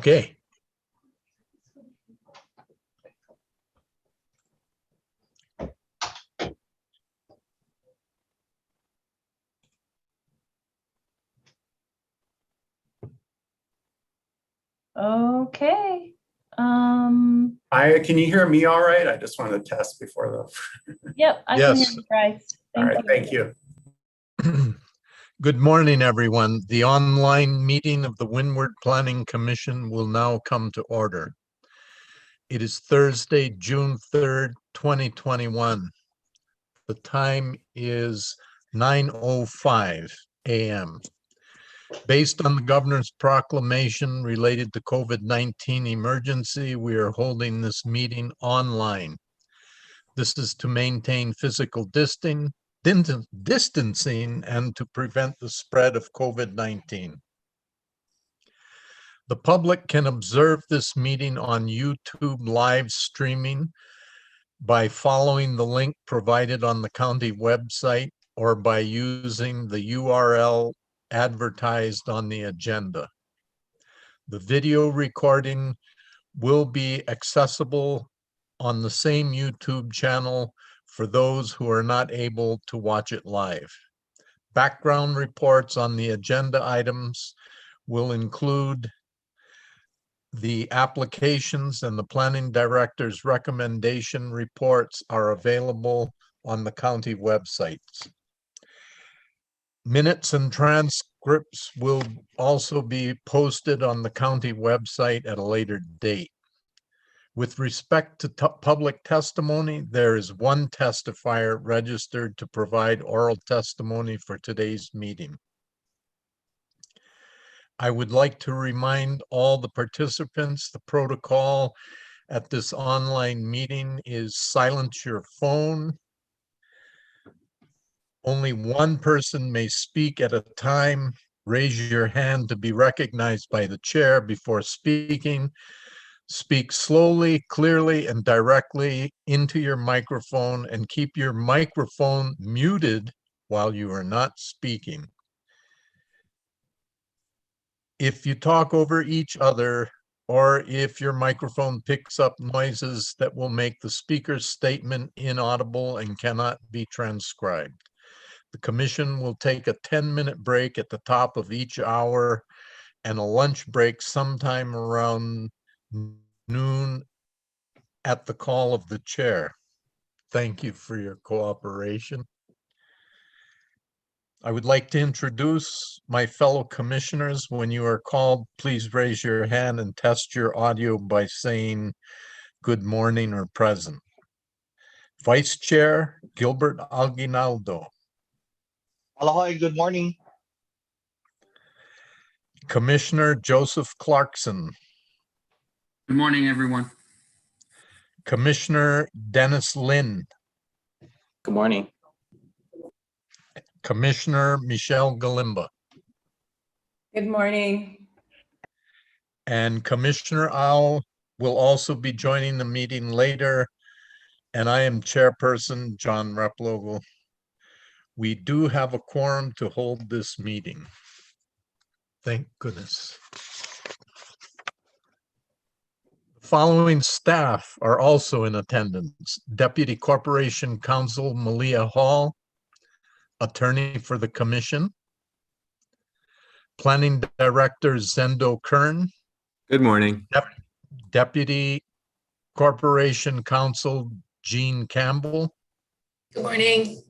Okay. Okay. Can you hear me all right? I just wanted to test before the. Yep, I can hear you, Bryce. All right, thank you. Good morning, everyone. The online meeting of the Windward Planning Commission will now come to order. It is Thursday, June 3rd, 2021. The time is 9:05 a.m. Based on the governor's proclamation related to COVID-19 emergency, we are holding this meeting online. This is to maintain physical distancing and to prevent the spread of COVID-19. The public can observe this meeting on YouTube live streaming by following the link provided on the county website or by using the URL advertised on the agenda. The video recording will be accessible on the same YouTube channel for those who are not able to watch it live. Background reports on the agenda items will include the applications, and the planning director's recommendation reports are available on the county websites. Minutes and transcripts will also be posted on the county website at a later date. With respect to public testimony, there is one testifier registered to provide oral testimony for today's meeting. I would like to remind all the participants the protocol at this online meeting is silence your phone. Only one person may speak at a time. Raise your hand to be recognized by the chair before speaking. Speak slowly, clearly, and directly into your microphone, and keep your microphone muted while you are not speaking. If you talk over each other, or if your microphone picks up noises that will make the speaker's statement inaudible and cannot be transcribed. The commission will take a 10-minute break at the top of each hour and a lunch break sometime around noon at the call of the chair. Thank you for your cooperation. I would like to introduce my fellow commissioners. When you are called, please raise your hand and test your audio by saying good morning or present. Vice Chair Gilbert Aguinaldo. Aloha, good morning. Commissioner Joseph Clarkson. Good morning, everyone. Commissioner Dennis Lin. Good morning. Commissioner Michelle Galimba. Good morning. And Commissioner Owl will also be joining the meeting later. And I am Chairperson John Replogle. We do have a quorum to hold this meeting. Thank goodness. The following staff are also in attendance. Deputy Corporation Counsel Malia Hall, Attorney for the Commission. Planning Director Zendo Kern. Good morning. Deputy Corporation Counsel Jean Campbell. Good morning.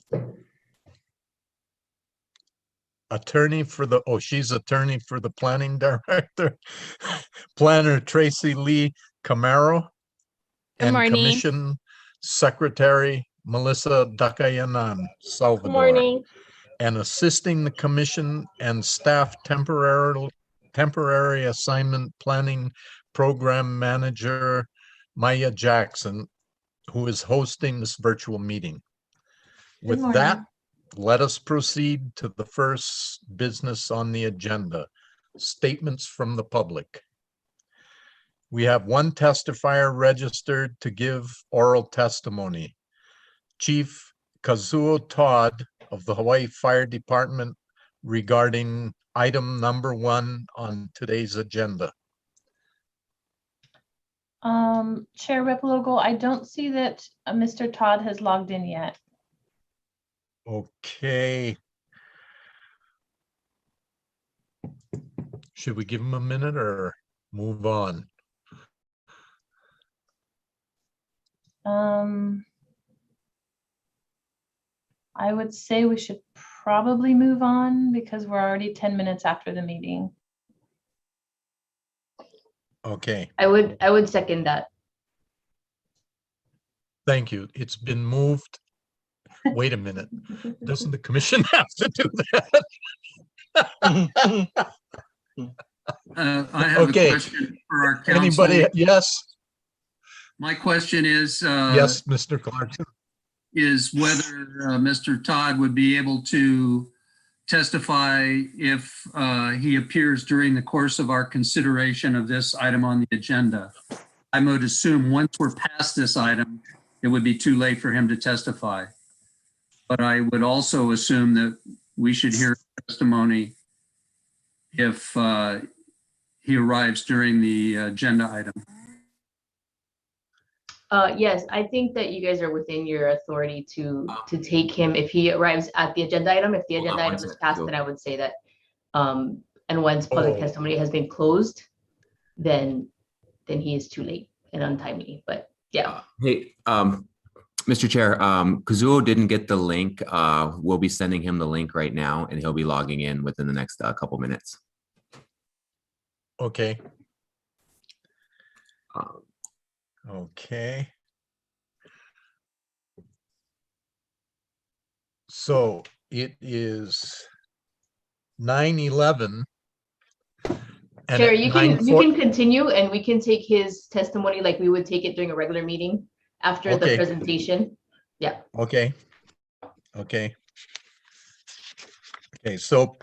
Attorney for the, she's attorney for the Planning Director. Planner Tracy Lee Camaro. Good and morning. Commission Secretary Melissa Dakayanan Salvador. Good morning. And assisting the commission and staff temporary assignment planning program manager Maya Jackson, who is hosting this virtual meeting. With that, let us proceed to the first business on the agenda, statements from the public. We have one testifier registered to give oral testimony. Chief Kazuo Todd of the Hawaii Fire Department regarding item number 1 on today's agenda. Chair Rep Logo, I don't see that Mr. Todd has logged in yet. Okay. Should we give him a minute or move on? I would say we should probably move on because we're already 10 minutes after the meeting. Okay, I would second that. thank you. It's been moved. Wait a minute. Doesn't the commission have to do that? I have a Okay. question for our council. Anybody? Yes, My question is, yes, Mr. Clarkson. is whether Mr. Todd would be able to testify if he appears during the course of our consideration of this item on the agenda. I would assume once we're past this item, it would be too late for him to testify. But I would also assume that we should hear testimony if he arrives during the agenda item. Yes, I think that you guys are within your authority to take him if he arrives at the agenda item. If the Hold on agenda one item is second, passed, Joe. then I would say that, and once public Oh. testimony has been closed, then he is too late and untimely. But yeah, Hey, Mr. Chair, Kazuo didn't get the link. We'll be sending him the link right now and he'll be logging in within the next couple minutes. Okay, Um, okay. So it is 9:11. and Chair, at you 9:04 can continue and we can take his testimony like we would take it during a regular meeting after the Okay. presentation. Yeah. Okay. Okay. Okay, so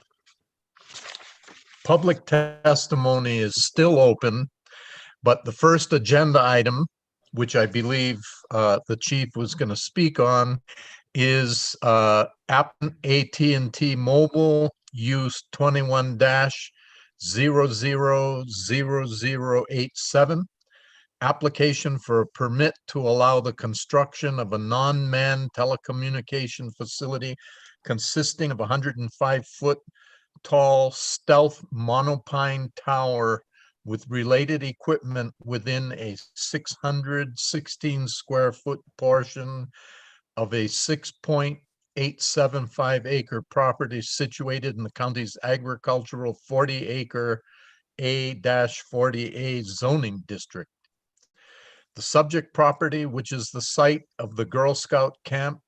public testimony is still open, but the first agenda item, which I believe the chief was going to speak on, is AT&T Mobile use 21-000087. Application for a permit to allow the construction of a non-manned telecommunication facility consisting of a 105-foot tall stealth monopine tower with related equipment within a 616 square foot portion of a 6.875 acre property situated in the county's agricultural 40-acre A-40A zoning district. The subject property, which is the site of the Girl Scouts Camp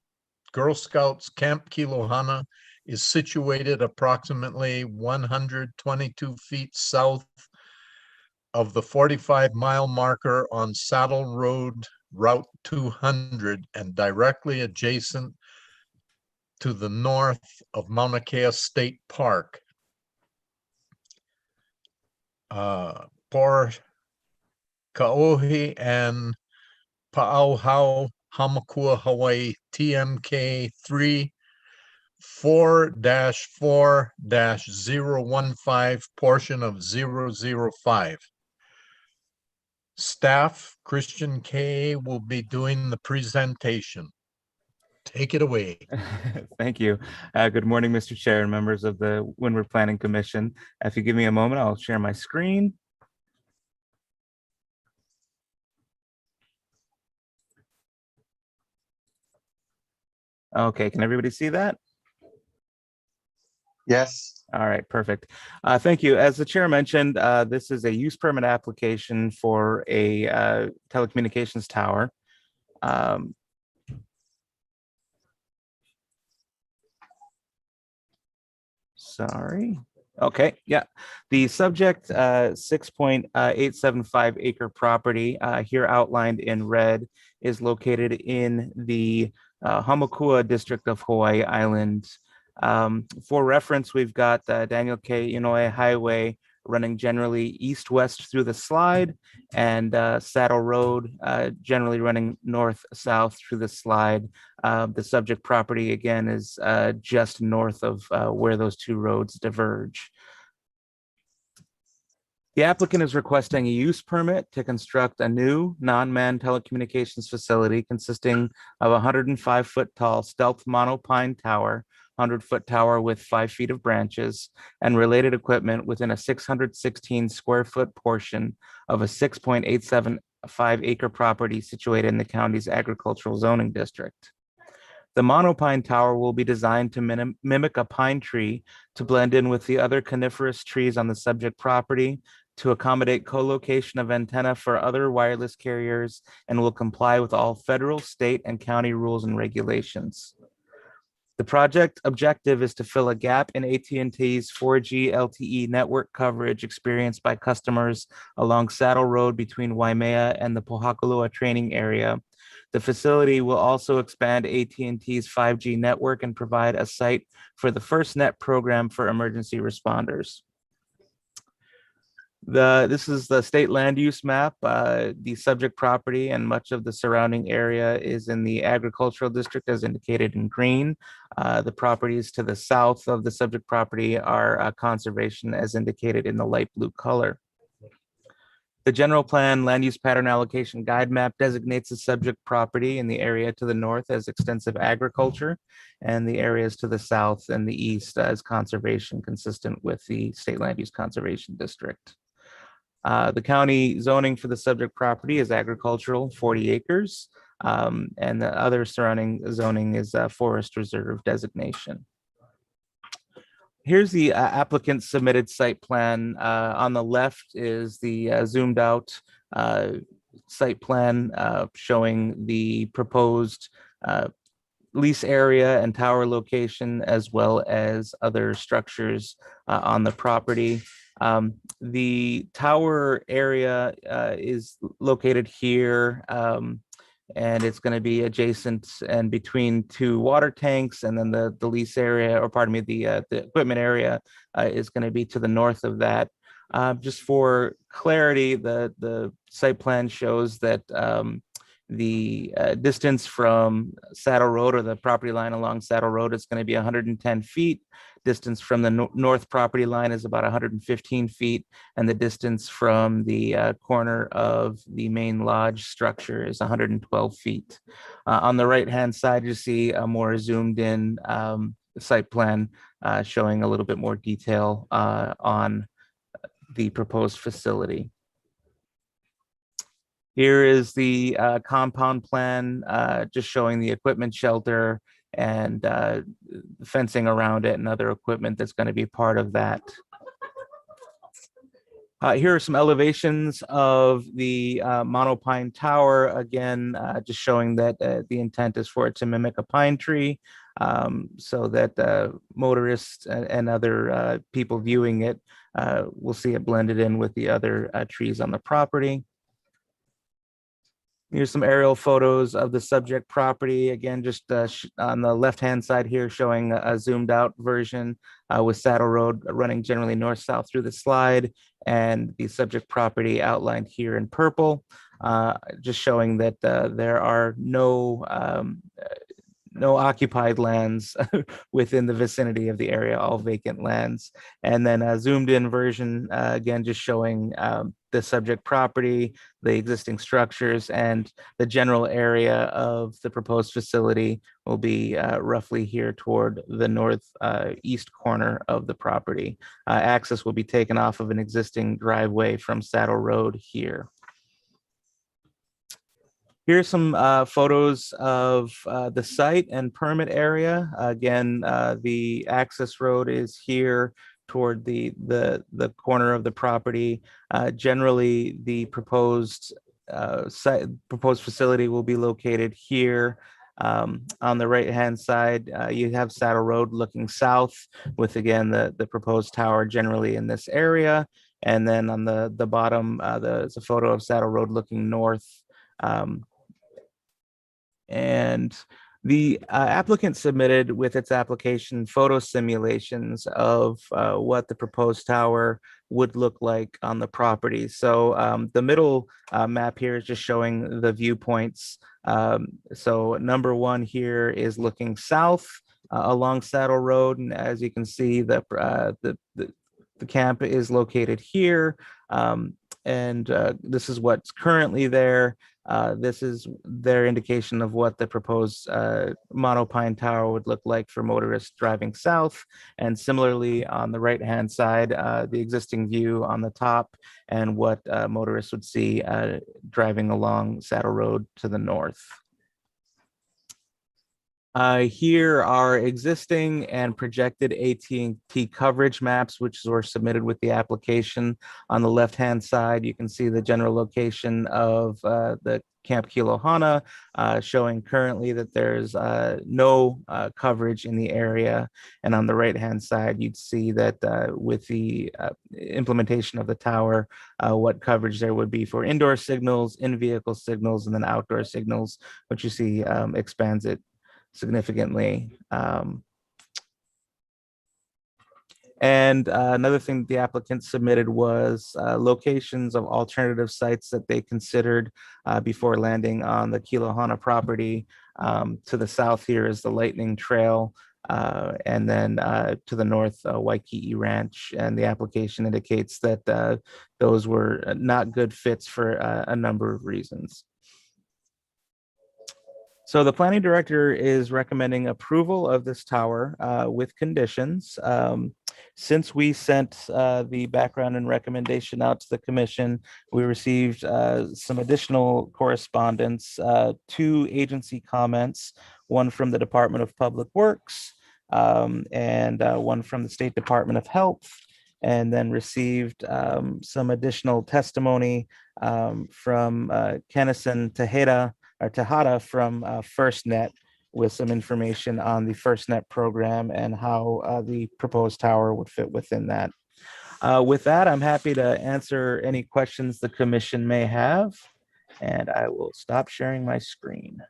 Kilohana, is situated approximately 122 feet south of the 45-mile marker on Saddle Road, Route 200, and directly adjacent to the north of Mauna Kea State Park. Por Kaohi and Paauhau, Hamakua, Hawaii, TMK 4-4-015, portion of 005. Staff, Christian K, will be doing the presentation. Take it away. Thank you. Good morning, Mr. Chair and members of the Windward Planning Commission. If you give me a moment, I'll share my screen. Okay, can everybody see that? Yes. All right, perfect. Thank you. As the chair mentioned, this is a use permit application for a telecommunications tower. Sorry. Okay, yeah. The subject 6.875 acre property here outlined in red is located in the Hamakua district of Hawaii Island. For reference, we've got Daniel K. Inouye Highway running generally east-west through the slide, and Saddle Road generally running north-south through the slide. The subject property, again, is just north of where those two roads diverge. The applicant is requesting a use permit to construct a new non-manned telecommunications facility consisting of a 105-foot tall stealth monopine tower, 100-foot tower with 5 feet of branches, and related equipment within a 616 square foot portion of a 6.875 acre property situated in the county's agricultural zoning district. The monopine tower will be designed to mimic a pine tree to blend in with the other coniferous trees on the subject property, to accommodate co-location of antenna for other wireless carriers, and will comply with all federal, state, and county rules and regulations. The project objective is to fill a gap in AT&T's 4G LTE network coverage experienced by customers along Saddle Road between Waimea and the Pohakulua training area. The facility will also expand AT&T's 5G network and provide a site for the FirstNet program for emergency responders. This is the state land use map. The subject property and much of the surrounding area is in the agricultural district as indicated in green. The properties to the south of the subject property are conservation as indicated in the light blue color. The general plan land use pattern allocation guide map designates the subject property in the area to the north as extensive agriculture and the areas to the south and the east as conservation consistent with the state land use conservation district. The county zoning for the subject property is agricultural, 40 acres, and the other surrounding zoning is forest reserve designation. Here's the applicant submitted site plan. On the left is the zoomed out site plan showing the proposed lease area and tower location, as well as other structures on the property. The tower area is located here, and it's going to be adjacent and between 2 water tanks, and then the lease area, or pardon me, the equipment area is going to be to the north of that. Just for clarity, the site plan shows that the distance from Saddle Road, or the property line along Saddle Road, is going to be 110 feet. Distance from the north property line is about 115 feet, and the distance from the corner of the main lodge structure is 112 feet. On the right-hand side, you see a more zoomed in site plan showing a little bit more detail on the proposed facility. Here is the compound plan, just showing the equipment shelter and fencing around it and other equipment that's going to be part of that. Here are some elevations of the monopine tower. Again, just showing that the intent is for it to mimic a pine tree, so that motorists and other people viewing it will see it blended in with the other trees on the property. Here's some aerial photos of the subject property. Again, just on the left-hand side here, showing a zoomed out version with Saddle Road running generally north-south through the slide, and the subject property outlined here in purple, just showing that there are no occupied lands within the vicinity of the area, all vacant lands. And then a zoomed in version, again, just showing the subject property, the existing structures, and the general area of the proposed facility will be roughly here toward the northeast corner of the property. Access will be taken off of an existing driveway from Saddle Road here. Here's some photos of the site and permit area. Again, the access road is here toward the corner of the property. Generally, the proposed facility will be located here. On the right-hand side, you have Saddle Road looking south, with again the proposed tower generally in this area. And then on the bottom, there's a photo of Saddle Road looking north. And the applicant submitted with its application photo simulations of what the proposed tower would look like on the property. So the middle map here is just showing the viewpoints. So number 1 here is looking south along Saddle Road, and as you can see, the camp is located here. This is what's currently there. This is their indication of what the proposed monopine tower would look like for motorists driving south. And similarly, on the right-hand side, the existing view on the top and what motorists would see driving along Saddle Road to the north. Here are existing and projected AT&T coverage maps, which were submitted with the application. On the left-hand side, you can see the general location of the Camp Kilohana, showing currently that there's no coverage in the area. And on the right-hand side, you'd see that with the implementation of the tower, what coverage there would be for indoor signals, in-vehicle signals, and then outdoor signals, which you see expands it significantly. Another thing the applicant submitted was locations of alternative sites that they considered before landing on the Kilohana property. To the south here is the Lightning Trail, and then to the north, Waikiki Ranch. And the application indicates that those were not good fits for a number of reasons. So the planning director is recommending approval of this tower with conditions. Since we sent the background and recommendation out to the commission, we received some additional correspondence, 2 agency comments, one from the Department of Public Works and one from the State Department of Health, and then received some additional testimony from Kennison Tejada from FirstNet, with some information on the FirstNet program and how the proposed tower would fit within that. With that, I'm happy to answer any questions the commission may have, and I will stop sharing my screen.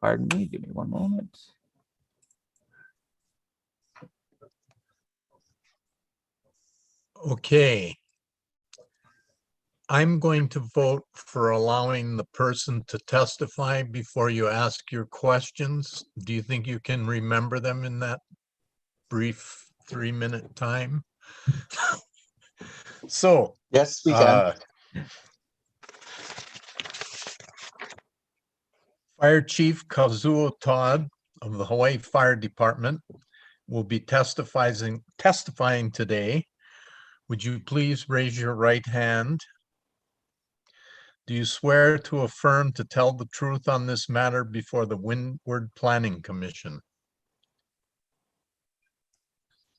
Pardon me, give me one moment. Okay. I'm going to vote for allowing the person to testify before you ask your questions. Do you think you can remember them in that brief 3-minute time? So. Yes, we can. Fire Chief Kazuo Todd of the Hawaii Fire Department will be testifying today. Would you please raise your right hand? Do you swear to affirm to tell the truth on this matter before the Windward Planning Commission?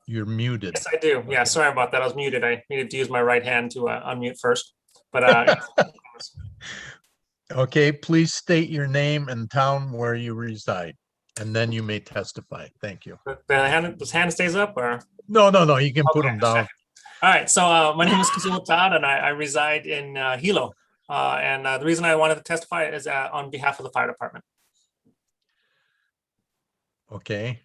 You're muted. Yes, I do. Yeah, sorry about that. I was muted. I needed to use my right hand to unmute first. But okay, please state your name and town where you reside, and then you may testify. Thank you. this hand stays up, or? No, you can put them down. All right, so my name is Kazuo Todd, and I reside in Hilo. And the reason I wanted to testify is on behalf of the fire department. Okay.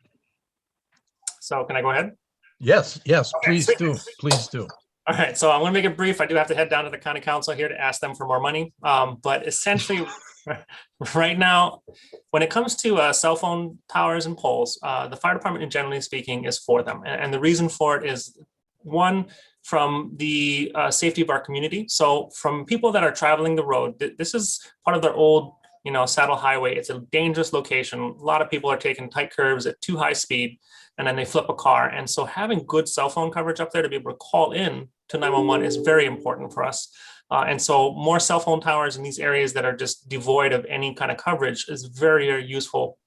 So can I go ahead? Yes, okay, please sweet. Please do. All right, so I'm going to make it brief. I do have to head down to the county council here to ask them for more money. But essentially, right now, when it comes to cell phone towers and poles, the fire department, generally speaking, is for them. And the reason for it is, one, from the safety of our community. So from people that are traveling the road, this is part of their old, saddle highway. It's a dangerous location. A lot of people are taking tight curves at too high speed, and then they flip a car. And so having good cell phone coverage up there to be able to call in to 911 is very important for us. And so more cell phone towers in these areas that are just devoid of any kind of coverage is very, very useful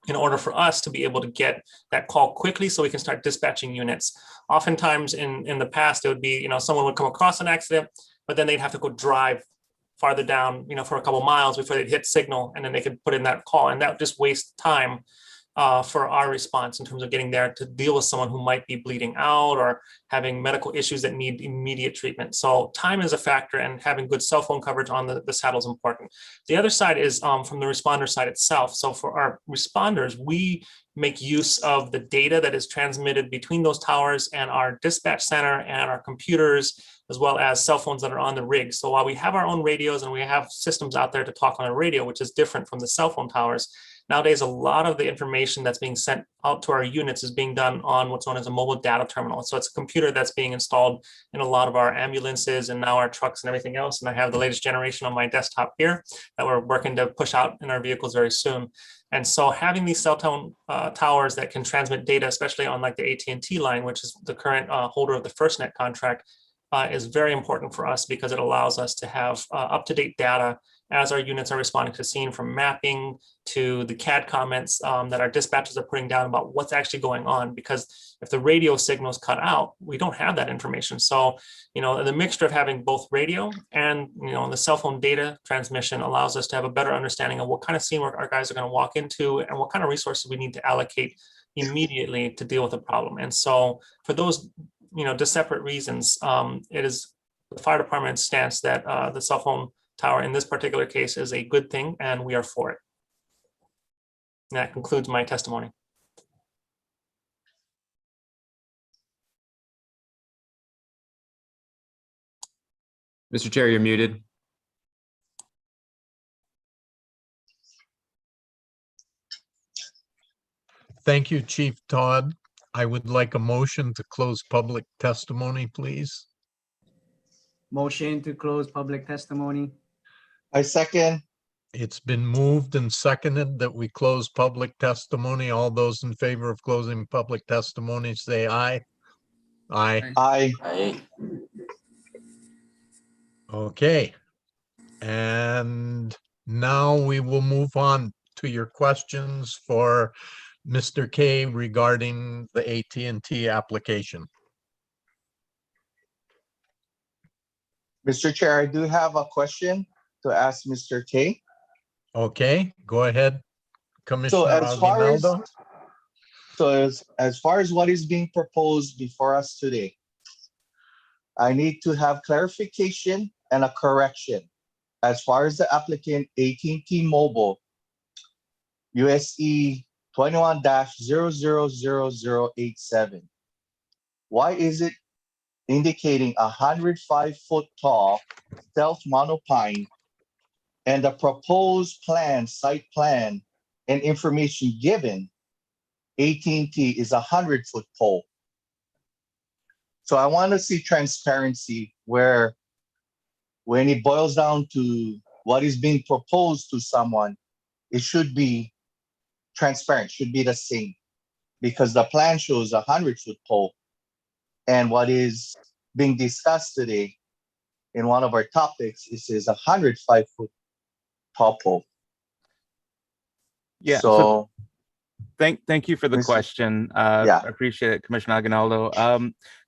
in order for us to be able to get that call quickly so we can start dispatching units. Oftentimes in the past, it would be, someone would come across an accident, but then they'd have to go drive farther down, for a couple miles before they'd hit signal, and then they could put in that call, and that just wastes time for our response in terms of getting there to deal with someone who might be bleeding out or having medical issues that need immediate treatment. So time is a factor, and having good cell phone coverage on the saddle is important. The other side is from the responder side itself. So for our responders, we make use of the data that is transmitted between those towers and our dispatch center and our computers, as well as cell phones that are on the rig. So while we have our own radios and we have systems out there to talk on a radio, which is different from the cell phone towers, Nowadays, a lot of the information that's being sent out to our units is being done on what's known as a mobile data terminal. So it's a computer that's being installed in a lot of our ambulances and now our trucks and everything else. And I have the latest generation on my desktop here that we're working to push out in our vehicles very soon. And so having these cell phone towers that can transmit data, especially on like the AT&T line, which is the current holder of the FirstNet contract, is very important for us because it allows us to have up-to-date data as our units are responding to scene, from mapping to the CAD comments that our dispatchers are putting down about what's actually going on. Because if the radio signals cut out, we don't have that information. So, the mixture of having both radio and, the cell phone data transmission allows us to have a better understanding of what kind of scene our guys are going to walk into and what kind of resources we need to allocate immediately to deal with the problem. And so for those just separate reasons, it is the fire department's stance that the cell phone tower in this particular case is a good thing, and we are for it. And that concludes my testimony. Mr. Chair, you're muted. Thank you, Chief Todd. I would like a motion to close public testimony, please. Motion to close public testimony. I second. It's been moved and seconded that we close public testimony. All those in favor of closing public testimony, say aye. Aye. Aye. Okay. And now we will move on to your questions for Mr. K regarding the AT&T application. Mr. Chair, I do have a question to ask Mr. K. Okay, go ahead, Commissioner as far as Aguinaldo. as far as what is being proposed before us today, I need to have clarification and a correction. As far as the applicant AT&T Mobile USE 21-000087, why is it indicating 105-foot tall stealth monopine, and the proposed plan, site plan, and information given, AT&T is 100-foot pole? So I want to see transparency where when it boils down to what is being proposed to someone, it should be transparent, should be the same, because the plan shows 100-foot pole, and what is being discussed today in one of our topics is 105-foot tall pole. Yeah. So Thank you for the question. I appreciate it, Commissioner Aguinaldo.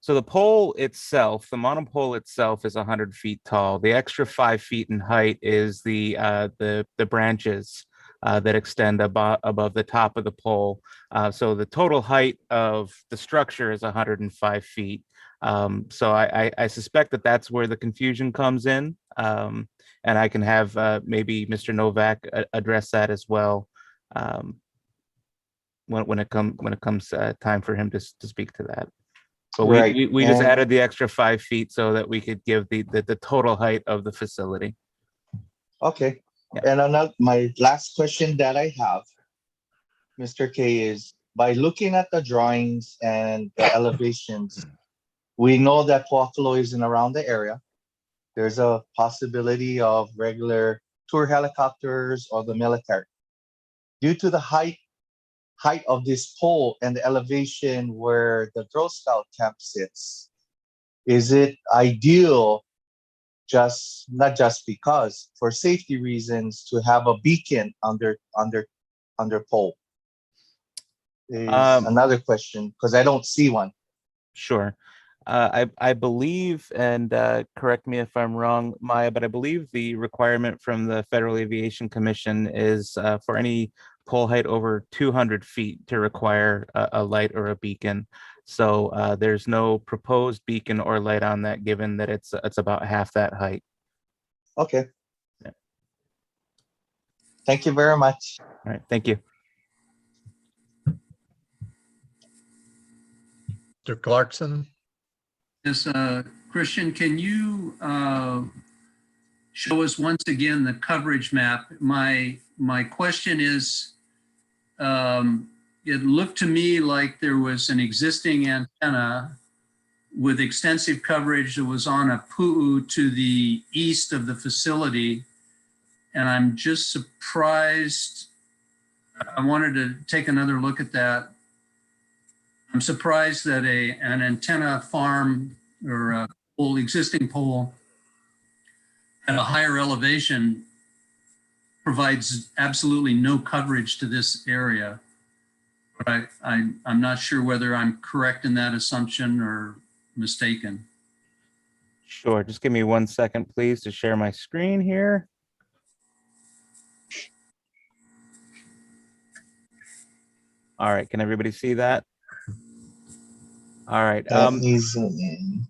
So the pole itself, the monopole itself, is 100 feet tall. The extra 5 feet in height is the branches that extend above the top of the pole. So the total height of the structure is 105 feet. So I suspect that that's where the confusion comes in, and I can have maybe Mr. Novak address that as well. When it comes time for him to speak to that. But we just added the extra 5 feet so that we could give the total height of the facility. Okay. Yeah. And my last question that I have, Mr. K, is by looking at the drawings and the elevations, we know that Puakalo isn't around the area. There's a possibility of regular tour helicopters or the military. Due to the height of this pole and the elevation where the Girl Scout camp sits, is it ideal, not just because, for safety reasons, to have a beacon under pole? Is another question, because I don't see one. Sure. I believe, and correct me if I'm wrong, Maya, but I believe the requirement from the Federal Aviation Commission is for any pole height over 200 feet to require a light or a beacon. So there's no proposed beacon or light on that, given that it's about half that height. Okay. Yeah. Thank you very much. All right. Thank you. Mr. Clarkson. Yes, Christian, can you show us once again the coverage map? My question is, it looked to me like there was an existing antenna with extensive coverage that was on a pu'u to the east of the facility. And I'm just surprised. I wanted to take another look at that. I'm surprised that an antenna farm or a existing pole at a higher elevation provides absolutely no coverage to this area. But I'm not sure whether I'm correct in that assumption or mistaken. Sure. Just give me 1 second, please, to share my screen here. All right. Can everybody see that? All right. Let me zoom in.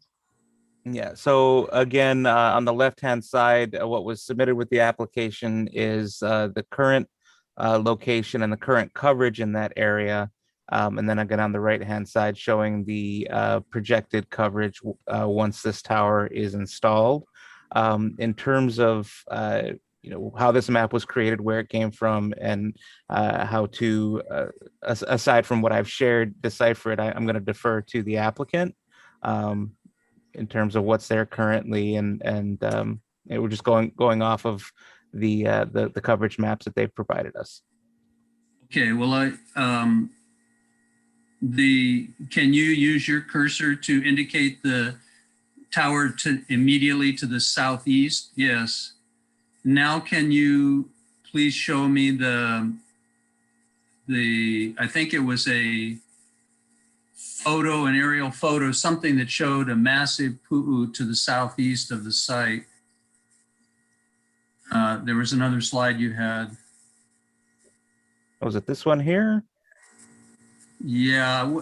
Yeah, so again, on the left-hand side, what was submitted with the application is the current location and the current coverage in that area. And then again, on the right-hand side, showing the projected coverage once this tower is installed. In terms of how this map was created, where it came from, and how to, aside from what I've shared, decipher it, I'm going to defer to the applicant. In terms of what's there currently, and we're just going off of the coverage maps that they've provided us. Okay, well, can you use your cursor to indicate the tower to immediately to the southeast? Yes. Now, can you please show me I think it was a photo, an aerial photo, something that showed a massive pu'u to the southeast of the site. There was another slide you had. Was it this one here? Yeah,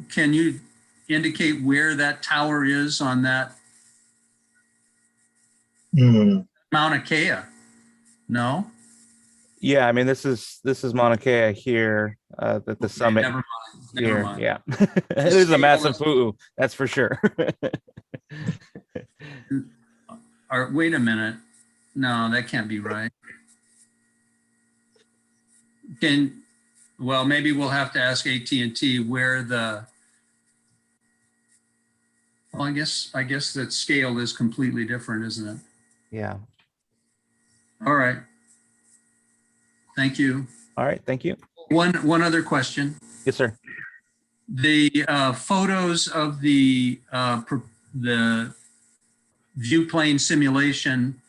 can you indicate where that tower is on that Mauna Kea? No? Yeah, I mean, this is Mauna Kea here, the summit Never here. mind. Yeah, it is a massive pu'u, that's for sure. Wait a minute. No, that can't be right. Well, maybe we'll have to ask AT&T where well, I guess that scale is completely different, isn't it? Yeah. All right. Thank you. All right, thank you. One other question. Yes, sir. The photos of the view plane simulation,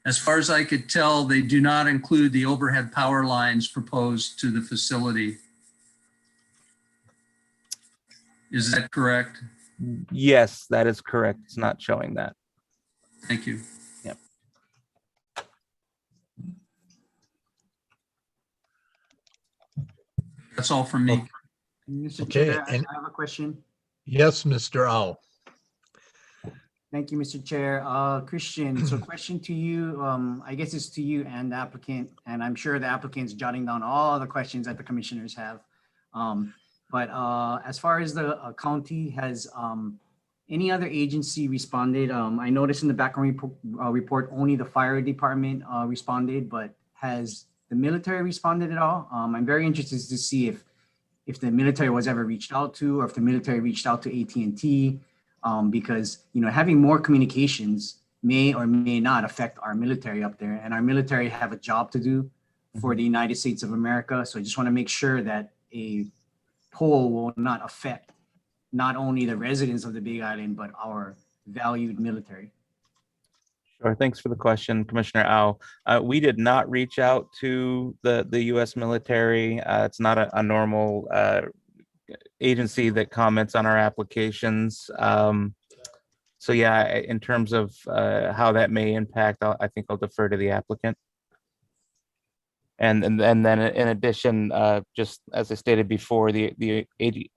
as far as I could tell, they do not include the overhead power lines proposed to the facility. Is that correct? Yes, that is correct. It's not showing that. Thank you. Yep. That's all from me. Mr. Okay, Chair, I and- have a question. Yes, Mr. Au. Thank you, Mr. Chair. Christian, so question to you, I guess it's to you and the applicant, and I'm sure the applicant's jotting down all the questions that the commissioners have. But as far as the county, has any other agency responded? I noticed in the background report, only the fire department responded, but has the military responded at all? I'm very interested to see if the military was ever reached out to, or if the military reached out to AT&T. Because having more communications may or may not affect our military up there, and our military have a job to do for the United States of America. So I just want to make sure that a poll will not affect not only the residents of the Big Island, but our valued military. Sure. Thanks for the question, Commissioner Au. We did not reach out to the U.S. military. It's not a normal agency that comments on our applications. So yeah, in terms of how that may impact, I think I'll defer to the applicant. And then in addition, just as I stated before, the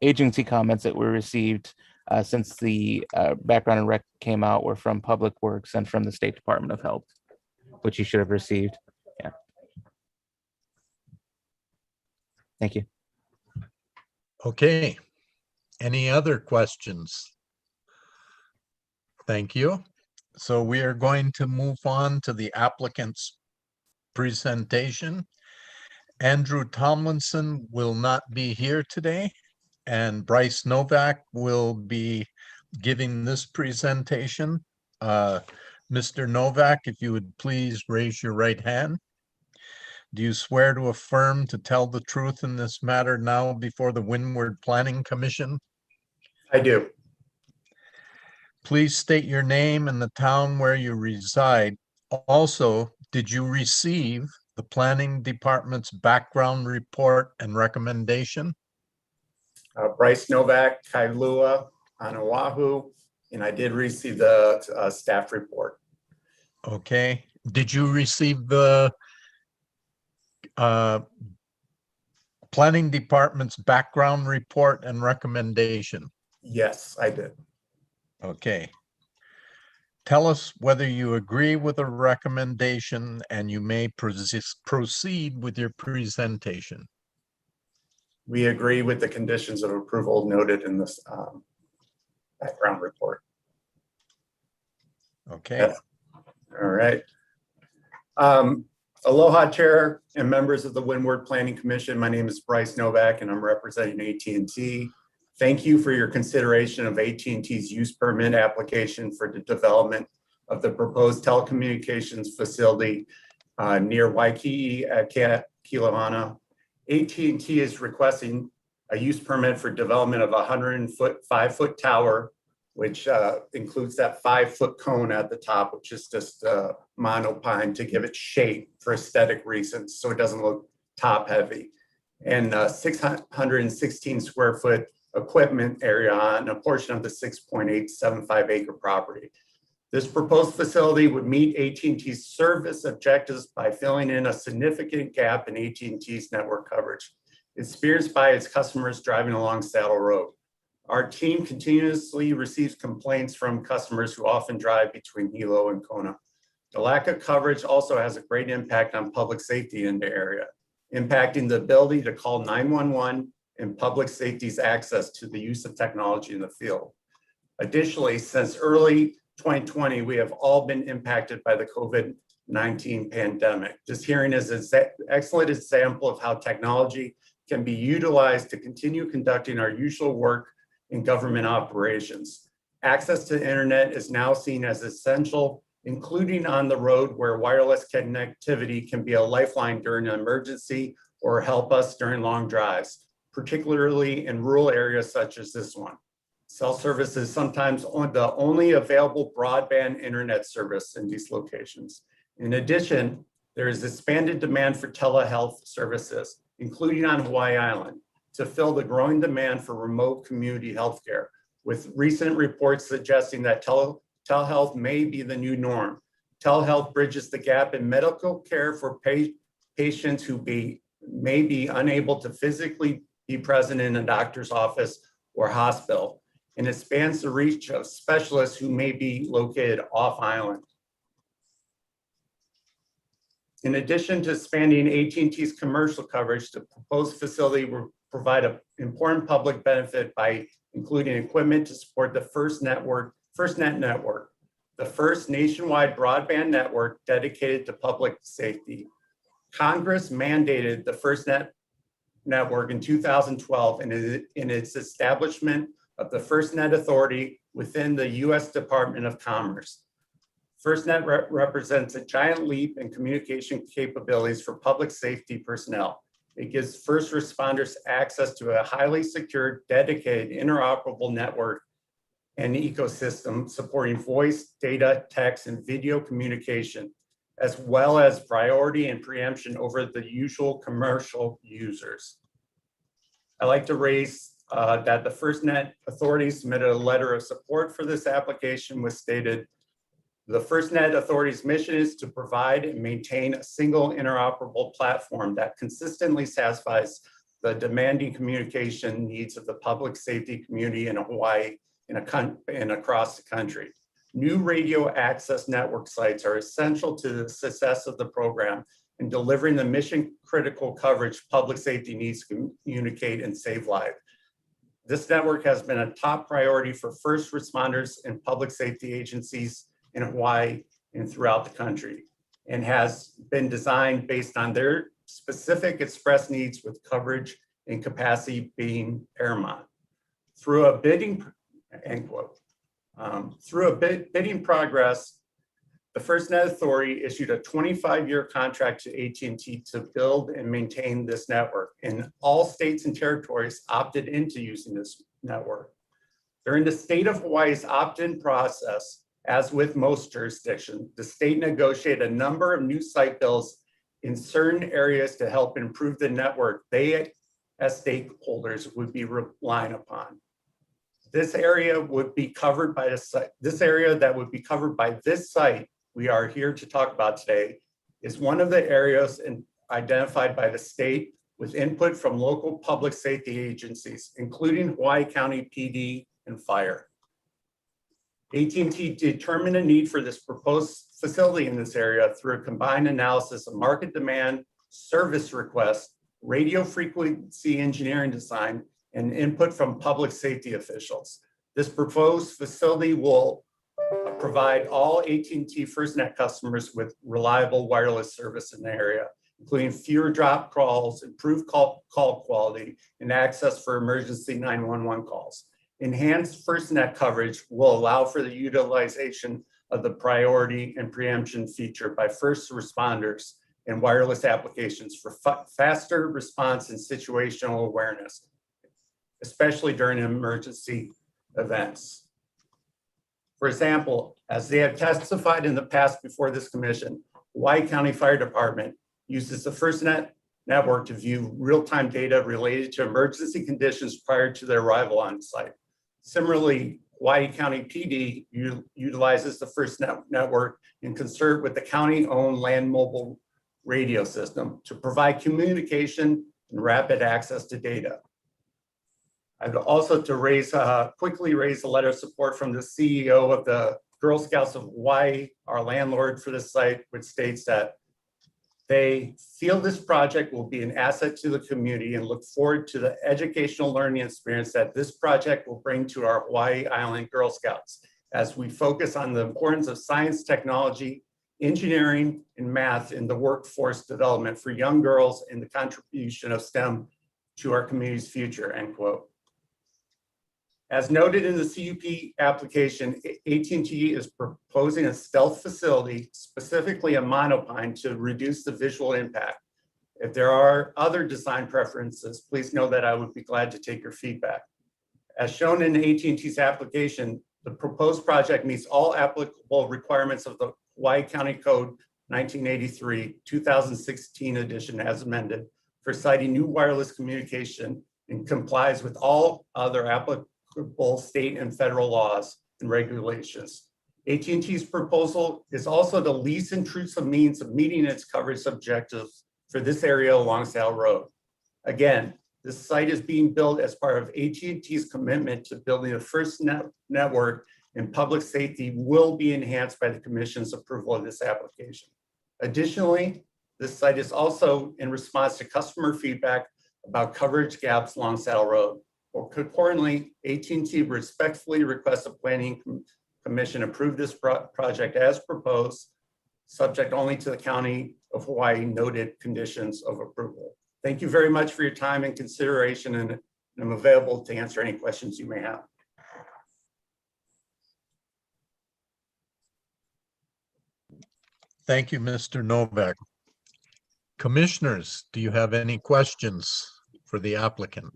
agency comments that were received since the background and rec came out were from Public Works and from the State Department of Health, which you should have received. Yeah. Thank you. Okay. Any other questions? Thank you. So we are going to move on to the applicant's presentation. Andrew Tomlinson will not be here today, and Bryce Novak will be giving this presentation. Mr. Novak, if you would please raise your right hand. Do you swear to affirm to tell the truth in this matter now before the Windward Planning Commission? I do. Please state your name and the town where you reside. Also, did you receive the Planning Department's background report and recommendation? Bryce Novak, Kailua, on Oahu, and I did receive the staff report. Okay. Did you receive the Planning Department's background report and recommendation? Yes, I did. Okay. Tell us whether you agree with the recommendation and you may proceed with your presentation. We agree with the conditions of approval noted in this background report. Okay. Yes. All right. Aloha, Chair and members of the Windward Planning Commission. My name is Bryce Novak, and I'm representing AT&T. Thank you for your consideration of AT&T's use permit application for the development of the proposed telecommunications facility near Waikiki at Kilohana. AT&T is requesting a use permit for development of a 105-foot tower, which includes that 5-foot cone at the top, which is just monopine to give it shape for aesthetic reasons, so it doesn't look top heavy, and 616 square foot equipment area on a portion of the 6.875 acre property. This proposed facility would meet AT&T's service objectives by filling in a significant gap in AT&T's network coverage experienced by its customers driving along Saddle Road. Our team continuously receives complaints from customers who often drive between Hilo and Kona. The lack of coverage also has a great impact on public safety in the area, impacting the ability to call 911 and public safety's access to the use of technology in the field. Additionally, since early 2020, we have all been impacted by the COVID-19 pandemic. This hearing is an excellent example of how technology can be utilized to continue conducting our usual work in government operations. Access to the internet is now seen as essential, including on the road where wireless connectivity can be a lifeline during an emergency or help us during long drives, particularly in rural areas such as this one. Cell service is sometimes the only available broadband internet service in these locations. In addition, there is expanded demand for telehealth services, including on Hawaii Island, to fill the growing demand for remote community healthcare, with recent reports suggesting that telehealth may be the new norm. Telehealth bridges the gap in medical care for patients who may be unable to physically be present in a doctor's office or hospital, and expands the reach of specialists who may be located off island. In addition to expanding AT&T's commercial coverage, the proposed facility will provide an important public benefit by including equipment to support the FirstNet network, the first nationwide broadband network dedicated to public safety. Congress mandated the FirstNet network in 2012 and in its establishment of the FirstNet Authority within the U.S. Department of Commerce. FirstNet represents a giant leap in communication capabilities for public safety personnel. It gives first responders access to a highly secure, dedicated, interoperable network and ecosystem supporting voice, data, text, and video communication, as well as priority and preemption over the usual commercial users. I'd like to raise that the FirstNet Authority submitted a letter of support for this application, which stated, the FirstNet Authority's mission is to provide and maintain a single interoperable platform that consistently satisfies the demanding communication needs of the public safety community in Hawaii and across the country. New radio access network sites are essential to the success of the program in delivering the mission critical coverage public safety needs to communicate and save lives. This network has been a top priority for first responders and public safety agencies in Hawaii and throughout the country, and has been designed based on their specific express needs with coverage and capacity being paramount. Through a bidding, end quote. Through a bidding progress, the FirstNet Authority issued a 25-year contract to AT&T to build and maintain this network, and all states and territories opted into using this network. During the state of Hawaii's opt-in process, as with most jurisdictions, the state negotiated a number of new site builds in certain areas to help improve the network they, as stakeholders, would be relying upon. This area would be covered by the site. This area that would be covered by this site we are here to talk about today is one of the areas identified by the state with input from local public safety agencies, including Hawaii County PD and Fire. AT&T determined a need for this proposed facility in this area through a combined analysis of market demand, service requests, radio frequency engineering design, and input from public safety officials. This proposed facility will provide all AT&T FirstNet customers with reliable wireless service in the area, including fewer drop calls, improved call quality, and access for emergency 911 calls. Enhanced FirstNet coverage will allow for the utilization of the priority and preemption feature by first responders and wireless applications for faster response and situational awareness, especially during emergency events. For example, as they have testified in the past before this commission, Hawaii County Fire Department uses the FirstNet network to view real-time data related to emergency conditions prior to their arrival on site. Similarly, Hawaii County PD utilizes the FirstNet network in concert with the county-owned land mobile radio system to provide communication and rapid access to data. I'd also quickly raise a letter of support from the CEO of the Girl Scouts of Hawaii, our landlord for this site, which states that they feel this project will be an asset to the community and look forward to the educational learning experience that this project will bring to our Hawaii Island Girl Scouts as we focus on the importance of science, technology, engineering, and math in the workforce development for young girls and the contribution of STEM to our community's future, end quote. As noted in the CUP application, AT&T is proposing a stealth facility, specifically a monopine, to reduce the visual impact. If there are other design preferences, please know that I would be glad to take your feedback. As shown in AT&T's application, the proposed project meets all applicable requirements of the Hawaii County Code 1983, 2016 edition as amended for citing new wireless communication and complies with all other applicable state and federal laws and regulations. AT&T's proposal is also the least intrusive means of meeting its coverage objectives for this area along Saddle Road. Again, this site is being built as part of AT&T's commitment to building the FirstNet network, and public safety will be enhanced by the Commission's approval of this application. Additionally, this site is also in response to customer feedback about coverage gaps along Saddle Road. Or concurrently, AT&T respectfully requests the Planning Commission approve this project as proposed, subject only to the County of Hawaii noted conditions of approval. Thank you very much for your time and consideration, and I'm available to answer any questions you may have. Thank you, Mr. Novak. Commissioners, do you have any questions for the applicant?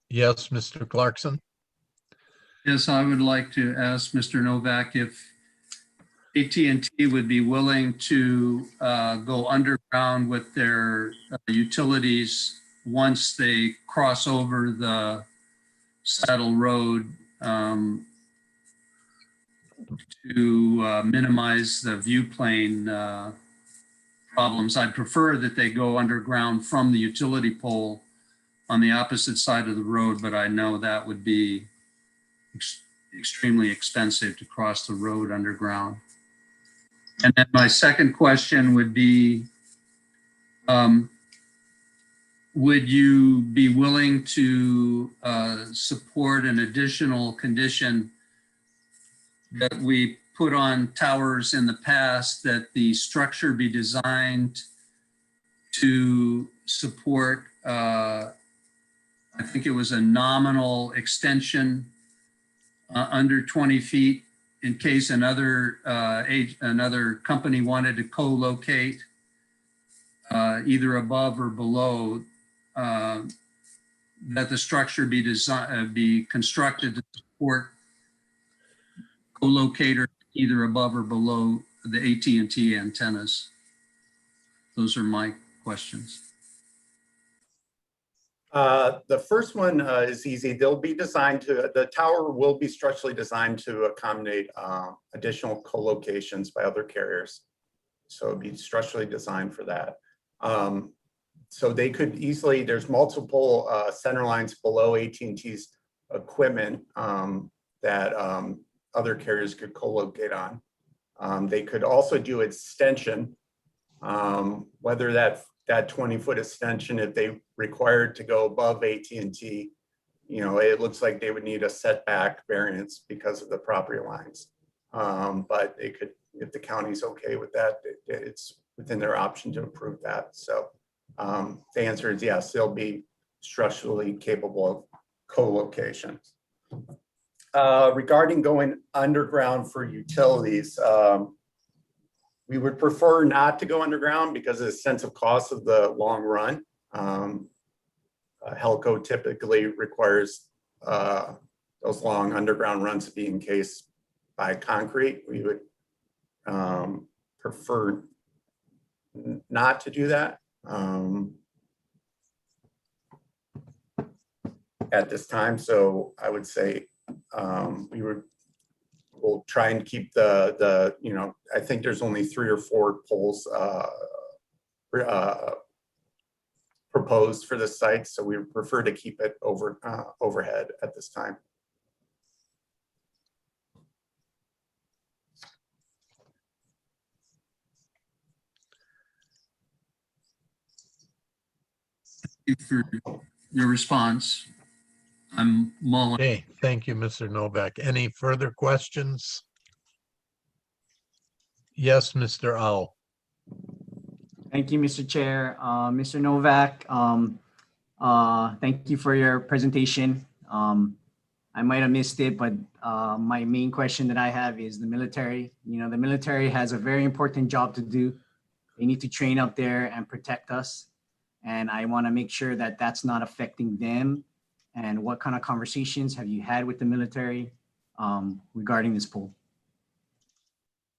Yes, Mr. Clarkson. Yes, I would like to ask Mr. Novak if AT&T would be willing to go underground with their utilities once they cross over the Saddle Road to minimize the view plane problems. I'd prefer that they go underground from the utility pole on the opposite side of the road, but I know that would be extremely expensive to cross the road underground. And then my second question would be, would you be willing to support an additional condition that we put on towers in the past that the structure be designed to support, I think it was a nominal extension under 20 feet in case another company wanted to co-locate either above or below, that the structure be constructed to support co-locator either above or below the AT&T antennas. Those are my questions. The first one is easy. They'll be designed to, the tower will be structurally designed to accommodate additional co-locations by other carriers. So it'd be structurally designed for that. So they could easily, there's multiple center lines below AT&T's equipment that other carriers could co-locate on. They could also do extension, whether that 20-foot extension, if they required to go above AT&T, it looks like they would need a setback variance because of the property lines. But they could, if the county's okay with that, it's within their option to approve that. So the answer is yes, they'll be structurally capable of co-location. Regarding going underground for utilities, we would prefer not to go underground because of the sense of cost of the long run. Helco typically requires those long underground runs to be encased by concrete. We would prefer not to do that at this time. So I would say we'll try and keep the I think there's only 3 or 4 poles proposed for the site, so we prefer to keep it overhead at this time. Thank you for your response. I'm mulling. Okay, thank you, Mr. Novak. Any further questions? Yes, Mr. Owl. Thank you, Mr. Chair. Mr. Novak, thank you for your presentation. I might have missed it, but my main question that I have is the military. The military has a very important job to do. They need to train up there and protect us. And I want to make sure that that's not affecting them. And what kind of conversations have you had with the military regarding this pool?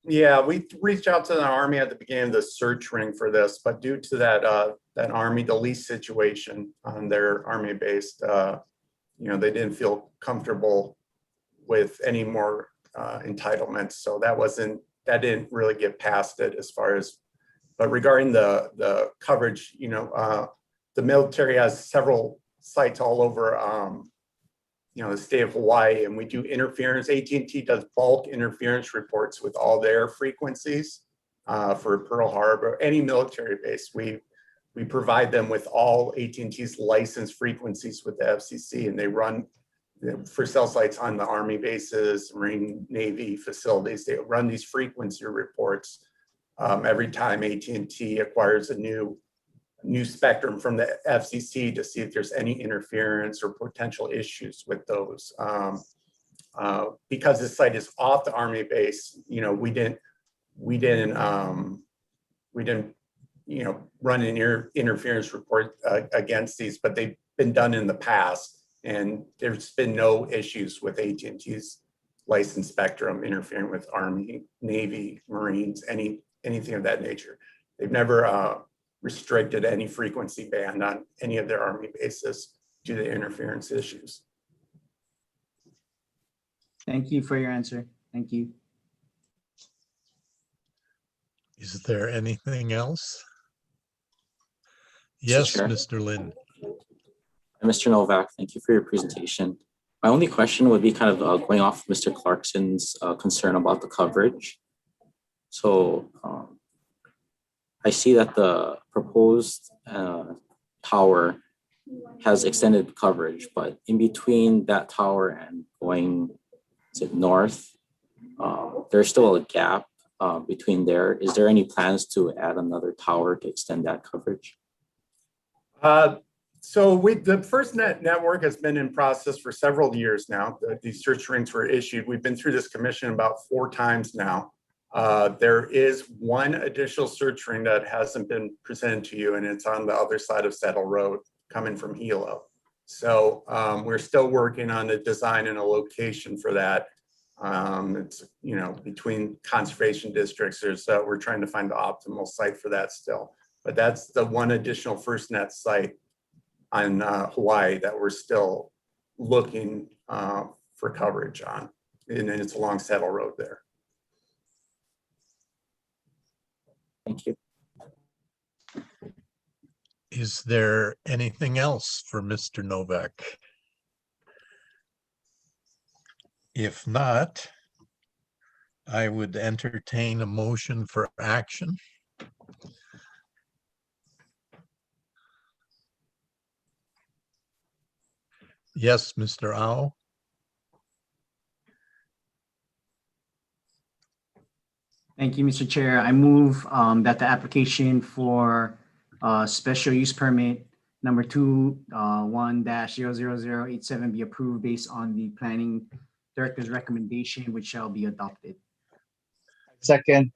Yeah, we reached out to the Army at the beginning of the search ring for this, but due to that Army, the lease situation on their Army base, they didn't feel comfortable with any more entitlements. So that didn't really get past it as far as, but regarding the coverage, the military has several sites all over the state of Hawaii, and we do interference. AT&T does bulk interference reports with all their frequencies for Pearl Harbor, any military base. We provide them with all AT&T's licensed frequencies with the FCC, and they run for cell sites on the Army bases, Marine Navy facilities. They run these frequency reports every time AT&T acquires a new spectrum from the FCC to see if there's any interference or potential issues with those. Because this site is off the Army base, we didn't run an interference report against these, but they've been done in the past, and there's been no issues with AT&T's licensed spectrum interfering with Army, Navy, Marines, anything of that nature. They've never restricted any frequency band on any of their Army bases due to interference issues. Thank you for your answer. Thank you. Is there anything else? Yes, Chair. Mr. Lin. Mr. Novak, thank you for your presentation. My only question would be kind of going off Mr. Clarkson's concern about the coverage. So I see that the proposed tower has extended coverage, but in between that tower and going north, there's still a gap between there. Is there any plans to add another tower to extend that coverage? So the FirstNet network has been in process for several years now. These search rings were issued. We've been through this commission about 4 times now. There is one additional search ring that hasn't been presented to you, and it's on the other side of Settle Road coming from Hilo. So we're still working on the design and a location for that. It's, you know, between conservation districts, we're trying to find the optimal site for that still. But that's the one additional FirstNet site on Hawaii that we're still looking for coverage on. And then it's along Settle Road there. Thank you. Is there anything else for Mr. Novak? If not, I would entertain a motion for action. Yes, Mr. Ao. Thank you, Mr. Chair. I move that the application for special use permit number 21-00087 be approved based on the planning director's recommendation, which shall be adopted. Second.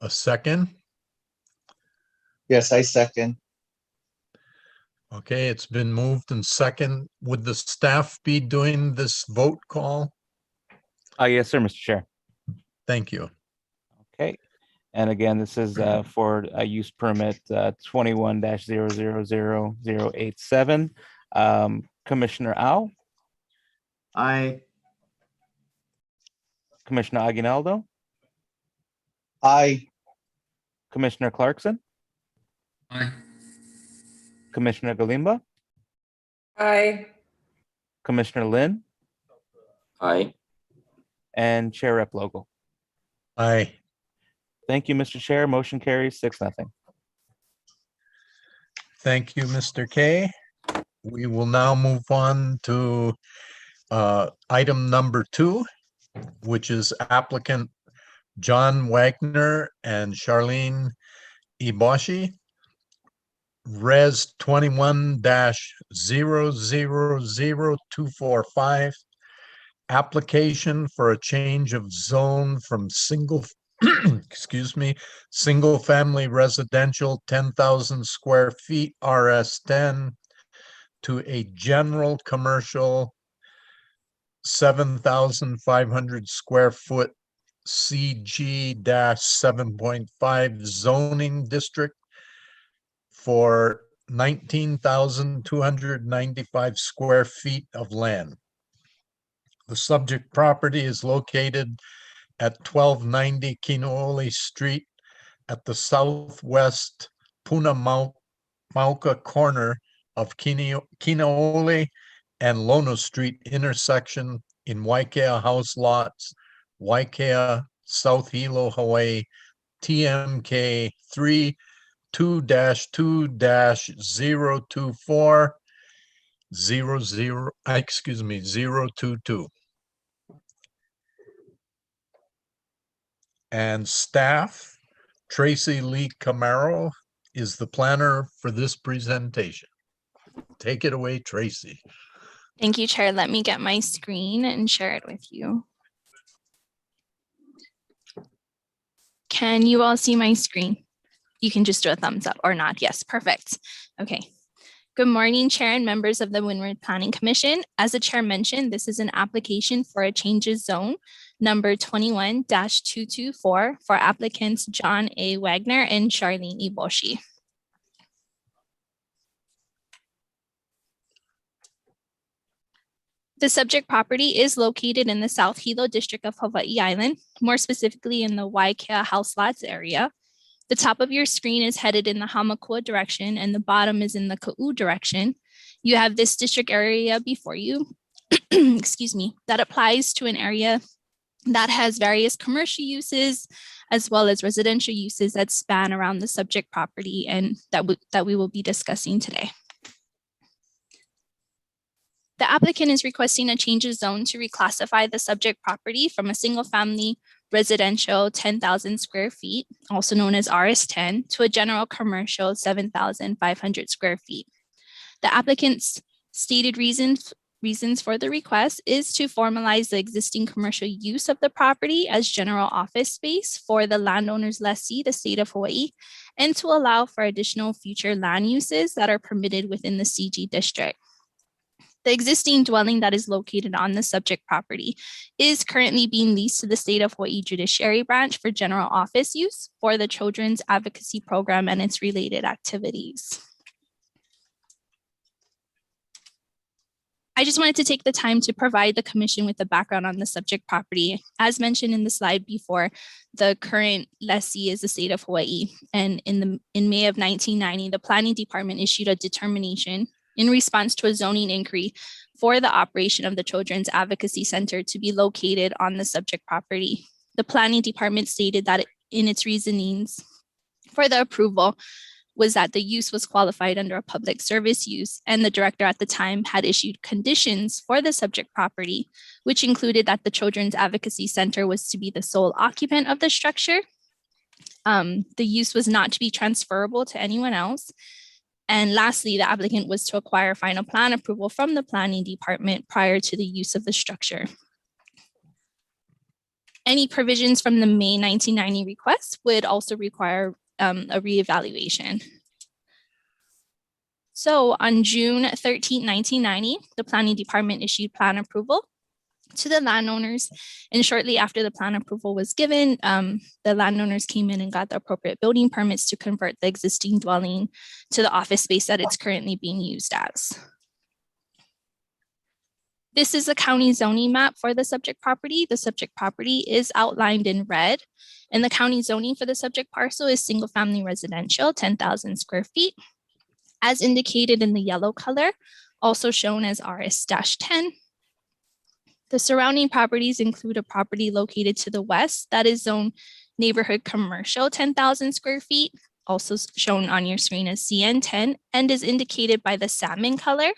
A second? Yes, I second. Okay, it's been moved and second. Would the staff be doing this vote call? Yes, sir, Mr. Chair. Thank you. Okay. And again, this is for a use permit 21-00087. Commissioner Ao, Aye. Commissioner Aguinaldo, Aye. Commissioner Clarkson, Aye. Commissioner Galimba, Aye. Commissioner Lin, Aye. and Chair Rep Logo. Aye. Thank you, Mr. Chair. Motion carries 6-0. Thank you, Mr. K. We will now move on to item number 2, which is applicant John Wagner and Charlene Iboshi. Res 21-000245. Application for a change of zone from single single family residential 10,000 square feet RS10 to a general commercial 7,500 square foot CG-7.5 zoning district for 19,295 square feet of land. The subject property is located at 1290 Kinooli Street at the southwest Punamauka corner of Kinooli and Lono Street intersection in Waikea House Lots, Waikea, South Hilo, Hawaii, TMK 2-2-024 022. And staff, Tracy Lee Camaro is the planner for this presentation. Take it away, Tracy. Thank you, Chair. Let me get my screen and share it with you. Can you all see my screen? You can just do a thumbs up or not. Yes, perfect. Okay. Good morning, Chair and members of the Windward Planning Commission. As the Chair mentioned, this is an application for a changes zone number 21-224 for applicants John A. Wagner and Charlene Iboshi. The subject property is located in the South Hilo district of Hawaii Island, more specifically in the Waikea House Lots area. The top of your screen is headed in the Hamakua direction and the bottom is in the Ka'u direction. You have this district area before you, excuse me, that applies to an area that has various commercial uses as well as residential uses that span around the subject property and that we will be discussing today. The applicant is requesting a change of zone to reclassify the subject property from a single-family residential 10,000 square feet, also known as RS10, to a general commercial 7,500 square feet. The applicant's stated reasons for the request is to formalize the existing commercial use of the property as general office space for the landowner's lessee, the state of Hawaii, and to allow for additional future land uses that are permitted within the CG district. The existing dwelling that is located on the subject property is currently being leased to the State of Hawaii Judiciary Branch for general office use for the Children's Advocacy Program and its related activities. I just wanted to take the time to provide the commission with the background on the subject property. As mentioned in the slide before, the current lessee is the State of Hawaii, and in May of 1990, the Planning Department issued a determination in response to a zoning inquiry for the operation of the Children's Advocacy Center to be located on the subject property. The Planning Department stated that in its reasonings for the approval was that the use was qualified under a public service use, and the director at the time had issued conditions for the subject property, which included that the Children's Advocacy Center was to be the sole occupant of the structure. The use was not to be transferable to anyone else. And lastly, the applicant was to acquire final plan approval from the Planning Department prior to the use of the structure. Any provisions from the May 1990 request would also require a reevaluation. So on June 13, 1990, the Planning Department issued plan approval to the landowners, and shortly after the plan approval was given, the landowners came in and got the appropriate building permits to convert the existing dwelling to the office space that it's currently being used as. This is the county zoning map for the subject property. The subject property is outlined in red, and the county zoning for the subject parcel is single family residential, 10,000 square feet, as indicated in the yellow color, also shown as RS-10. The surrounding properties include a property located to the west that is zoned neighborhood commercial, 10,000 square feet, also shown on your screen as CN10, and is indicated by the salmon color.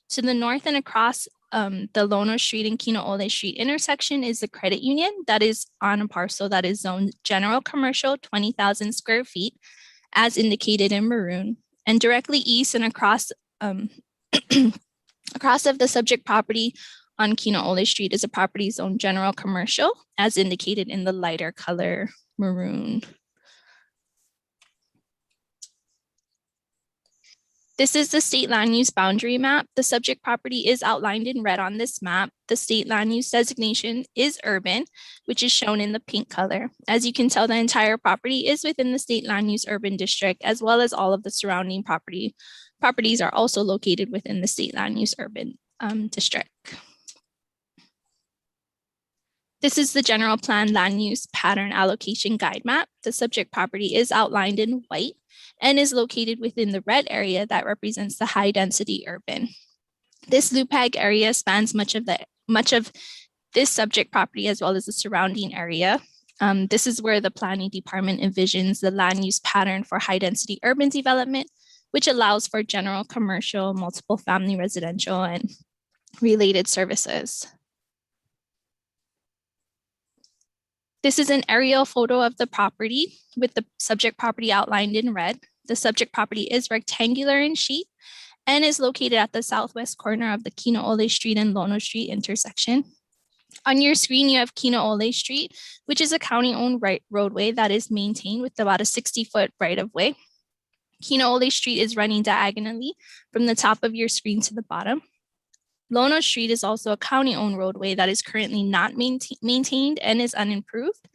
To the north and across the Lono Street and Kino'ole Street intersection is the credit union that is on a parcel that is zoned general commercial, 20,000 square feet, as indicated in maroon. And directly east and across across of the subject property on Kino'ole Street is a property zone general commercial, as indicated in the lighter color maroon. This is the state land use boundary map. The subject property is outlined in red on this map. The state land use designation is urban, which is shown in the pink color. As you can tell, the entire property is within the state land use urban district, as well as all of the surrounding properties are also located within the state land use urban district. This is the general plan land use pattern allocation guide map. The subject property is outlined in white and is located within the red area that represents the high density urban. This LUPAG area spans much of this subject property as well as the surrounding area. This is where the Planning Department envisions the land use pattern for high density urban development, which allows for general commercial, multiple family residential, and related services. This is an aerial photo of the property with the subject property outlined in red. The subject property is rectangular in shape and is located at the southwest corner of the Kino'ole Street and Lono Street intersection. On your screen, you have Kino'ole Street, which is a county-owned roadway that is maintained with about a 60-foot right-of-way. Kino'ole Street is running diagonally from the top of your screen to the bottom. Lono Street is also a county-owned roadway that is currently not maintained and is unimproved.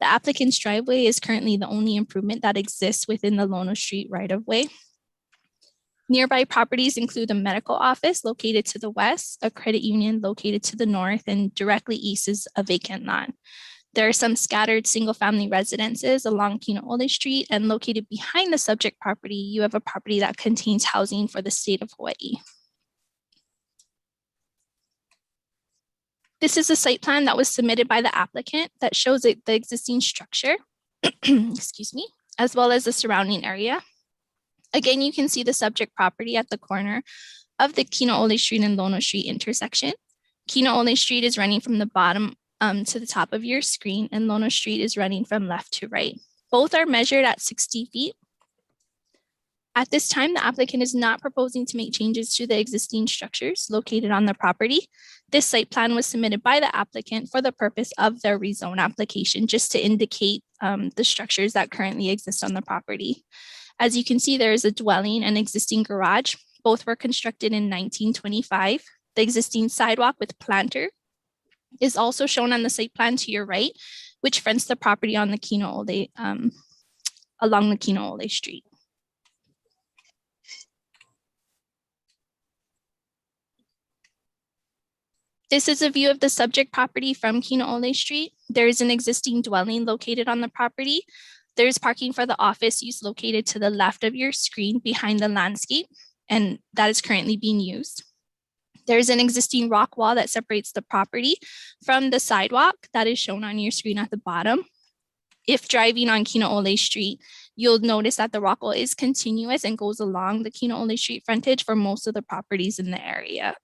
The applicant's driveway is currently the only improvement that exists within the Lono Street right-of-way. Nearby properties include a medical office located to the west, a credit union located to the north, and directly east is a vacant lot. There are some scattered single-family residences along Kino'ole Street, and located behind the subject property, you have a property that contains housing for the state of Hawaii. This is a site plan that was submitted by the applicant that shows the existing structure, excuse me, as well as the surrounding area. Again, you can see the subject property at the corner of the Kinoole Street and Lono Street intersection. Kinoole Street is running from the bottom to the top of your screen, and Lono Street is running from left to right. Both are measured at 60 feet. At this time, the applicant is not proposing to make changes to the existing structures located on the property. This site plan was submitted by the applicant for the purpose of their rezone application, just to indicate the structures that currently exist on the property. As you can see, there is a dwelling and existing garage. Both were constructed in 1925. The existing sidewalk with planter is also shown on the site plan to your right, which fronts the property on the Kinoole, along the Kinoole Street. This is a view of the subject property from Kinoole Street. There is an existing dwelling located on the property. There's parking for the office use located to the left of your screen behind the landscape, and that is currently being used. There's an existing rock wall that separates the property from the sidewalk that is shown on your screen at the bottom. If driving on Kinoole Street, you'll notice that the rock wall is continuous and goes along the Kinoole Street frontage for most of the properties in the area.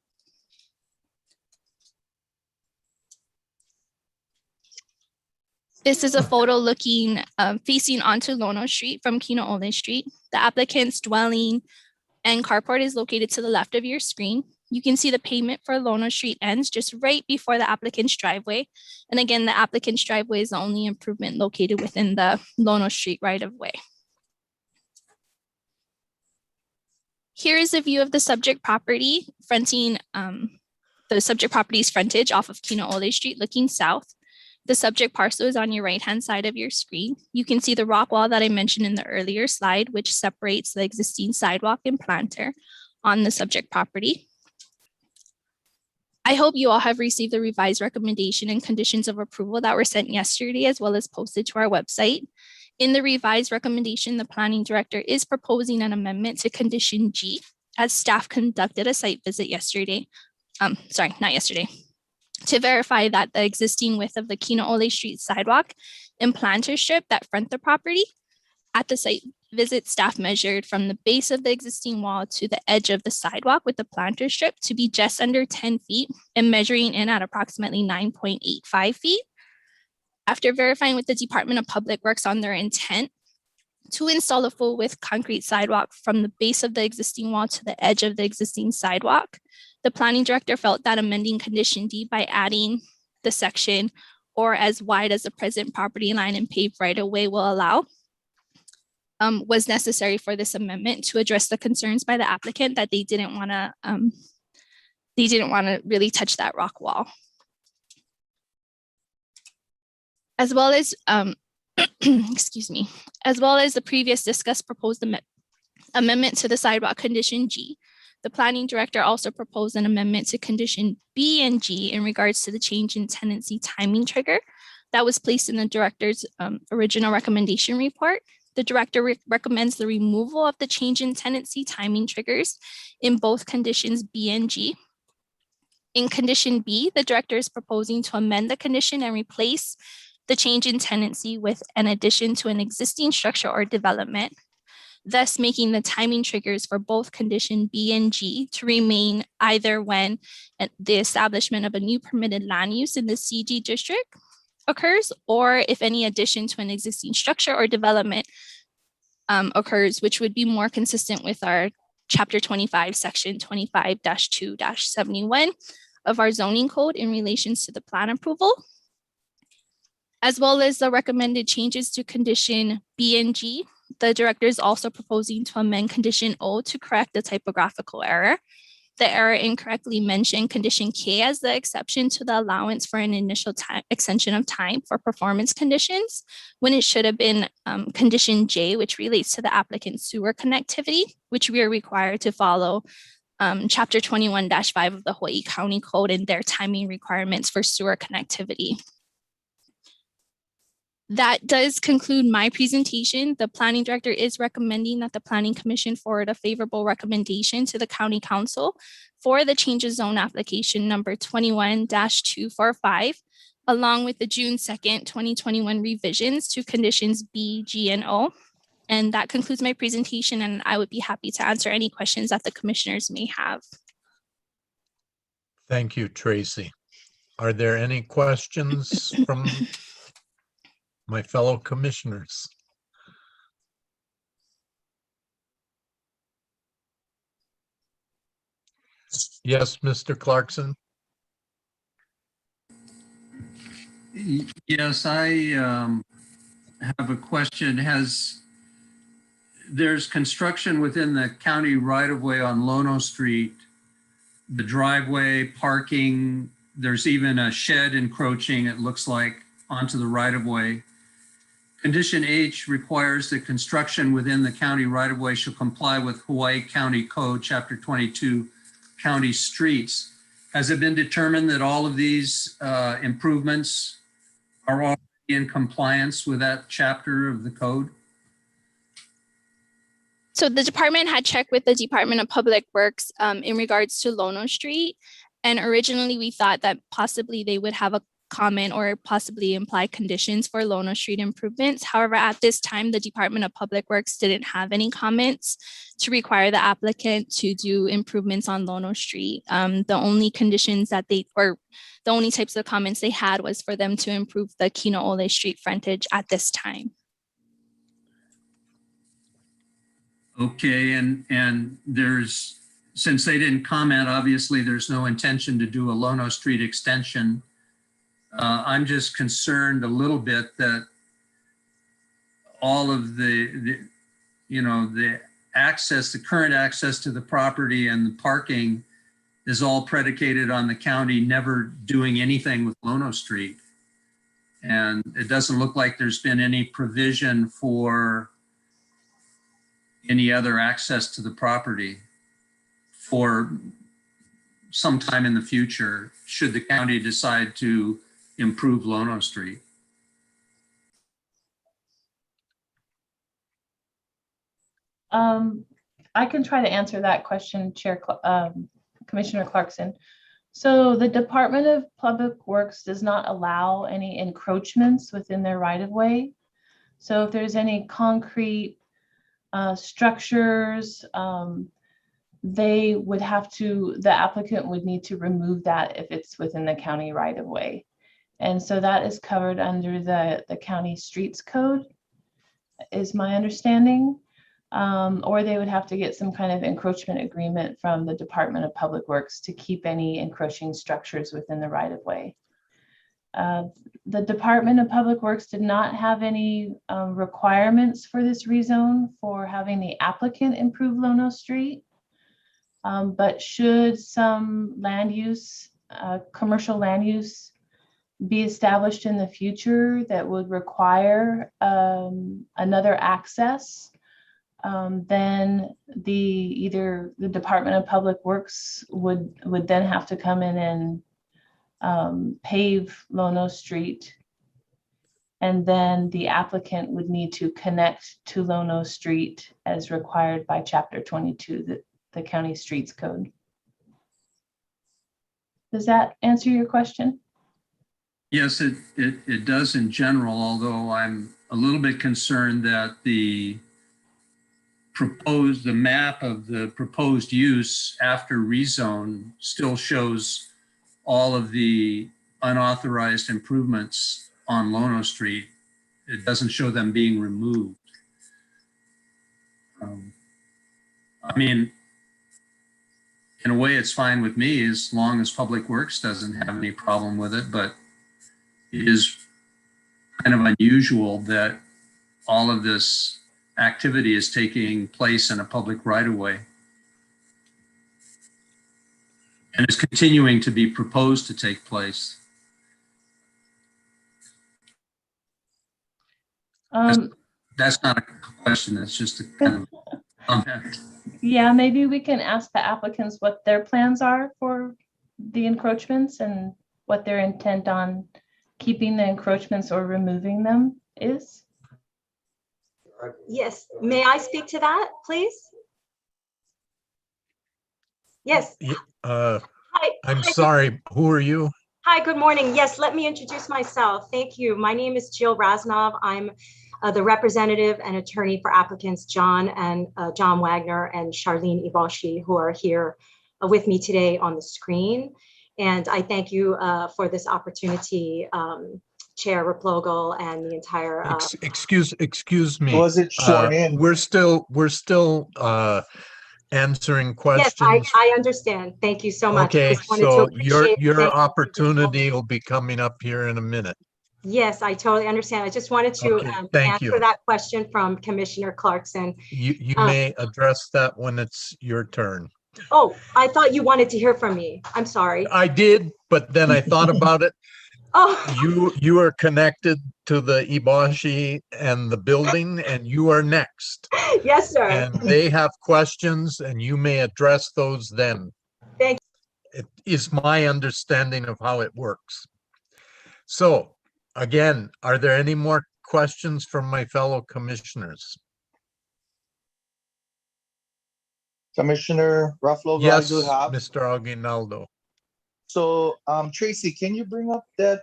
This is a photo looking facing onto Lono Street from Kinoole Street. The applicant's dwelling and carport is located to the left of your screen. You can see the pavement for Lono Street ends just right before the applicant's driveway. And again, the applicant's driveway is the only improvement located within the Lono Street right-of-way. Here is a view of the subject property fronting the subject property's frontage off of Kinoole Street looking south. The subject parcel is on your right-hand side of your screen. You can see the rock wall that I mentioned in the earlier slide, which separates the existing sidewalk and planter on the subject property. I hope you all have received the revised recommendation and conditions of approval that were sent yesterday, as well as posted to our website. In the revised recommendation, the planning director is proposing an amendment to condition G, as staff conducted a site visit yesterday. To verify that the existing width of the Kinoole Street sidewalk and planter strip that front the property. At the site visit, staff measured from the base of the existing wall to the edge of the sidewalk with the planter strip to be just under 10 feet and measuring in at approximately 9.85 feet. After verifying with the Department of Public Works on their intent to install a full width concrete sidewalk from the base of the existing wall to the edge of the existing sidewalk, the planning director felt that amending condition D by adding the section or as wide as the present property line and paved right of way will allow was necessary for this amendment to address the concerns by the applicant that they didn't want to really touch that rock wall. As well as, excuse me, as well as the previous discussed proposed amendment to the sidewalk condition G. The planning director also proposed an amendment to condition B and G in regards to the change in tenancy timing trigger that was placed in the director's original recommendation report. The director recommends the removal of the change in tenancy timing triggers in both conditions B and G. In condition B, the director is proposing to amend the condition and replace the change in tenancy with an addition to an existing structure or development, thus making the timing triggers for both condition B and G to remain either when the establishment of a new permitted land use in the CG district occurs, or if any addition to an existing structure or development occurs, which would be more consistent with our Chapter 25, Section 25-2-71 of our zoning code in relations to the plan approval, as well as the recommended changes to condition B and G. The director is also proposing to amend condition O to correct the typographical error. The error incorrectly mentioned condition K as the exception to the allowance for an initial extension of time for performance conditions, when it should have been condition J, which relates to the applicant's sewer connectivity, which we are required to follow Chapter 21-5 of the Hawaii County Code and their timing requirements for sewer connectivity. That does conclude my presentation. The planning director is recommending that the Planning Commission forward a favorable recommendation to the County Council for the change of zone application number 21-245, along with the June 2nd, 2021 revisions to conditions B, G, and O. And that concludes my presentation, and I would be happy to answer any questions that the commissioners may have. Thank you, Tracy. Are there any questions from my fellow commissioners? Yes, Mr. Clarkson? Yes, I have a question. There's construction within the county right-of-way on Lono Street, the driveway, parking, there's even a shed encroaching, it looks like, onto the right-of-way. Condition H requires that construction within the county right-of-way shall comply with Hawaii County Code, Chapter 22, County Streets. Has it been determined that all of these improvements are already in compliance with that chapter of the code? So the department had checked with the Department of Public Works in regards to Lono Street. And originally we thought that possibly they would have a comment or possibly imply conditions for Lono Street improvements. However, at this time, the Department of Public Works didn't have any comments to require the applicant to do improvements on Lono Street. The only conditions that the only types of comments they had was for them to improve the Kino'ole Street frontage at this time. Okay, and there's, since they didn't comment, obviously there's no intention to do a Lono Street extension. I'm just concerned a little bit that all of the access, the current access to the property and the parking is all predicated on the county never doing anything with Lono Street. And it doesn't look like there's been any provision for any other access to the property for some time in the future, should the county decide to improve Lono Street. I can try to answer that question, Commissioner Clarkson. So the Department of Public Works does not allow any encroachments within their right-of-way. So if there's any concrete structures, they would have to, the applicant would need to remove that if it's within the county right-of-way. And so that is covered under the county streets code, is my understanding. Or they would have to get some kind of encroachment agreement from the Department of Public Works to keep any encroaching structures within the right-of-way. The Department of Public Works did not have any requirements for this rezone for having the applicant improve Lono Street. But should some land use, commercial land use, be established in the future that would require another access, then either the Department of Public Works would then have to come in and pave Lono Street, and then the applicant would need to connect to Lono Street as required by Chapter 22, the county streets code. Does that answer your question? Yes, it does in general, although I'm a little bit concerned that the map of the proposed use after rezone still shows all of the unauthorized improvements on Lono Street. It doesn't show them being removed. I mean, in a way, it's fine with me as long as Public Works doesn't have any problem with it, but it is kind of unusual that all of this activity is taking place in a public right-of-way and is continuing to be proposed to take place. That's not a question, that's just a kind of comment. Yeah, maybe we can ask the applicants what their plans are for the encroachments and what their intent on keeping the encroachments or removing them is. Yes, may I speak to that, please? Yes. I'm Hi. sorry, who are you? Hi, good morning. Yes, let me introduce myself. Thank you. My name is Jill Rasnov. I'm the representative and attorney for applicants John Wagner and Charlene Ibashi, who are here with me today on the screen. And I thank you for this opportunity, Chair Replogle and the entire. Excuse me. Was it sworn in? We're still answering Yes, questions. I understand. Thank you so much. Okay, Just wanted to so appreciate- your thank you. opportunity will be coming up here in a minute. Yes, I totally understand. I just wanted to Okay, thank answer you. that question from Commissioner Clarkson. You may address that when it's your turn. Oh, I thought you wanted to hear from me. I'm sorry. I did, but then I thought about it. Oh, You are connected to the Ibashi and the building, and you are next. yes, sir. And they have questions, and you may address those then. Thank It is my understanding of how it works. So, again, are there any more questions from my fellow commissioners? Commissioner Ruffalo, Yes, I do have. Mr. Aguinaldo. So, Tracy, can you bring up that,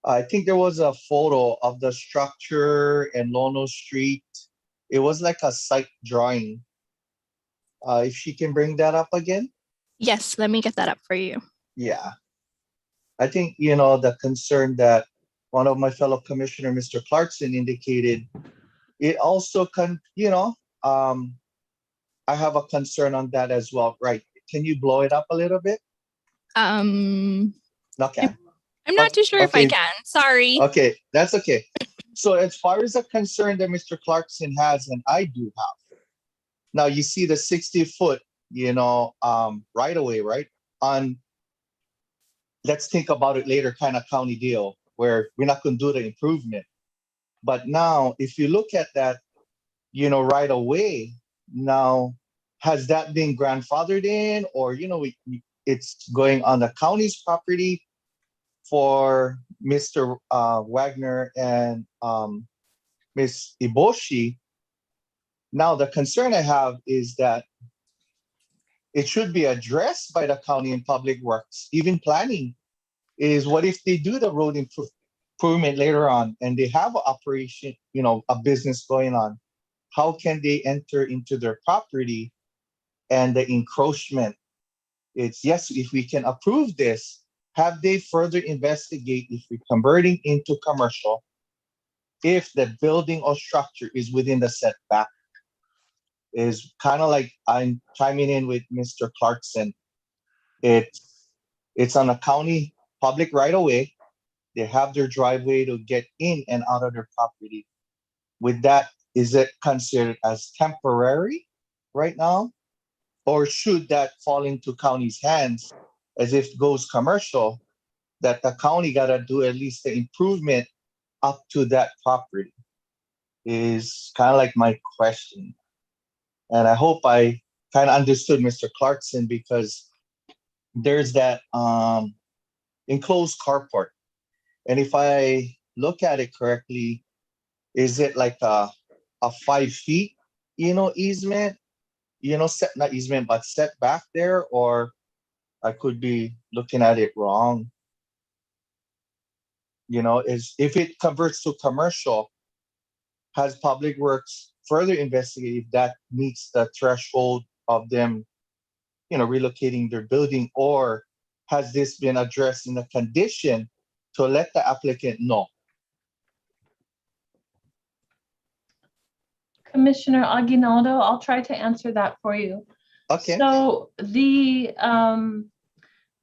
I think there was a photo of the structure and Lono Street. It was like a site drawing. If she can bring that up again? Yes, let me get that up for you. Yeah. I think, you know, the concern that one of my fellow commissioner, Mr. Clarkson, indicated, it also can, you know, I have a concern on that as well, right? Can you blow it up a little bit? Okay. I'm not too sure if I Okay. can. Sorry. Okay, that's okay. So as far as the concern that Mr. Clarkson has, and I do have, now you see the 60-foot, you know, right away, right? On, let's think about it later kind of county deal where we're not going to do the improvement. But now, if you look at that, you know, right away, now, has that been grandfathered in, or, you know, it's going on the county's property for Mr. Wagner and Ms. Iboshi? Now, the concern I have is that it should be addressed by the county and public works, even planning, is what if they do the road improvement later on and they have an operation, you know, a business going on? How can they enter into their property and the encroachment? It's yes, if we can approve this, have they further investigate if we're converting into commercial, if the building or structure is within the setback? Is kind of like I'm chiming in with Mr. Clarkson. It's on a county public right away. They have their driveway to get in and out of their property. With that, is it considered as temporary right now? Or should that fall into county's hands as if it goes commercial, that the county gotta do at least the improvement up to that property? Is kind of like my question. And I hope I kind of understood Mr. Clarkson, because there's that enclosed carport. And if I look at it correctly, is it like a 5 feet, you know, easement, you know, not easement, but setback there, or I could be looking at it wrong? You know, is if it converts to commercial, has Public Works further investigated if that meets the threshold of them, you know, relocating their building, or has this been addressed in the condition to let the applicant know? Commissioner Aguinaldo, I'll try to answer that for you. Okay. So the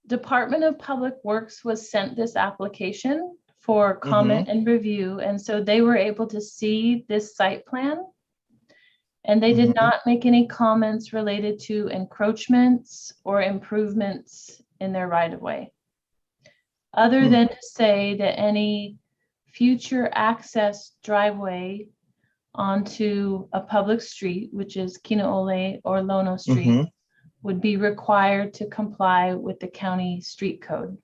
Department of Public Works was sent this application for comment and review. And so they were able to see this site plan. And they did not make any comments related to encroachments or improvements in their right-of-way, other than to say that any future access driveway onto a public street, which is Kinaole or Lono Street, would be required to comply with the county street code.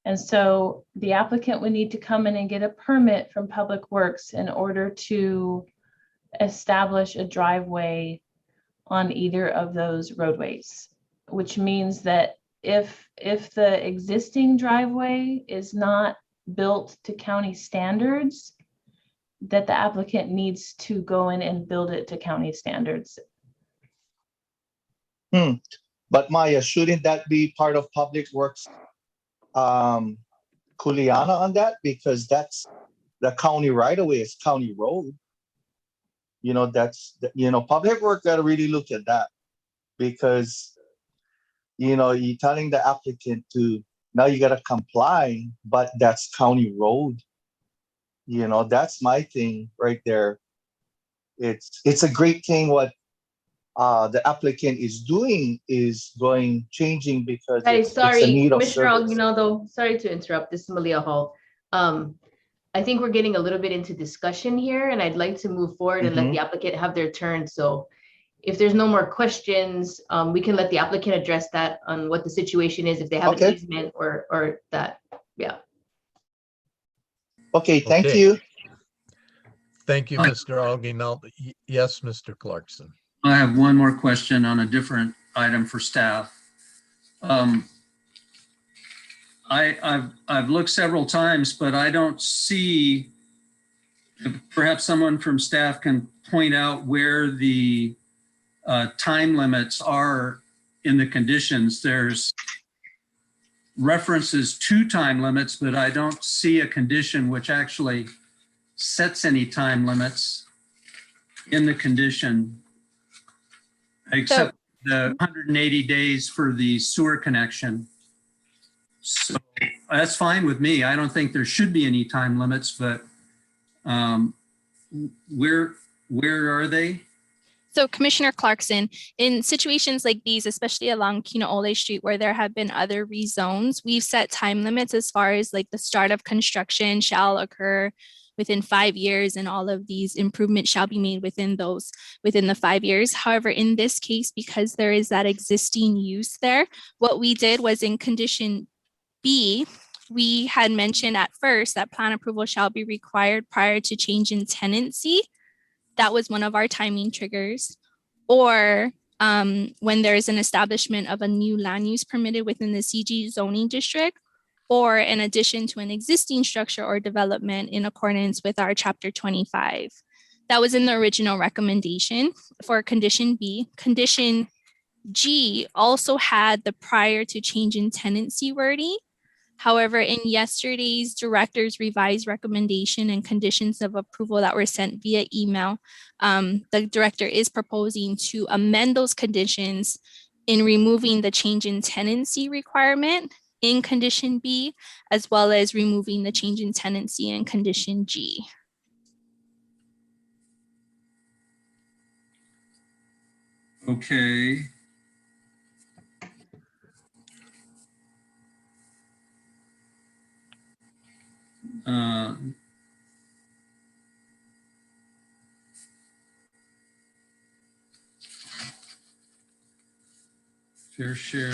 And so the applicant would need to come in and get a permit from Public Works in order to establish a driveway on either of those roadways, which means that if the existing driveway is not built to county standards, that the applicant needs to go in and build it to county standards. But Maya, shouldn't that be part of Public Works, Kuleana on that? Because that's the county right away, it's county road. You know, Public Works gotta really look at that. Because, you're telling the applicant to, now you gotta comply, but that's county road. That's my thing right there. It's a great thing what the applicant is doing is changing because Hey, it's a sorry, need of Commissioner service. Aguinaldo, sorry to interrupt. This is Malia Hall. I think we're getting a little bit into discussion here, and I'd like to move forward and let the applicant have their turn. So if there's no more questions, we can let the applicant address that on what the situation is, if they have an easement or that, yeah. Okay, thank Okay. you. Thank you, Mr. Aguinaldo. Yes, Mr. Clarkson. I have one more question on a different item for staff. I've looked several times, but I don't see, perhaps someone from staff can point out where the time limits are in the conditions. There's references to time limits, but I don't see a condition which actually sets any time limits in the condition, except the 180 days for the sewer connection. So that's fine with me. I don't think there should be any time limits, but where are they? So Commissioner Clarkson, in situations like these, especially along Kino Ole Street, where there have been other rezones, we've set time limits as far as like the start of construction shall occur within 5 years, and all of these improvements shall be made within the 5 years. However, in this case, because there is that existing use there, what we did was in condition B, we had mentioned at first that plan approval shall be required prior to change in tenancy. That was one of our timing triggers. Or when there is an establishment of a new land use permitted within the CG zoning district, or in addition to an existing structure or development in accordance with our Chapter 25. That was in the original recommendation for condition B. Condition G also had the prior to change in tenancy wording. However, in yesterday's director's revised recommendation and conditions of approval that were sent via email, the director is proposing to amend those conditions in removing the change in tenancy requirement in condition B, as well as removing the change in tenancy in condition G. Okay. Fair share.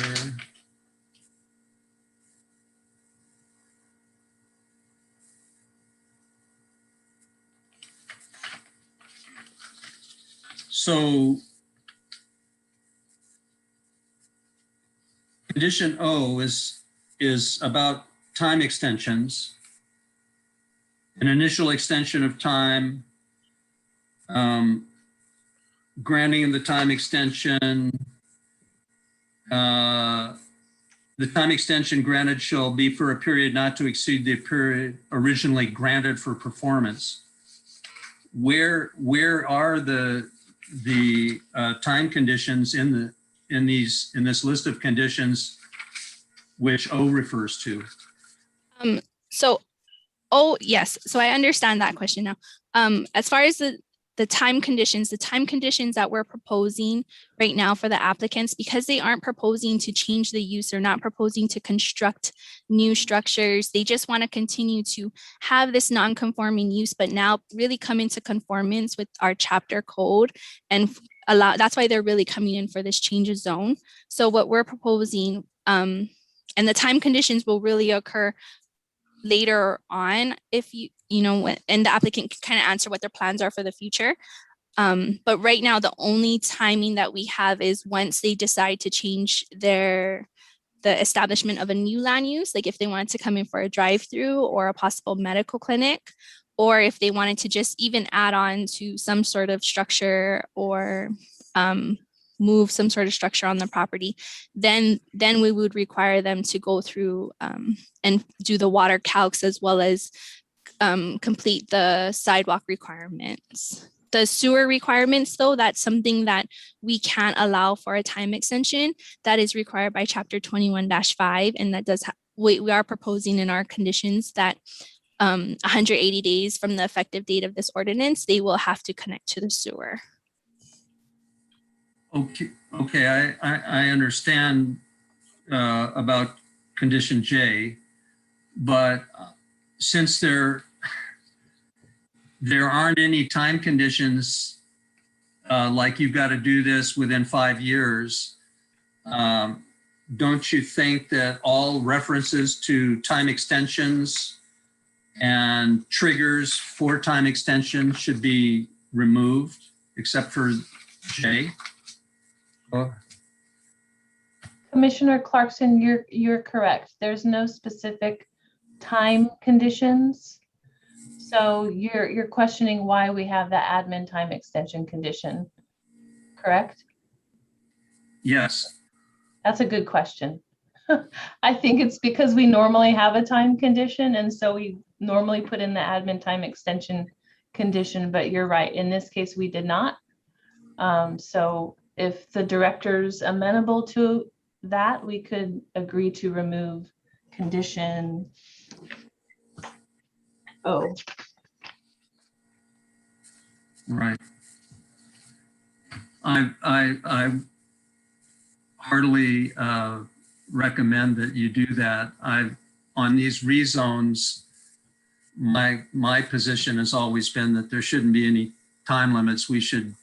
So condition O is about time extensions. An initial extension of time, granting the time extension, the time extension granted shall be for a period not to exceed the period originally granted for performance. Where are the time conditions in this list of conditions which O refers to? Oh, yes. So I understand that question now. As far as the time conditions that we're proposing right now for the applicants, because they aren't proposing to change the use or not proposing to construct new structures, they just want to continue to have this non-conforming use, but now really come into conformance with our chapter code and that's why they're really coming in for this change of zone. So what we're proposing, and the time conditions will really occur later on if and the applicant can kind of answer what their plans are for the future. But right now, the only timing that we have is once they decide to change the establishment of a new land use, like if they wanted to come in for a drive-through or a possible medical clinic, or if they wanted to just even add on to some sort of structure or move some sort of structure on the property, then we would require them to go through and do the water calcs as well as complete the sidewalk requirements. The sewer requirements, though, that's something that we can't allow for a time extension. That is required by Chapter 21-5, and that does we are proposing in our conditions that 180 days from the effective date of this ordinance, they will have to connect to the sewer. Okay, I understand about condition J, but since there aren't any time conditions, like you've got to do this within 5 years, don't you think that all references to time extensions and triggers for time extension should be removed, except for J? Commissioner Clarkson, you're correct. There's no specific time conditions. So you're questioning why we have the admin time extension condition, correct? Yes. That's a good question. I think it's because we normally have a time condition, and so we normally put in the admin time extension condition, but you're right. In this case, we did not. So if the director's amenable to that, we could agree to remove condition O. Right. I heartily recommend that you do that. On these rezones, my position has always been that there shouldn't be any time limits. We should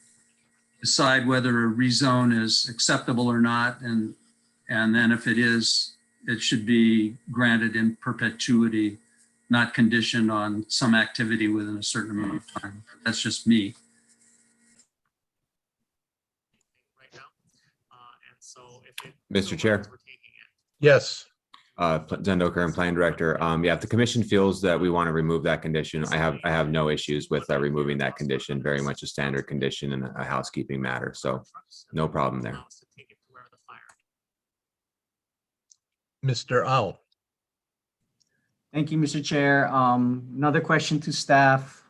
decide whether a rezone is acceptable or not, and then if it is, it should be granted in perpetuity, not conditioned on some activity within a certain amount of time. That's just me. Mr. Chair. Yes. Zendoker and Plan Director. Yeah, if the commission feels that we want to remove that condition, I have no issues with removing that condition. Very much a standard condition and a housekeeping matter. So no problem there. Mr. Au. Thank you, Mr. Chair. Another question to staff.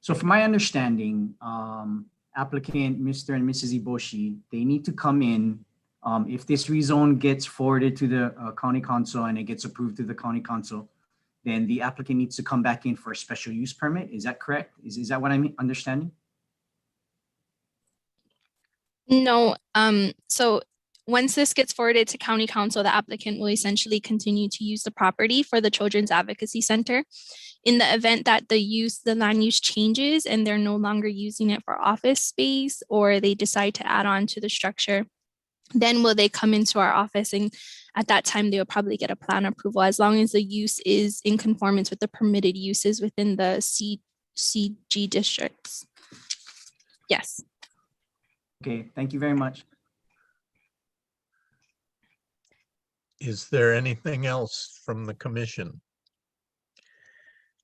So from my understanding, applicant, Mr. and Mrs. Iboshi, they need to come in. If this rezone gets forwarded to the county council and it gets approved through the county council, then the applicant needs to come back in for a special use permit. Is that correct? Is that what I'm understanding? No. So once this gets forwarded to county council, the applicant will essentially continue to use the property for the Children's Advocacy Center. In the event that the land use changes and they're no longer using it for office space, or they decide to add on to the structure, then will they come into our office, and at that time they'll probably get a plan approval as long as the use is in conformance with the permitted uses within the CG districts. Yes. Okay, thank you very much. Is there anything else from the commission?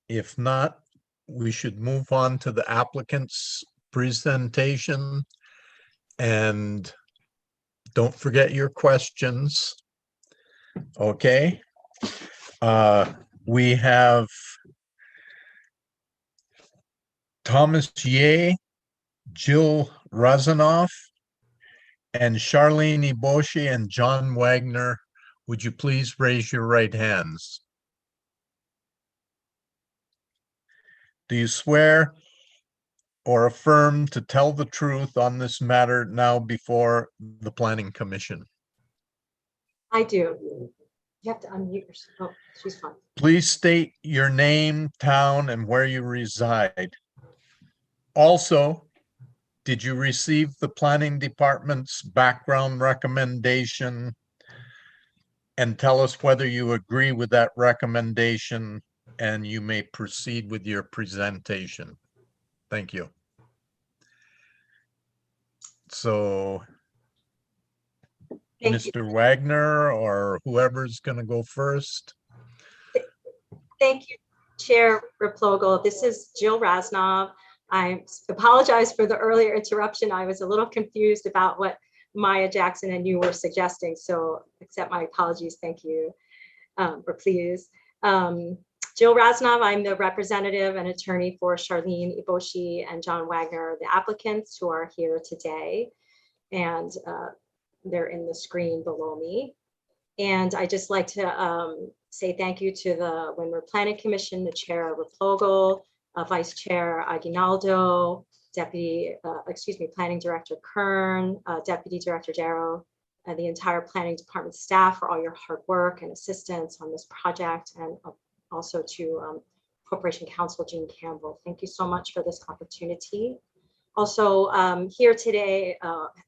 If not, we should move on to the applicant's presentation, and don't forget your questions. Okay. We have Thomas Ye, Jill Razanoff, and Charlene Iboshi and John Wagner. Would you please raise your right hands? Do you swear or affirm to tell the truth on this matter now before the Planning Commission? I do. You have to unmute yourself. Oh, she's fine. Please state your name, town, and where you reside. Also, did you receive the Planning Department's background recommendation? And tell us whether you agree with that recommendation, and you may proceed with your presentation. Thank you. So, Mr. Wagner or whoever's going to go first. Thank you, Chair Replogle. This is Jill Rasnov. I apologize for the earlier interruption. I was a little confused about what Maya Jackson and you were suggesting, so accept my apologies. Thank you, or please. Jill Rasnov, I'm the representative and attorney for Charlene Iboshi and John Wagner, the applicants who are here today. And they're in the screen below me. And I just like to say thank you to the Windward Planning Commission, the chair Replogle, Vice Chair Aguinaldo, Planning Director Kern, Deputy Director Darrow, and the entire planning department staff for all your hard work and assistance on this project, and also to Corporation Counsel Jean Campbell. Thank you so much for this opportunity. Also here today,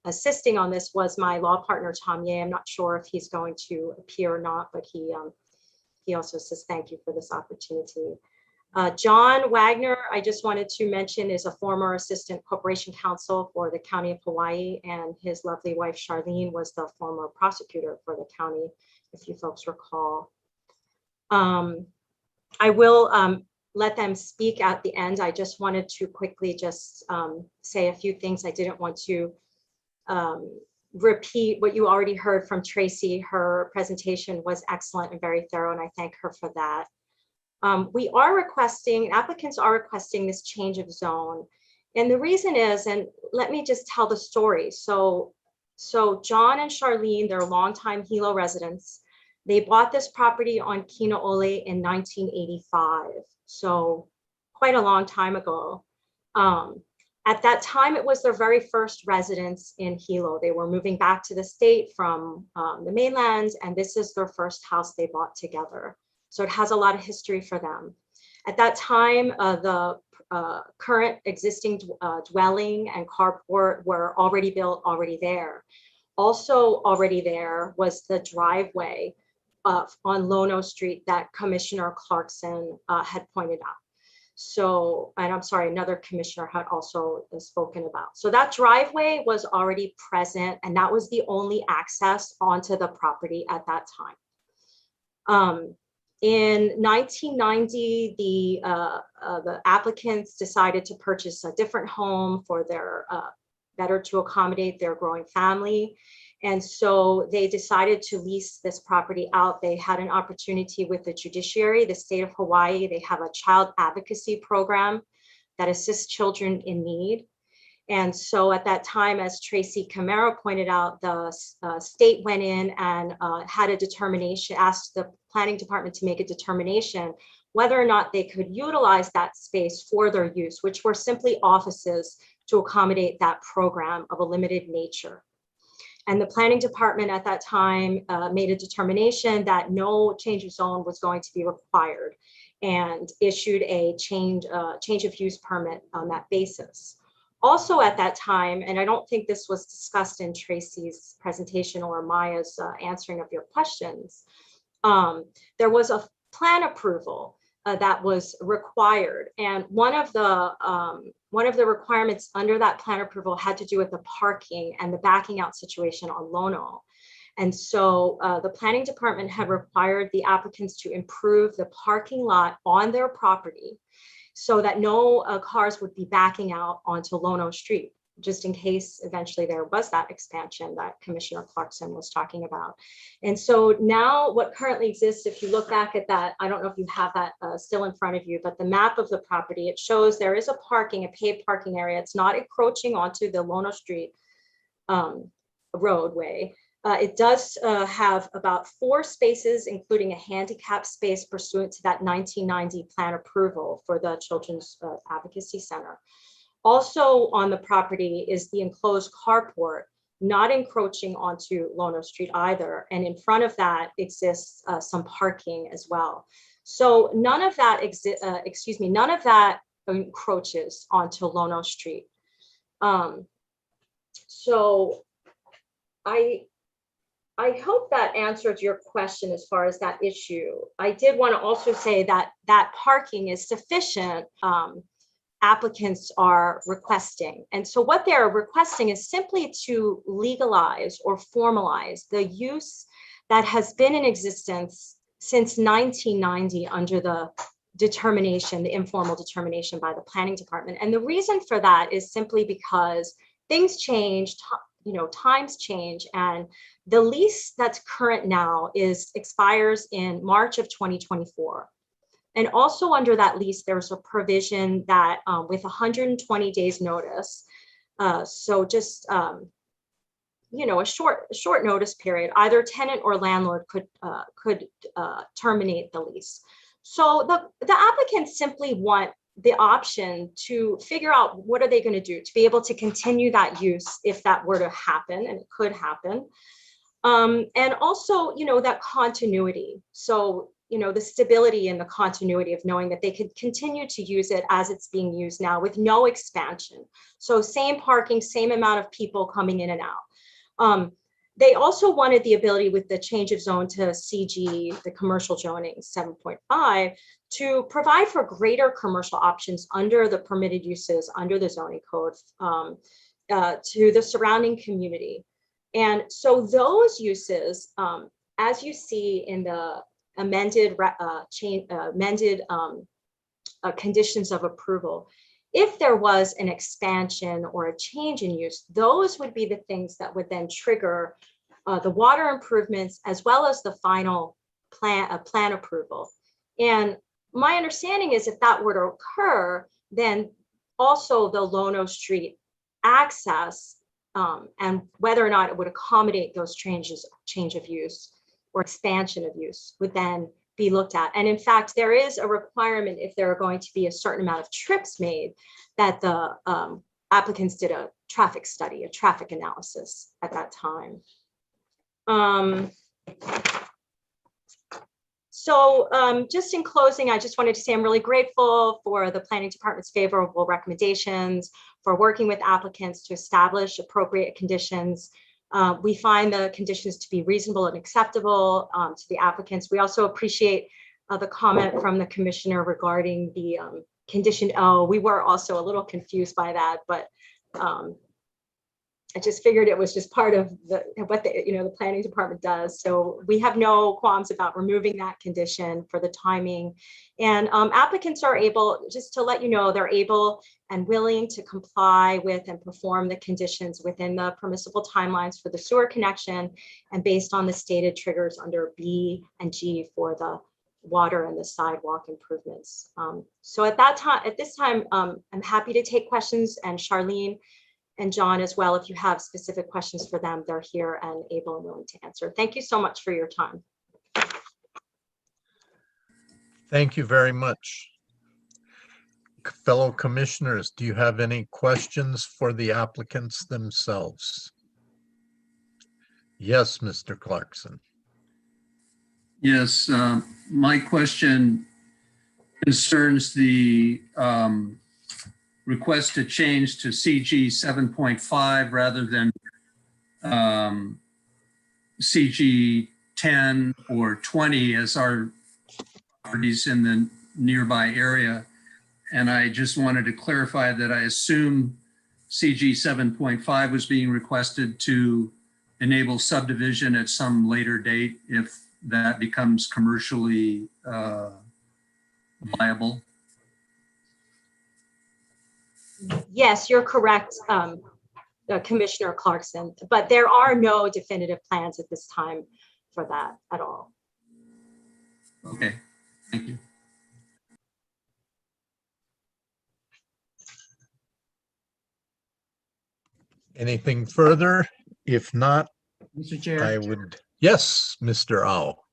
assisting on this was my law partner, Tom Ye. I'm not sure if he's going to appear or not, but he also says thank you for this opportunity. John Wagner, I just wanted to mention, is a former assistant corporation counsel for the County of Hawaii, and his lovely wife, Charlene, was the former prosecutor for the county, if you folks recall. I will let them speak at the end. I just wanted to quickly just say a few things. I didn't want to repeat what you already heard from Tracy. Her presentation was excellent and very thorough, and I thank her for that. We are requesting, applicants are requesting this change of zone. And the reason is, and let me just tell the story. So John and Charlene, they're longtime Hilo residents. They bought this property on Kino'ole in 1985. So quite a long time ago. At that time, it was their very first residence in Hilo. They were moving back to the state from the mainland, and this is their first house they bought together. So it has a lot of history for them. At that time, the current existing dwelling and carport were already built, already there. Also already there was the driveway on Lono Street that Commissioner Clarkson had pointed out. So, and I'm sorry, another commissioner had also spoken about. So that driveway was already present, and that was the only access onto the property at that time. In 1990, the applicants decided to purchase a different home for their better to accommodate their growing family. And so they decided to lease this property out. They had an opportunity with the judiciary, the state of Hawaii. They have a child advocacy program that assists children in need. And so at that time, as Tracy Camaro pointed out, the state went in and had a determination, asked the planning department to make a determination whether or not they could utilize that space for their use, which were simply offices to accommodate that program of a limited nature. And the planning department at that time made a determination that no change of zone was going to be required and issued a change of use permit on that basis. Also at that time, and I don't think this was discussed in Tracy's presentation or Maya's answering of your questions, there was a plan approval that was required. And one of the requirements under that plan approval had to do with the parking and the backing out situation on Lono. And so the planning department had required the applicants to improve the parking lot on their property so that no cars would be backing out onto Lono Street, just in case eventually there was that expansion that Commissioner Clarkson was talking about. And so now what currently exists, if you look back at that, I don't know if you have that still in front of you, but the map of the property, it shows there is a paved parking area. It's not encroaching onto the Lono Street roadway. It does have about 4 spaces, including a handicap space pursuant to that 1990 plan approval for the Children's Advocacy Center. Also on the property is the enclosed carport, not encroaching onto Lono Street either. And in front of that exists some parking as well. So none of that none of that encroaches onto Lono Street. So I hope that answered your question as far as that issue. I did want to also say that that parking is sufficient. Applicants are requesting. And so what they're requesting is simply to legalize or formalize the use that has been in existence since 1990 under determination, the informal determination by the planning department. And the reason for that is simply because things change, times change, and the lease that's current now expires in March of 2024. And also under that lease, there's a provision that with 120 days notice, so just a short notice period, either tenant or landlord could terminate the lease. So the applicants simply want the option to figure out what are they going to do to be able to continue that use if that were to happen, and it could happen. And also, that continuity. So, the stability and the continuity of knowing that they could continue to use it as it's being used now with no expansion. So same parking, same amount of people coming in and out. They also wanted the ability with the change of zone to CG, the commercial zoning 7.5, to provide for greater commercial options under the permitted uses under the zoning code to the surrounding community. And so those uses, as you see in the amended conditions of approval, if there was an expansion or a change in use, those would be the things that would then trigger the water improvements as well as the final plan approval. And my understanding is if that were to occur, then also the Lono Street access and whether or not it would accommodate those change of use or expansion of use would then be looked at. And in fact, there is a requirement if there are going to be a certain amount of trips made that the applicants did a traffic study, a traffic analysis at that time. Just in closing, I just wanted to say I'm really grateful for the planning department's favorable recommendations, for working with applicants to establish appropriate conditions. We find the conditions to be reasonable and acceptable to the applicants. We also appreciate the comment from the commissioner regarding the condition O. We were also a little confused by that, but I just figured it was just part of what the planning department does. So we have no qualms about removing that condition for the timing. And applicants are able, just to let you know, they're able and willing to comply with and perform the conditions within the permissible timelines for the sewer connection and based on the stated triggers under B and G for the water and the sidewalk improvements. So at this time, I'm happy to take questions, and Charlene and John as well, if you have specific questions for them, they're here and able and willing to answer. Thank you so much for your time. Thank you very much. Fellow commissioners, do you have any questions for the applicants themselves? Yes, Mr. Clarkson. Yes, my question concerns the request to change to CG 7.5 rather than CG 10 or 20 as our properties in the nearby area. And I just wanted to clarify that I assume CG 7.5 was being requested to enable subdivision at some later date if that becomes commercially viable. Yes, you're correct, Commissioner Clarkson, but there are no definitive plans at this time for that at all. Okay, thank you. Anything further? If not, Mr. Chair. I would. Yes, Mr. Au.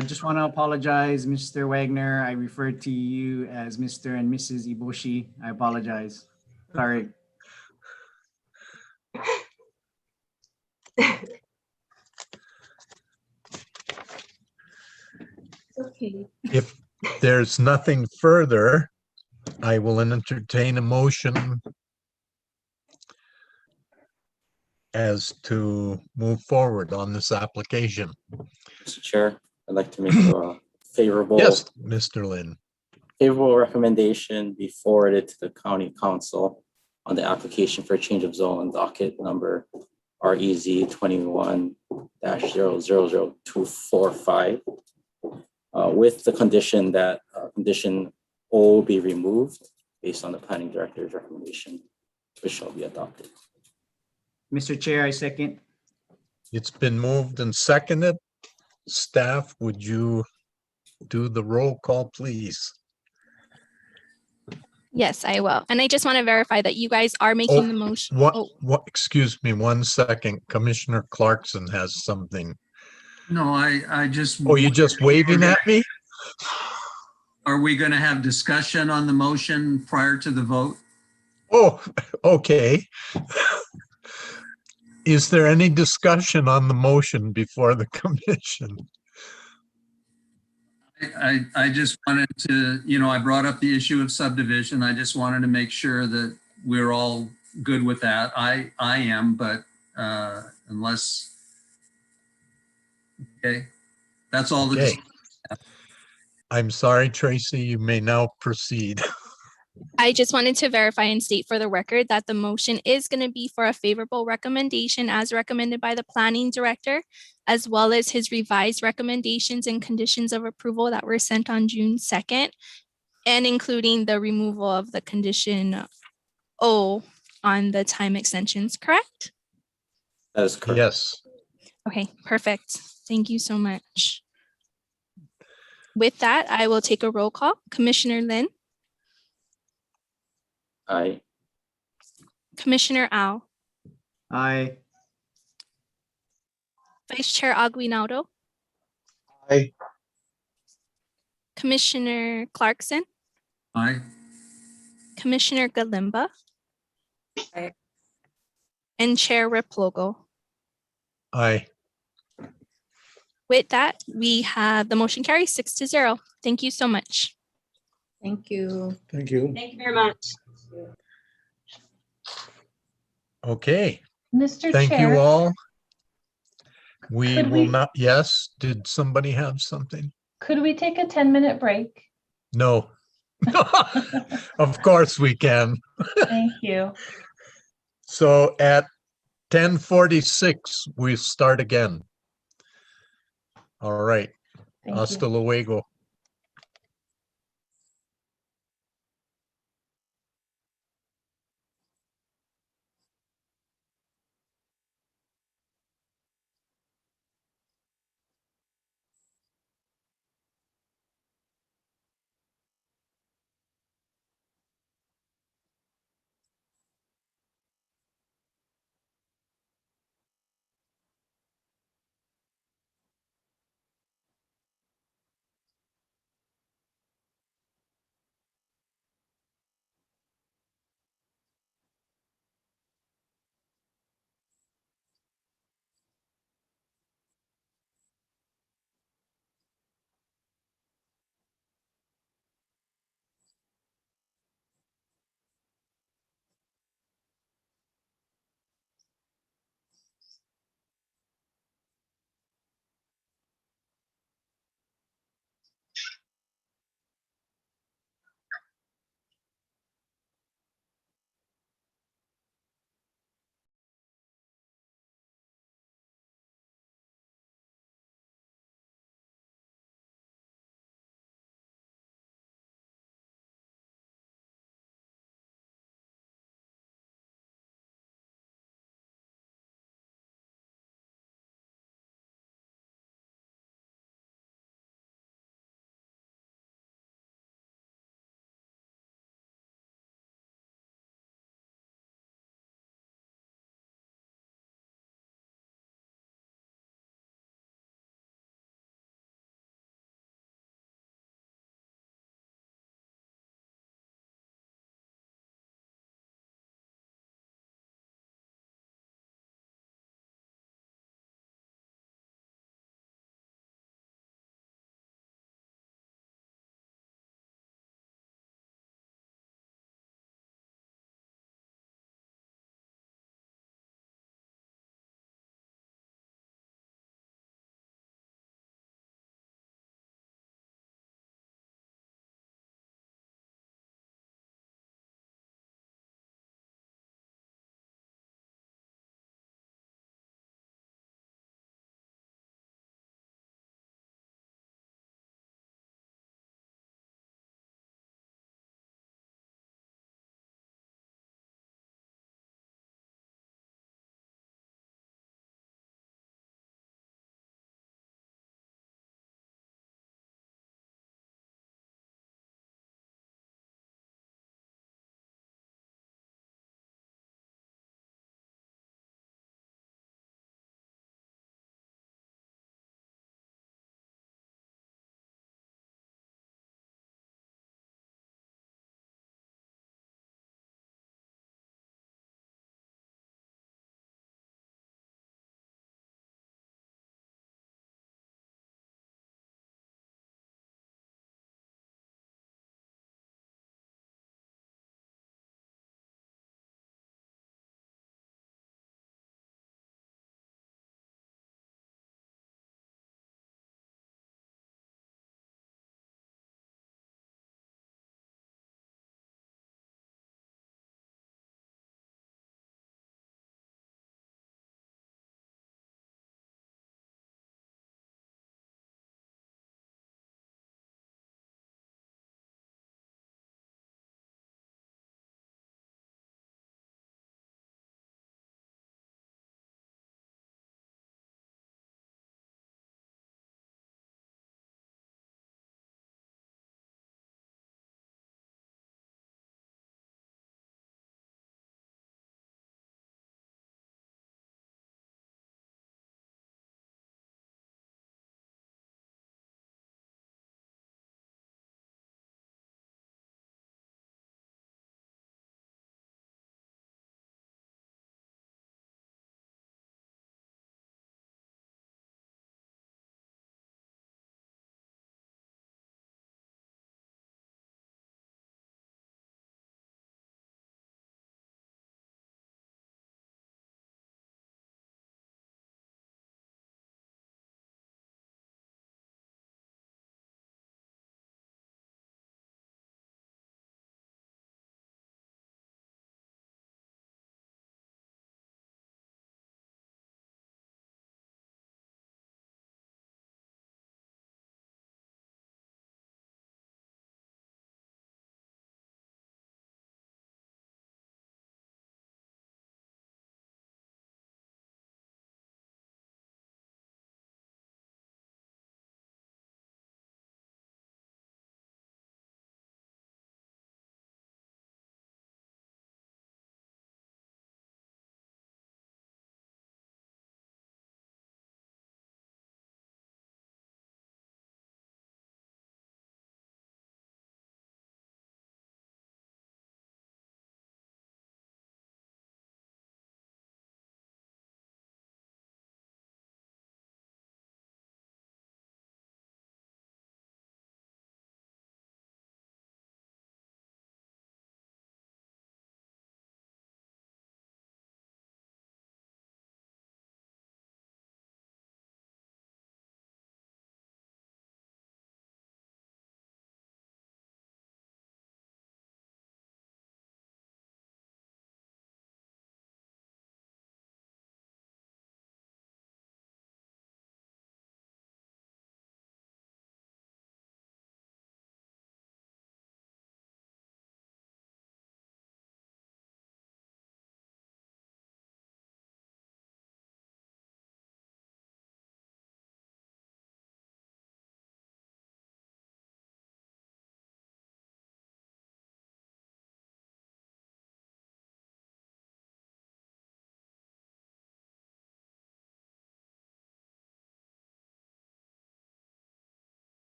Just want to apologize, Mr. Wagner. I referred to you as Mr. and Mrs. Iboshi. I apologize. Sorry. Okay. If there's nothing further, I will entertain a motion as to move forward on this application. Mr. Chair, I'd like to make a favorable. Yes, Mr. Lin. Favorable recommendation be forwarded to the county council on the application for change of zone docket number REZ 21-000245 with the condition that condition O be removed based on the planning director's recommendation, which shall be adopted. Mr. Chair, I second. It's been moved and seconded. Staff, would you do the roll call, please? Yes, I will. And I just want to verify that you guys are making the motion. Oh, What, excuse me, 1 second. Commissioner Clarkson has something. No, I just. Oh, you just waving at me? Are we going to have discussion on the motion prior to the vote? Oh, okay. Is there any discussion on the motion before the commission? I just wanted to, I brought up the issue of subdivision. I just wanted to make sure that we're all good with that. I am, but unless, okay, that's all. Okay. I'm sorry, Tracy, you may now proceed. I just wanted to verify and state for the record that the motion is going to be for a favorable recommendation as recommended by the planning director, as well as his revised recommendations and conditions of approval that were sent on June 2nd, and including the removal of the condition O on the time extensions, correct? That is correct. Yes. Okay, perfect. Thank you so much. With that, I will take a roll call. Commissioner Lin, Aye. Commissioner Au, Aye. Vice Chair Aguinaldo, Aye. Commissioner Clarkson, Aye. Commissioner Galimba, Aye. and Chair Replogo. Aye. With that, we have the motion carries 6-0. Thank you so much. Thank you. Thank you. Thank you very much. Okay. Mr. Thank you Chair, all. We Could will we- not, yes, did somebody have something? could we take a 10-minute break? No. Of course we can. Thank you. So at 10:46, we start again. All right. Thank you. Hasta luego.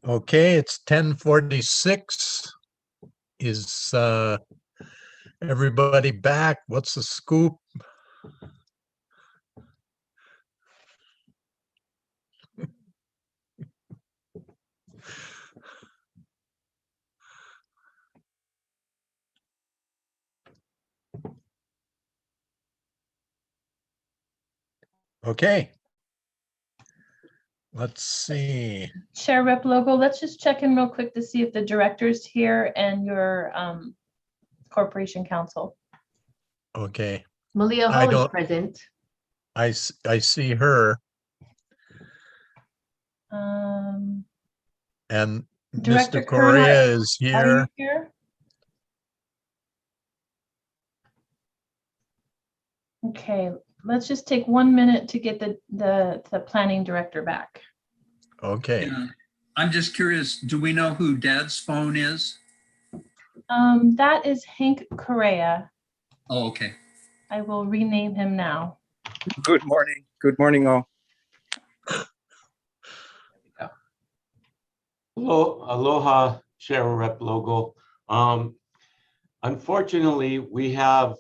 Okay, it's 10:46. Is everybody back? What's the scoop? Okay. Let's see. Chair Rep Logo, let's just check in real quick to see if the director's here and your corporation counsel. Okay, Malia I Hall is don't- present. I see her Um, and Director Mr. Kern, Correa is are here. you here? Okay, let's just take 1 minute to get the planning director back. Okay, Yeah. I'm just curious, do we know who Dad's phone is? That is Hank Correa. Oh, okay. I will rename him now. Good morning. Good morning, all. Hello, aloha, Chair Rep Logo. Unfortunately, we have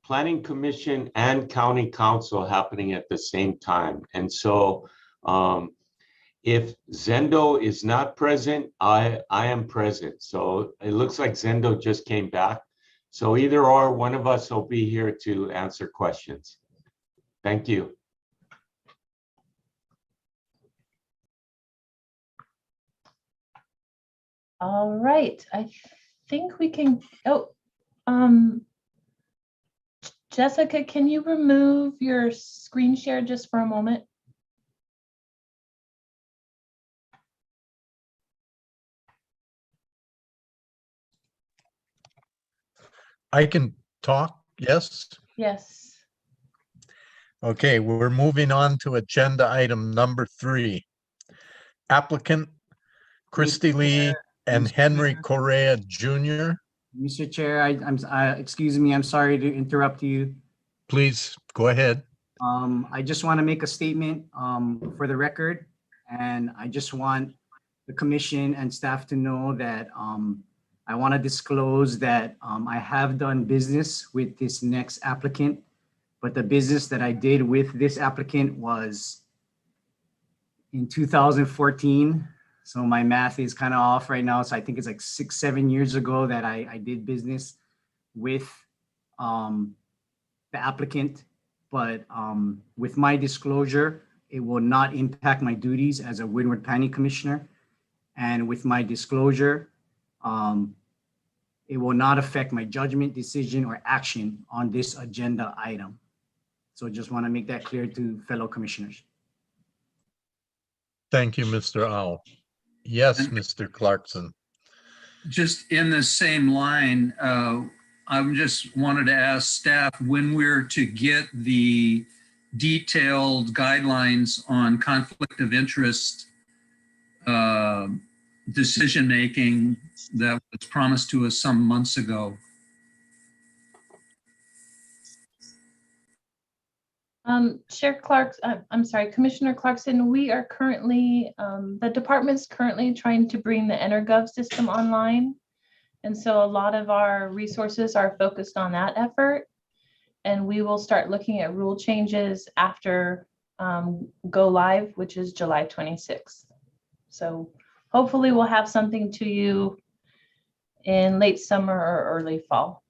Planning Commission and County Council happening at the same time. And so if Zendo is not present, I am present. So it looks like Zendo just came back. So either or, one of us will be here to answer questions. Thank you. All right, I think we can, Jessica, can you remove your screen share just for a moment? I can talk, yes? Yes. Okay, we're moving on to agenda item number 3. Applicant Christy Lee and Henry Correa Jr. Mr. Chair, excuse me, I'm sorry to interrupt you. Please go ahead. I just want to make a statement for the record, and I just want the commission and staff to know that I want to disclose that I have done business with this next applicant, but the business that I did with this applicant was in 2014. So my math is kind of off right now. So I think it's like 6-7 years ago that I did business with the applicant. But with my disclosure, it will not impact my duties as a Windward Planning Commissioner. And with my disclosure, it will not affect my judgment, decision, or action on this agenda item. So just want to make that clear to fellow commissioners. Thank you, Mr. Au. Yes, Mr. Clarkson. Just in the same line, I just wanted to ask staff when we're to get the detailed guidelines on conflict of interest decision-making that was promised to us some months ago. Chair Clark, I'm sorry, Commissioner Clarkson, we are currently, the department's currently trying to bring the EnerGov system online. And so a lot of our resources are focused on that effort. And we will start looking at rule changes after go live, which is July 26th. So hopefully we'll have something to you in late summer or early fall.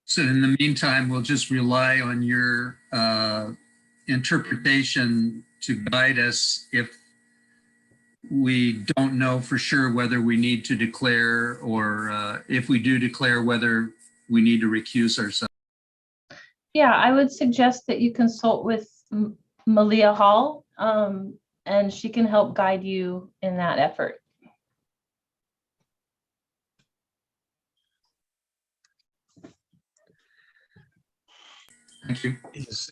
So in the meantime, we'll just rely on your interpretation to guide us if we don't know for sure whether we need to declare, or if we do declare, whether we need to recuse ourselves. Yeah, I would suggest that you consult with Malia Hall, and she can help guide you in that effort. Thank you.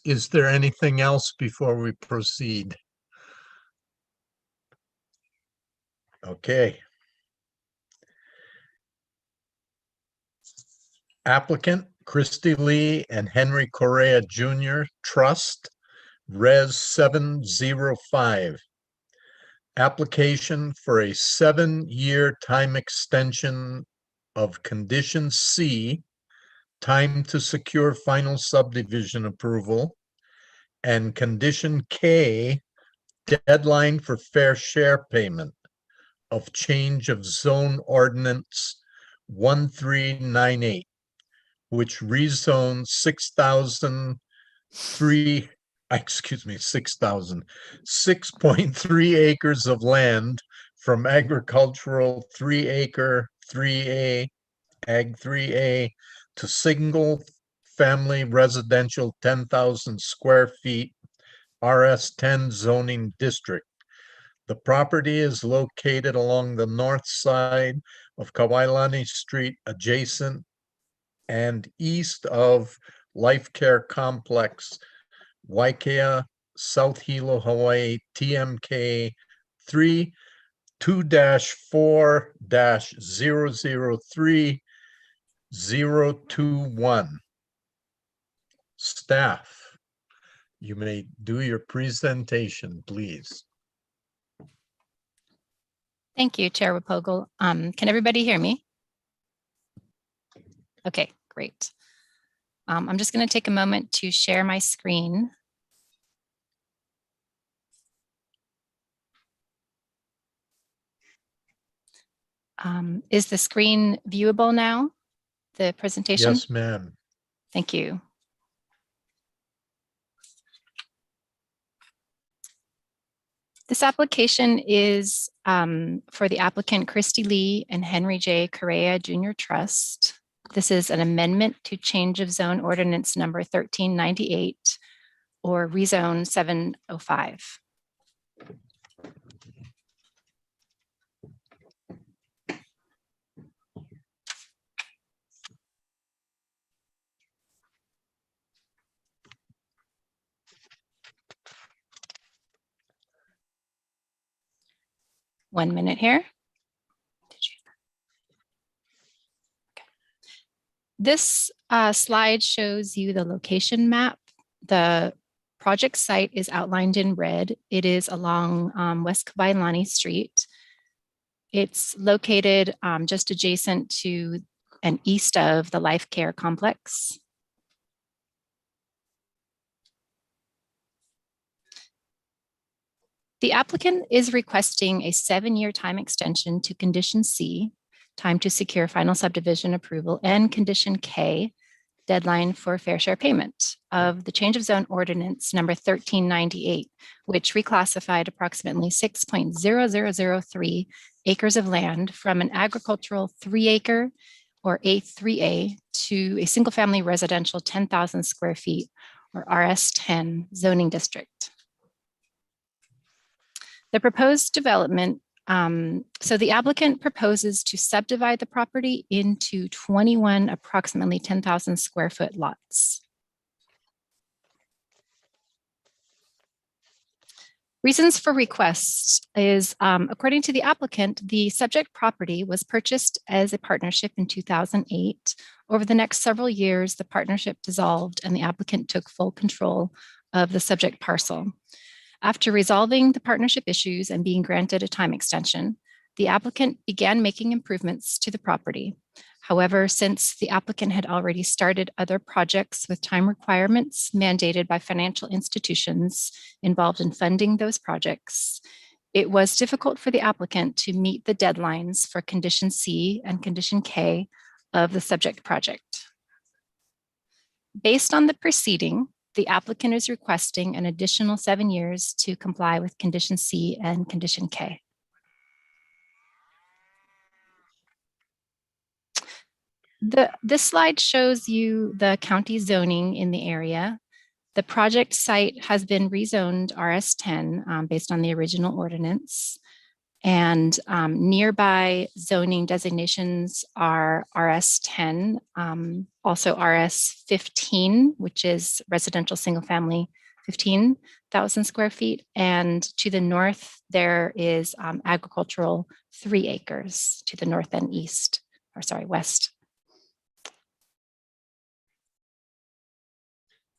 Is there anything else before we proceed? Okay. Applicant Christy Lee and Henry Correa Jr. Trust, Res 705. Application for a 7-year time extension of Condition C, time to secure final subdivision approval, and Condition K, deadline for fair share payment of change of zone ordinance 1398, which rezones 6.3 acres of land from agricultural 3-acre 3A, Ag 3A, to single family residential 10,000 square feet RS 10 zoning district. The property is located along the north side of Kawailani Street, adjacent and east of Life Care Complex, Waikea, South Hilo, Hawaii, TMK 2-4-003-021. Staff, you may do your presentation, please. Thank you, Chair Rapogel. Can everybody hear me? Okay, great. I'm just going to take a moment to share my screen. Is the screen viewable now, the presentation? Yes, ma'am. Thank you. This application is for the applicant Christy Lee and Henry J. Correa Jr. Trust. This is an amendment to change of zone ordinance number 1398 or rezone 705. One minute here. This slide shows you the location map. The project site is outlined in red. It is along West Kawailani Street. It's located just adjacent to and east of the Life Care Complex. The applicant is requesting a 7-year time extension to Condition C, time to secure final subdivision approval, and Condition K, deadline for fair share payment of the change of zone ordinance number 1398, which reclassified approximately 6.0003 acres of land from an agricultural 3-acre or A3A to a single family residential 10,000 square feet or RS 10 zoning district. The proposed development, so the applicant proposes to subdivide the property into 21 approximately 10,000 square foot lots. Reasons for requests is, according to the applicant, the subject property was purchased as a partnership in 2008. Over the next several years, the partnership dissolved and the applicant took full control of the subject parcel. After resolving the partnership issues and being granted a time extension, the applicant began making improvements to the property. However, since the applicant had already started other projects with time requirements mandated by financial institutions involved in funding those projects, it was difficult for the applicant to meet the deadlines for Condition C and Condition K of the subject project. Based on the proceeding, the applicant is requesting an additional 7 years to comply with Condition C and Condition K. This slide shows you the county zoning in the area. The project site has been rezoned RS10 based on the original ordinance. And nearby zoning designations are RS10, also RS15, which is residential single family 15,000 square feet. And to the north, there is agricultural 3 acres to the north and east, or sorry, west.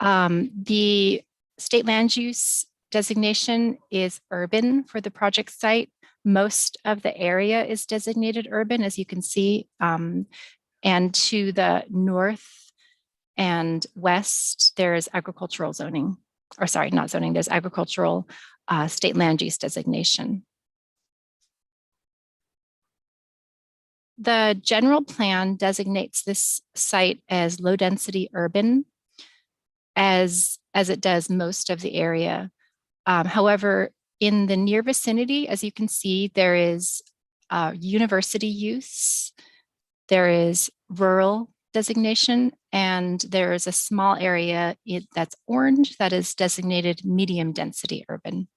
The state land use designation is urban for the project site. Most of the area is designated urban, as you can see. And to the north and west, there is agricultural zoning, or sorry, not zoning, there's agricultural state land use designation. The general plan designates this site as low density urban, as it does most of the area. However, in the near vicinity, as you can see, there is university use, there is rural designation, and there is a small area that's orange that is designated medium density urban.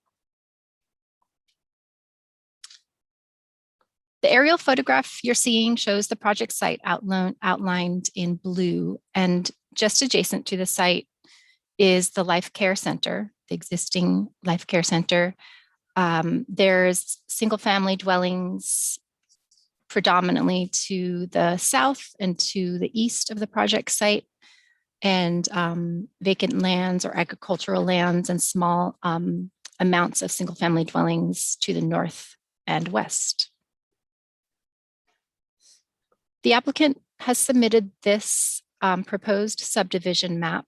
The aerial photograph you're seeing shows the project site outlined in blue, and just adjacent to the site is the Life Care Center, the existing Life Care Center. There's single family dwellings predominantly to the south and to the east of the project site, and vacant lands or agricultural lands and small amounts of single family dwellings to the north and west. The applicant has submitted this proposed subdivision map.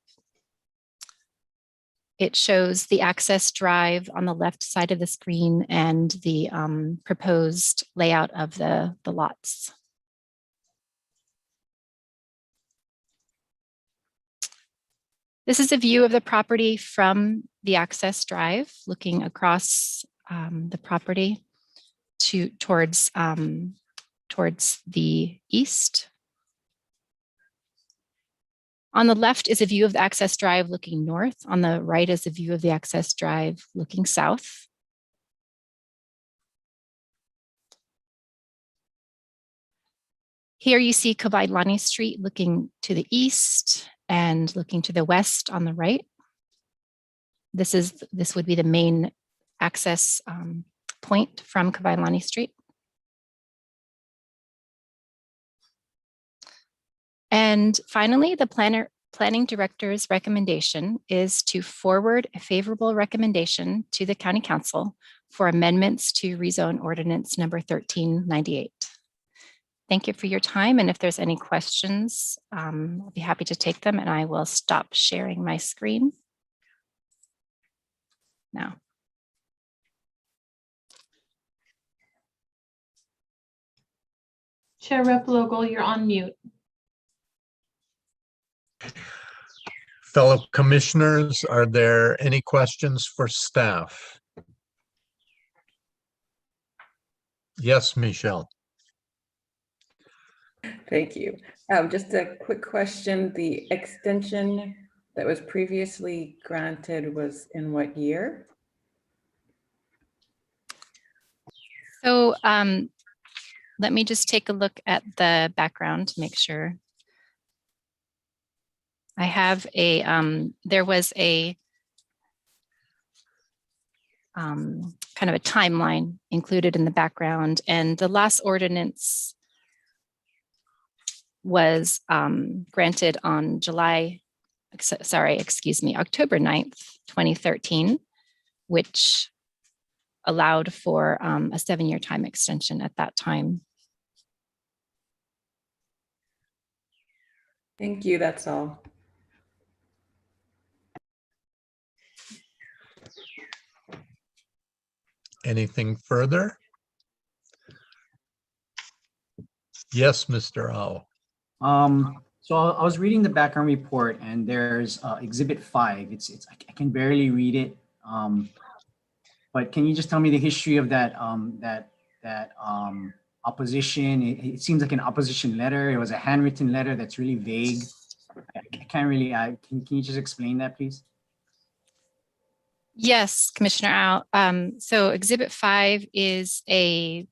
It shows the access drive on the left side of the screen and the proposed layout of the lots. This is a view of the property from the access drive, looking across the property towards the east. On the left is a view of the access drive looking north. On the right is a view of the access drive looking south. Here you see Kabailani Street looking to the east and looking to the west on the right. This would be the main access point from Kabailani Street. And finally, the planning director's recommendation is to forward a favorable recommendation to the county council for amendments to rezone ordinance number 1398. Thank you for your time. And if there's any questions, I'll be happy to take them, and I will stop sharing my screen now. Chair Rep Logal, you're on mute. Fellow commissioners, are there any questions for staff? Yes, Michelle. Thank you. Just a quick question. The extension that was previously granted was in what year? So let me just take a look at the background to make sure. I have a, there was a kind of a timeline included in the background, and the last ordinance was granted on October 9th, 2013, which allowed for a 7-year time extension at that time. Thank you, that's all. Anything further? Yes, Mr. Ao. So I was reading the background report, and there's Exhibit 5. I can barely read it. But can you just tell me the history of that opposition? It seems like an opposition letter. It was a handwritten letter that's really vague. I can't really. Can you just explain that, please? Yes, Commissioner Ao. So Exhibit 5 is a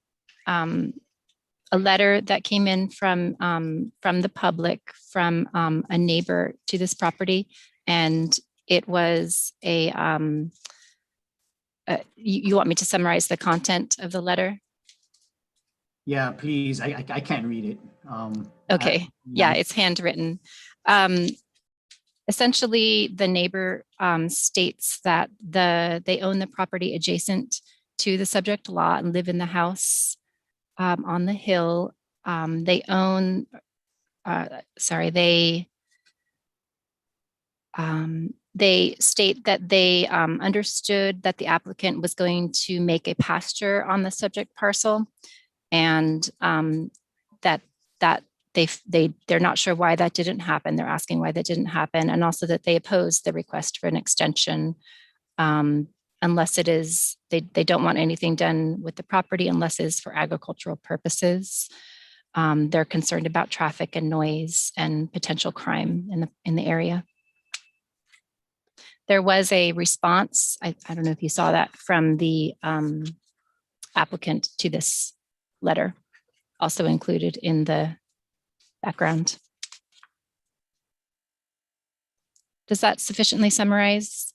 letter that came in from the public, from a neighbor to this property, and it was you want me to summarize the content of the letter? Yeah, please. I can't read it. Okay, yeah, it's handwritten. Essentially, the neighbor states that they own the property adjacent to the subject lot and live in the house on the hill. They own, they state that they understood that the applicant was going to make a pasture on the subject parcel, and that they're not sure why that didn't happen. They're asking why that didn't happen, and also that they opposed the request for an extension unless it is, they don't want anything done with the property unless it's for agricultural purposes. They're concerned about traffic and noise and potential crime in the area. There was a response, I don't know if you saw that, from the applicant to this letter, also included in the background. Does that sufficiently summarize?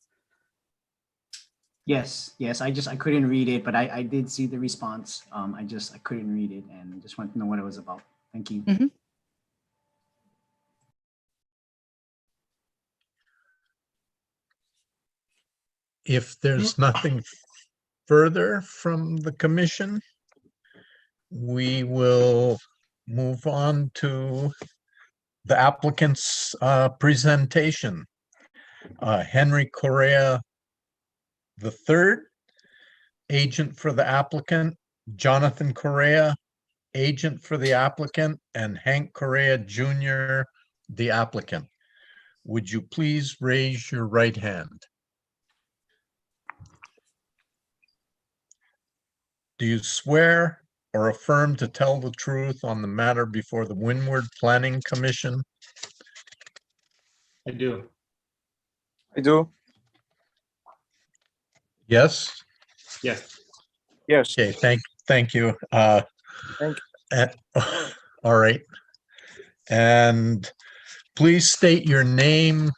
Yes, I couldn't read it, but I did see the response. I couldn't read it and just wanted to know what it was about. Thank you. Mm-hmm. If there's nothing further from the commission, we will move on to the applicant's presentation. Henry Correa III, agent for the applicant, Jonathan Correa, agent for the applicant, and Hank Correa Jr., the applicant. Would you please raise your right hand? Do you swear or affirm to tell the truth on the matter before the Windward Planning Commission? I do. I do. Yes? Yes. Yes. Okay, thank you. Thank you. All right. And please state your name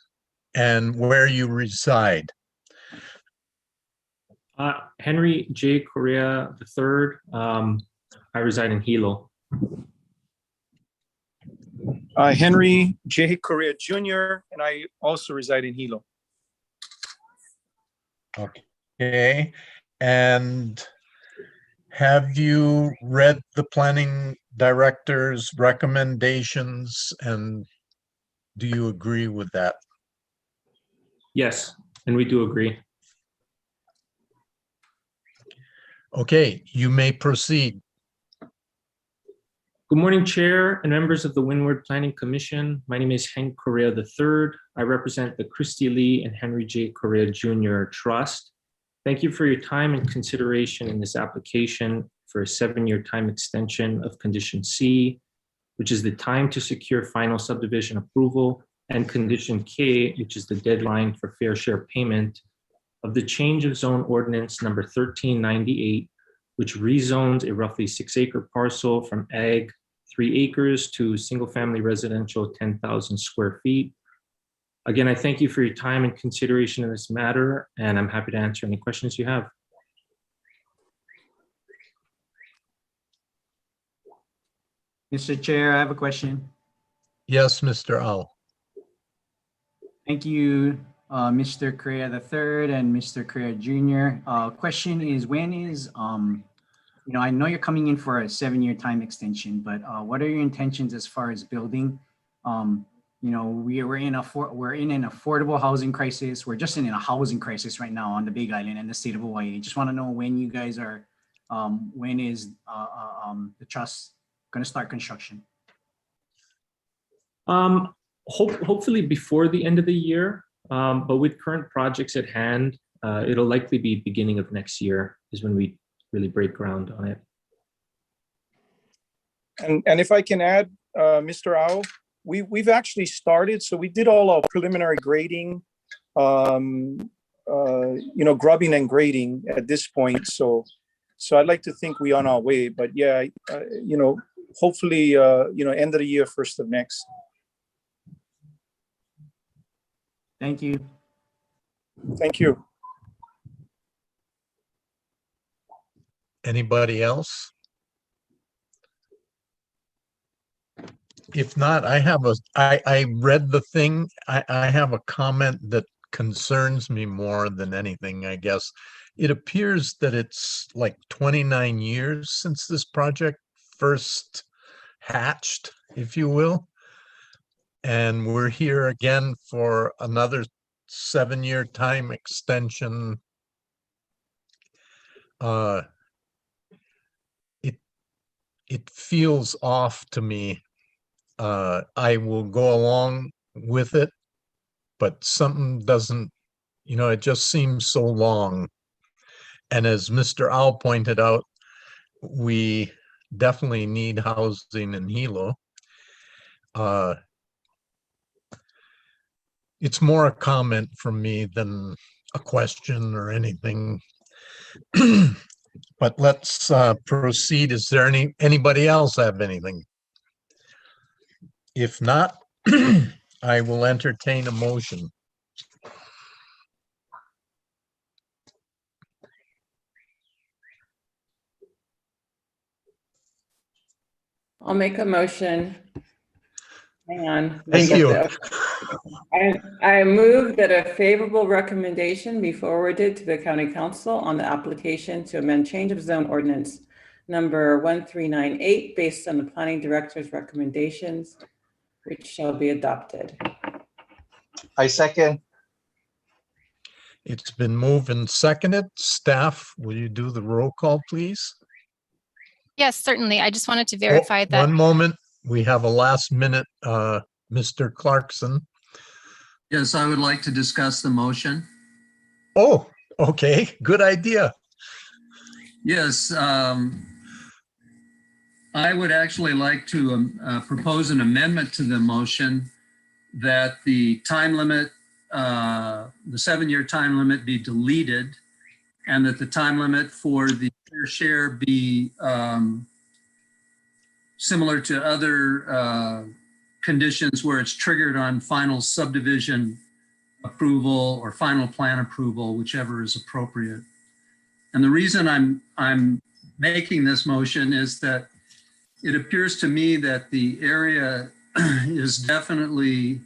and where you reside. Henry J. Correa III. I reside in Hilo. Henry J. Correa Jr., and I also reside in Hilo. Okay. And have you read the planning director's recommendations, and do you agree with that? Yes, and we do agree. Okay, you may proceed. Good morning, Chair and members of the Windward Planning Commission. My name is Hank Correa III. I represent the Christy Lee and Henry J. Correa Jr. Trust. Thank you for your time and consideration in this application for a 7-year time extension of Condition C, which is the time to secure final subdivision approval, and Condition K, which is the deadline for fair share payment of the change of zone ordinance number 1398, which rezones a roughly 6-acre parcel from ag 3 acres to single-family residential 10,000 square feet. Again, I thank you for your time and consideration in this matter, and I'm happy to answer any questions you have. Mr. Chair, I have a question. Yes, Mr. Al. Thank you, Mr. Correa III and Mr. Correa Jr. Question is, when is, I know you're coming in for a 7-year time extension, but what are your intentions as far as building? We're in an affordable housing crisis. We're just in a housing crisis right now on the Big Island and the state of Hawaii. Just want to know when you guys are, when is the trust going to start construction? Hopefully before the end of the year, but with current projects at hand, it'll likely be beginning of next year is when we really break ground on it. And if I can add, Mr. Ao, we've actually started. So we did all our preliminary grading, grubbing and grading at this point. So I'd like to think we're on our way. But yeah, hopefully, end of the year, first of next. Thank you. Thank you. Anybody else? If not, I read the thing. I have a comment that concerns me more than anything, I guess. It appears that it's like 29 years since this project first hatched, if you will. And we're here again for another 7-year time extension. It feels off to me. I will go along with it, but something doesn't, it just seems so long. And as Mr. Owl pointed out, we definitely need housing in Hilo. It's more a comment from me than a question or anything. But let's proceed. Is there anybody else have anything? If not, I will entertain a motion. I'll make a motion. Hang on. Thank you. I move that a favorable recommendation be forwarded to the County Council on the application to amend change of zone ordinance number 1398 based on the Planning Director's recommendations, which shall be adopted. I second. It's been moved and seconded. Staff, will you do the roll call, please? Yes, certainly. I just wanted to verify that. One moment. We have a last minute, Mr. Clarkson. Yes, I would like to discuss the motion. Oh, okay. Good idea. Yes, I would actually like to propose an amendment to the motion that the time limit, the 7-year time limit be deleted, and that the time limit for the fair share be similar to other conditions where it's triggered on final subdivision approval or final plan approval, whichever is appropriate. And the reason I'm making this motion is that it appears to me that the area is definitely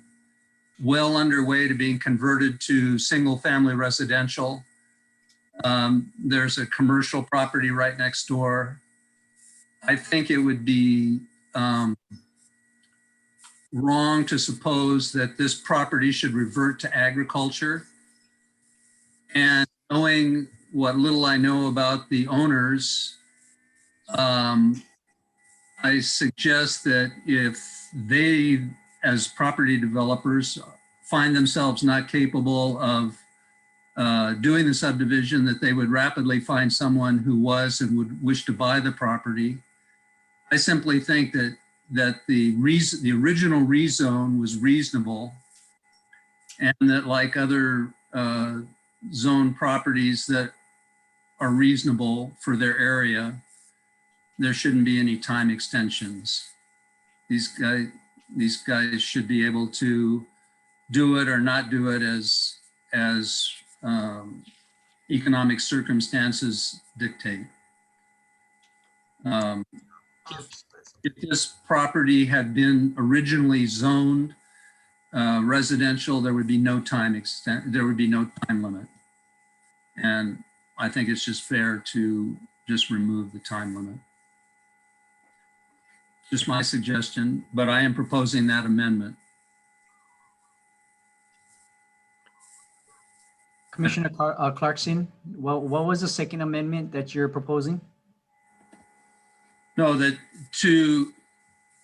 well underway to being converted to single family residential. There's a commercial property right next door. I think it would be wrong to suppose that this property should revert to agriculture. And knowing what little I know about the owners, I suggest that if they, as property developers, find themselves not capable of doing the subdivision, that they would rapidly find someone who was and would wish to buy the property. I simply think that the original rezone was reasonable, and that like other zone properties that are reasonable for their area, there shouldn't be any time extensions. These guys should be able to do it or not do it as economic circumstances dictate. If this property had been originally zoned residential, there would be no time limit. And I think it's just fair to just remove the time limit. Just my suggestion, but I am proposing that amendment. Commissioner Clarkson, what was the second amendment that you're proposing? No,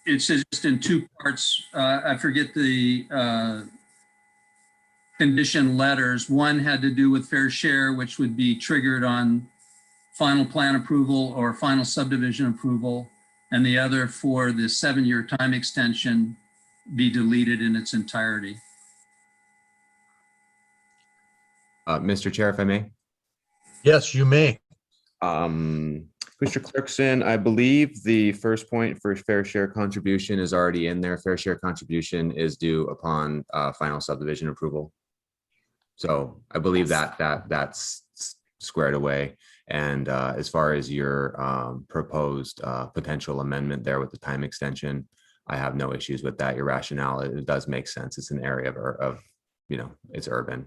it's just in two parts. I forget the condition letters. One had to do with fair share, which would be triggered on final plan approval or final subdivision approval, and the other for the 7-year time extension be deleted in its entirety. Mr. Chair, if I may. Yes, you may. Mr. Clarkson, I believe the first point for fair share contribution is already in there. Fair share contribution is due upon final subdivision approval. So I believe that's squared away. And as far as your proposed potential amendment there with the time extension, I have no issues with that. Your rationale, it does make sense. It's an area of it's urban.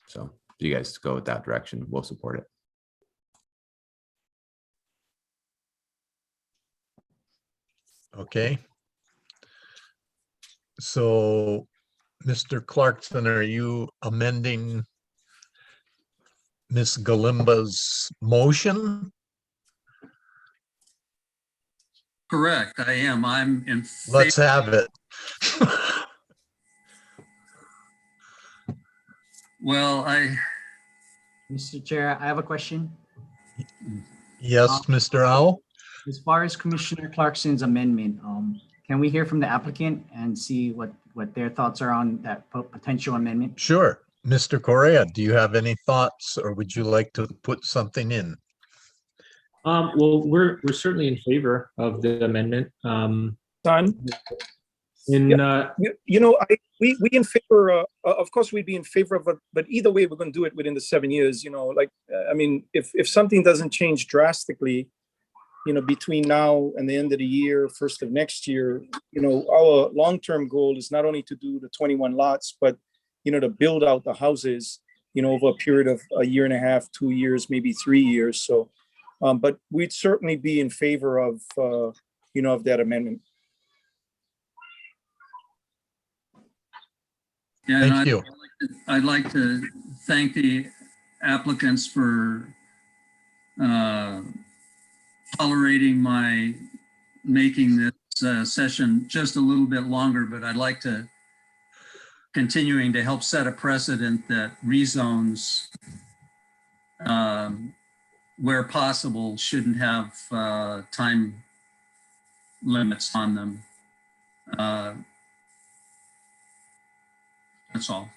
So if you guys go with that direction, we'll support it. Okay. So, Mr. Clarkson, are you amending Ms. Galimba's motion? Correct, I am. I'm in. Let's have it. Well, Mr. Chair, I have a question. Yes, Mr. Owl? As far as Commissioner Clarkson's amendment, can we hear from the applicant and see what their thoughts are on that potential amendment? Sure. Mr. Correa, do you have any thoughts, or would you like to put something in? Well, we're certainly in favor of the amendment. Son? We in favor, of course, we'd be in favor of it, but either way, we're going to do it within the 7 years, I mean, if something doesn't change drastically, between now and the end of the year, first of next year, our long-term goal is not only to do the 21 lots, but, to build out the houses, over a period of a year and a half, 2 years, maybe 3 years. So, but we'd certainly be in favor of, of that amendment. Yeah, Thank you. I'd like to thank the applicants for tolerating my making this session just a little bit longer, but I'd like to continuing to help set a precedent that rezones where possible shouldn't have time limits on them. That's all.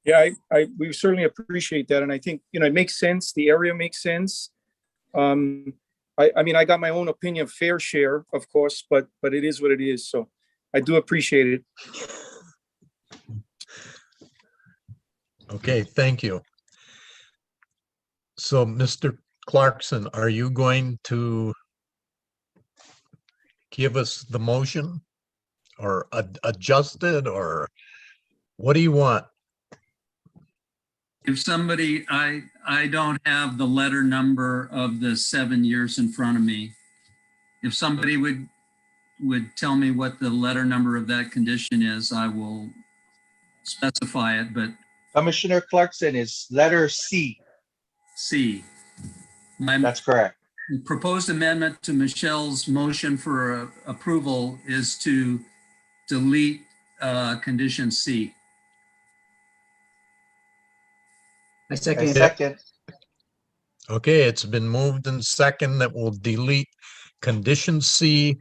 Yeah, we certainly appreciate that. And I think, it makes sense. The area makes sense. I mean, I got my own opinion, fair share, of course, but it is what it is. So I do appreciate it. Okay, thank you. So, Mr. Clarkson, are you going to give us the motion or adjust it, or what do you want? If somebody, I don't have the letter number of the 7 years in front of me. If somebody would tell me what the letter number of that condition is, I will specify it, but. Commissioner Clarkson is letter C. C. That's correct. Proposed amendment to Michelle's motion for approval is to delete condition C. I second. Okay, it's been moved and second that we'll delete condition C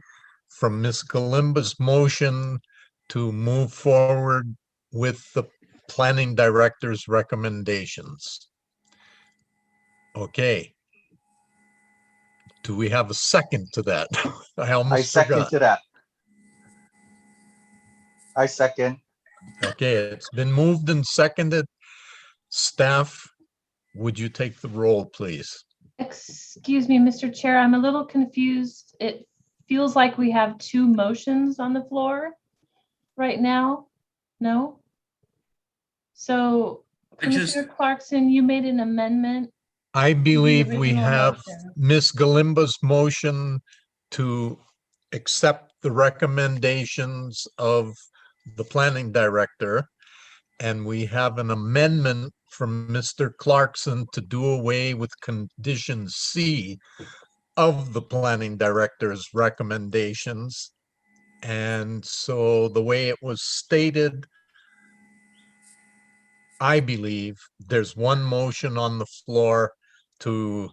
from Ms. Galimba's motion to move forward with the planning director's recommendations. Okay. Do we have a second to that? I second forgot. to that. I second. Okay, it's been moved and seconded. Staff, would you take the roll, please? Excuse me, Mr. Chair, I'm a little confused. It feels like we have two motions on the floor right now. No? So Commissioner Clarkson, you made an amendment. I believe we original have motion. Ms. Galimba's motion to accept the recommendations of the planning director. And we have an amendment from Mr. Clarkson to do away with condition C of the planning director's recommendations. And so the way it was stated, I believe there's one motion on the floor to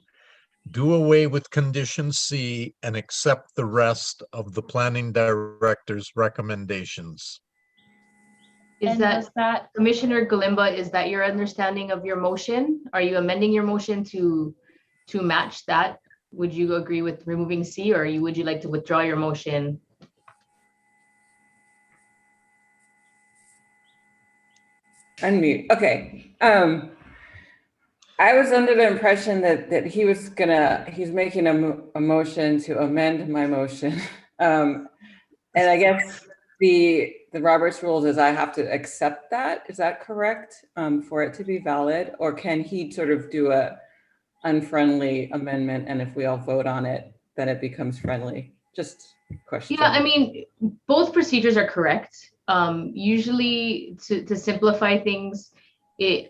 do away with condition C and accept the rest of the planning director's recommendations. Is that Commissioner Galimba, is that your understanding of your motion? Are you amending your motion to match that? Would you agree with removing C, or would you like to withdraw your motion? Unmute. Okay. I was under the impression that he's making a motion to amend my motion. And I guess the Roberts rules is I have to accept that. Is that correct? For it to be valid, or can he sort of do a unfriendly amendment, and if we all vote on it, then it becomes friendly? Just a question. Yeah, I mean, both procedures are correct. Usually to simplify things, we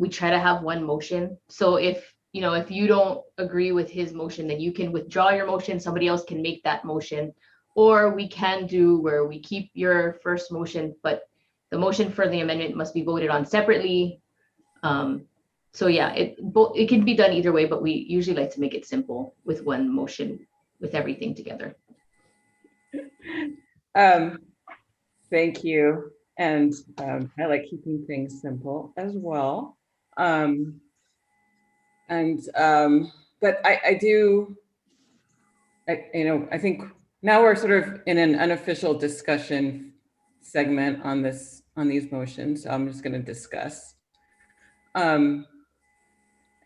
try to have one motion. So if you don't agree with his motion, then you can withdraw your motion, somebody else can make that motion. Or we can do where we keep your first motion, but the motion for the amendment must be voted on separately. So yeah, it can be done either way, but we usually like to make it simple with one motion with everything together. Thank you. And I like keeping things simple as well. But I think now we're sort of in an unofficial discussion segment on these motions. So I'm just going to discuss. And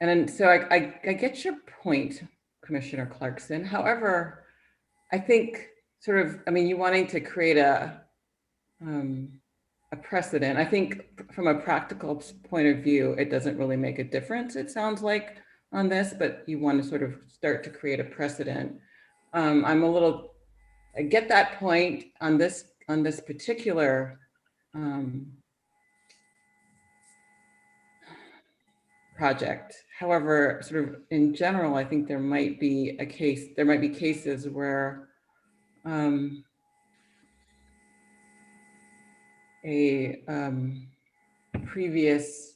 then, so I get your point, Commissioner Clarkson. However, I think you wanting to create a precedent. I think from a practical point of view, it doesn't really make a difference, it sounds like, on this, but you want to sort of start to create a precedent. I get that point on this particular project. However, sort of in general, I think there might be cases where a previous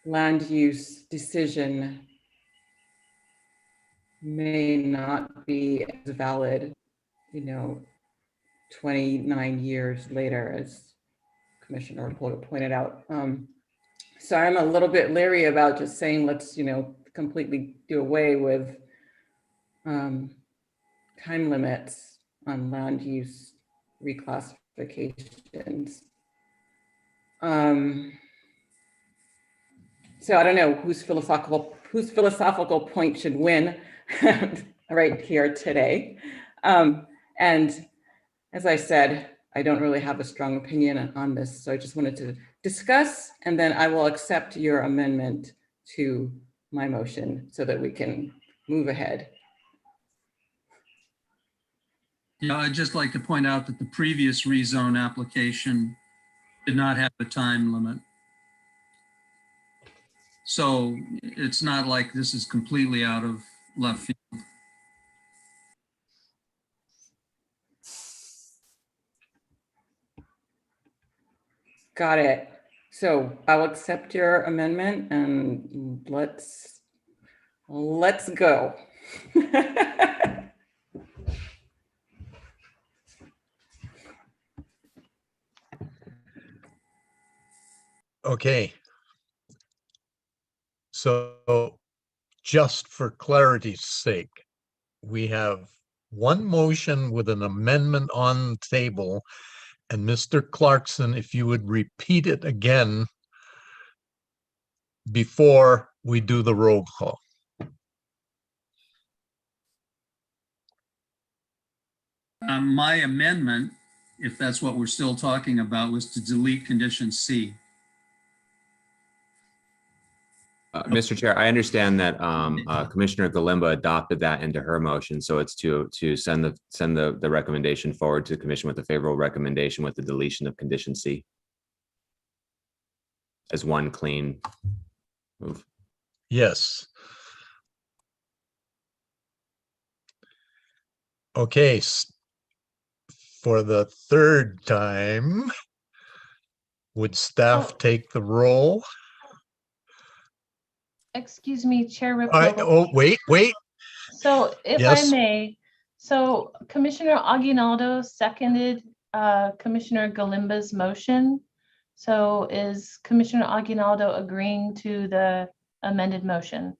land use decision may not be as valid, 29 years later, as Commissioner pointed out. So I'm a little bit leery about just saying, let's, completely do away with time limits on land use reclassifications. So I don't know whose philosophical point should win right here today. And as I said, I don't really have a strong opinion on this, so I just wanted to discuss, and then I will accept your amendment to my motion so that we can move ahead. Yeah, I'd just like to point out that the previous rezone application did not have a time limit. So it's not like this is completely out of left field. Got it. So I'll accept your amendment and let's go. Okay. So just for clarity's sake, we have one motion with an amendment on the table. And Mr. Clarkson, if you would repeat it again before we do the roll call. My amendment, if that's what we're still talking about, was to delete condition C. Mr. Chair, I understand that Commissioner Galimba adopted that into her motion, so it's to send the recommendation forward to the commission with a favorable recommendation with the deletion of condition C as one clean move. Yes. Okay. For the third time, would staff take the roll? Excuse me, Chair Ripple. Oh, wait. So if Yes. I may, so Commissioner Aguinaldo seconded Commissioner Galimba's motion. So is Commissioner Aguinaldo agreeing to the amended motion?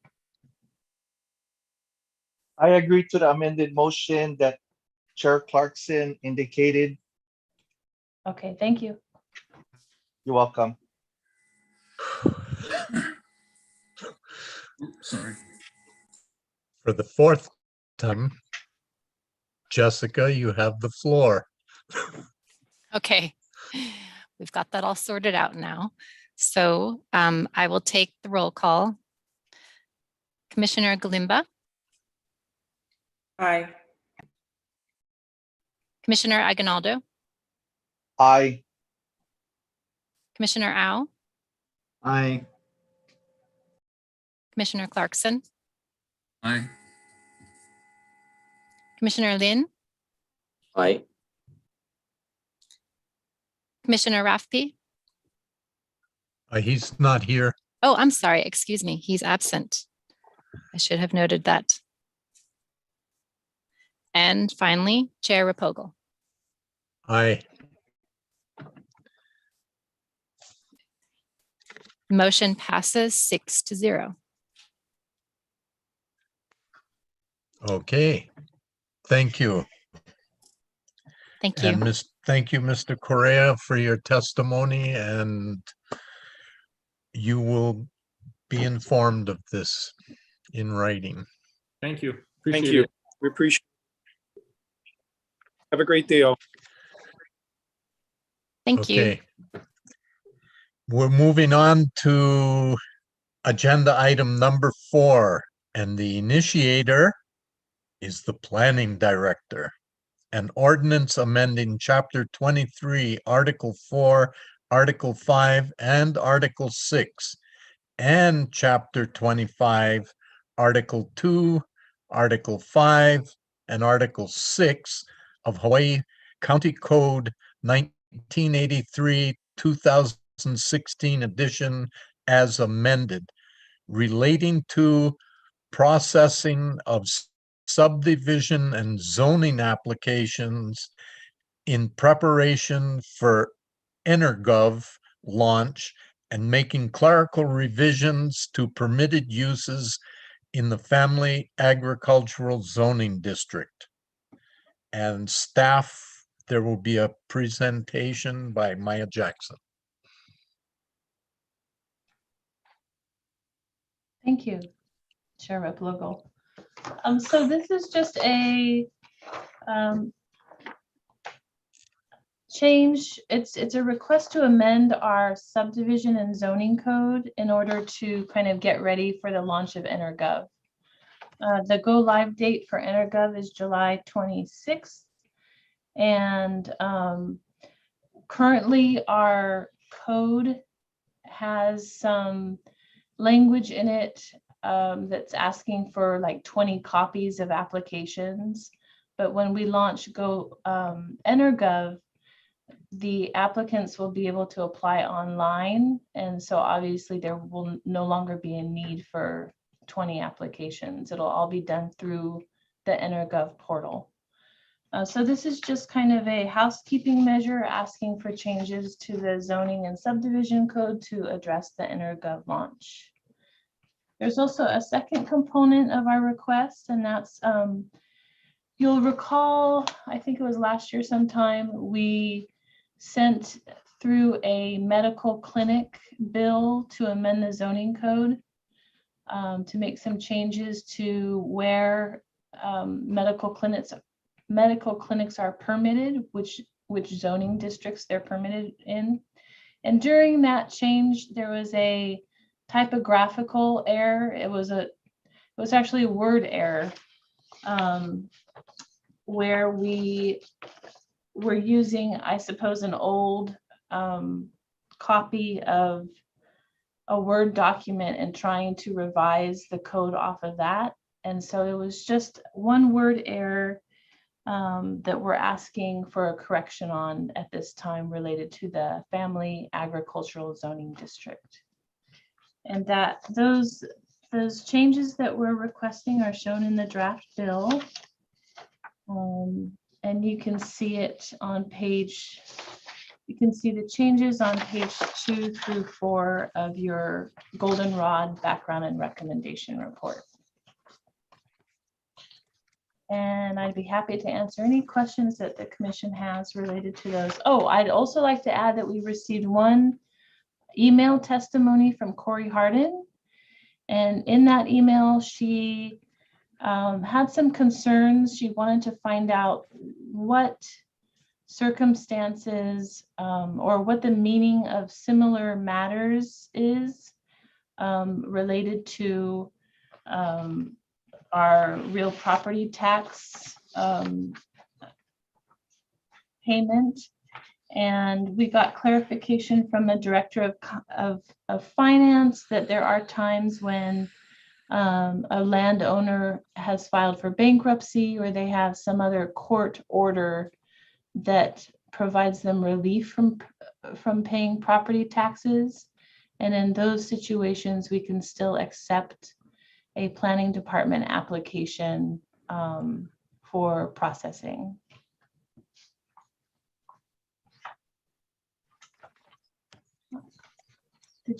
I agree to the amended motion that Chair Clarkson indicated. Okay, thank you. You're welcome. Sorry. For the fourth time, Jessica, you have the floor. Okay, we've got that all sorted out now. So I will take the roll call. Commissioner Galimba, Aye. Commissioner Aguinaldo, Aye. Commissioner Au, Aye. Commissioner Clarkson, Aye. Commissioner Lin, Aye. Commissioner Rafpi. He's not here. Oh, I'm sorry. Excuse me. He's absent. I should have noted that. And finally, Chair Rapogal. Aye. Motion passes 6-0. Okay. Thank you. Thank you. And thank you, Mr. Correa, for your testimony, and you will be informed of this in writing. Thank you. Thank Appreciate you. it. We appreciate it. Have a great day, all. Thank you. Okay. We're moving on to agenda item number 4, and the initiator is the planning director. An ordinance amending chapter 23, article 4, article 5, and article 6, and chapter 25, article 2, article 5, and article 6 of Hawaii County Code 1983, 2016 edition as amended, relating to processing of subdivision and zoning applications in preparation for EnerGov launch and making clerical revisions to permitted uses in the Family Agricultural Zoning District. And staff, there will be a presentation by Maya Jackson. Thank you, Chair Replogle. So this is just a change. It's a request to amend our subdivision and zoning code in order to kind of get ready for the launch of EnerGov. The go live date for EnerGov is July 26th. And currently our code has some language in it that's asking for like 20 copies of applications. But when we launch EnerGov, the applicants will be able to apply online. And so obviously there will no longer be a need for 20 applications. It'll all be done through the EnerGov portal. So this is just kind of a housekeeping measure asking for changes to the zoning and subdivision code to address the EnerGov launch. There's also a second component of our request, and that's, you'll recall, I think it was last year sometime, we sent through a medical clinic bill to amend the zoning code to make some changes to where medical clinics are permitted, which zoning districts they're permitted in. And during that change, there was a typographical error. It was actually a word error where we were using, I suppose, an old copy of a Word document and trying to revise the code off of that. And so it was just one word error that we're asking for a correction on at this time related to the Family Agricultural Zoning District. And that those changes that we're requesting are shown in the draft bill. And you can see it on page, you can see the changes on page 2 through 4 of your goldenrod background and recommendation report. And I'd be happy to answer any questions that the commission has related to those. Oh, I'd also like to add that we received one email testimony from Corey Hardin. And in that email, she had some concerns. She wanted to find out what circumstances or what the meaning of similar matters is related to our real property tax payment. And we got clarification from the director of finance that there are times when a landowner has filed for bankruptcy or they have some other court order that provides them relief from paying property taxes. And in those situations, we can still accept a planning department application for processing.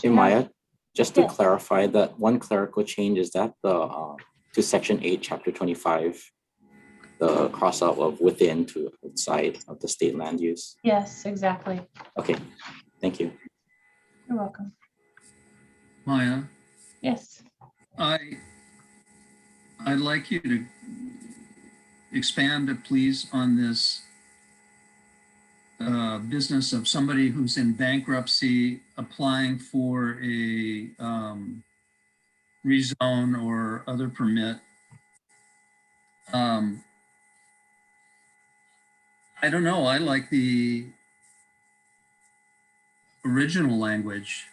Hey, Maya, just to clarify, that one clerical change, is that the to section 8, chapter 25, the cross out of within to outside of the state land use? Yes, exactly. Okay, thank you. You're welcome. Maya, Yes. I'd like you to expand, please, on this business of somebody who's in bankruptcy applying for a rezone or other permit. I don't know. I like the original language.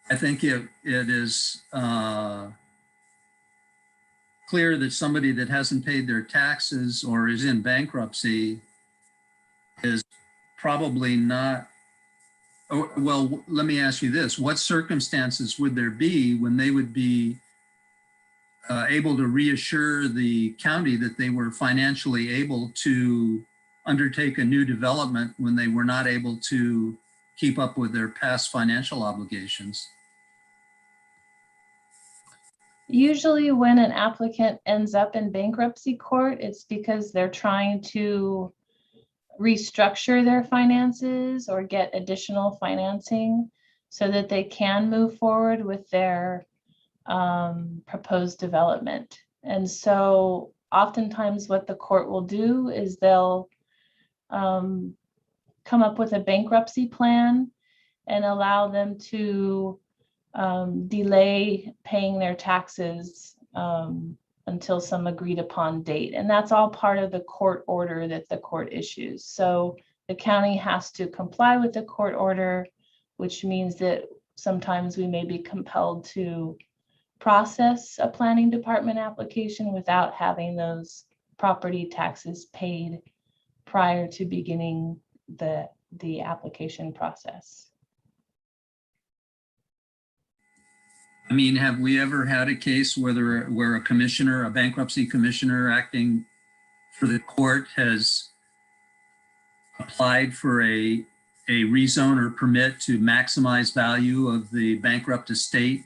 I think it is clear that somebody that hasn't paid their taxes or is in bankruptcy is probably not. Oh, well, let me ask you this. What circumstances would there be when they would be able to reassure the county that they were financially able to undertake a new development when they were not able to keep up with their past financial obligations? Usually when an applicant ends up in bankruptcy court, it's because they're trying to restructure their finances or get additional financing so that they can move forward with their proposed development. And so oftentimes what the court will do is they'll come up with a bankruptcy plan and allow them to delay paying their taxes until some agreed upon date. And that's all part of the court order that the court issues. So the county has to comply with the court order, which means that sometimes we may be compelled to process a planning department application without having those property taxes paid prior to beginning the application process. I mean, have we ever had a case where a commissioner, a bankruptcy commissioner acting for the court has applied for a rezone or permit to maximize value of the bankrupt estate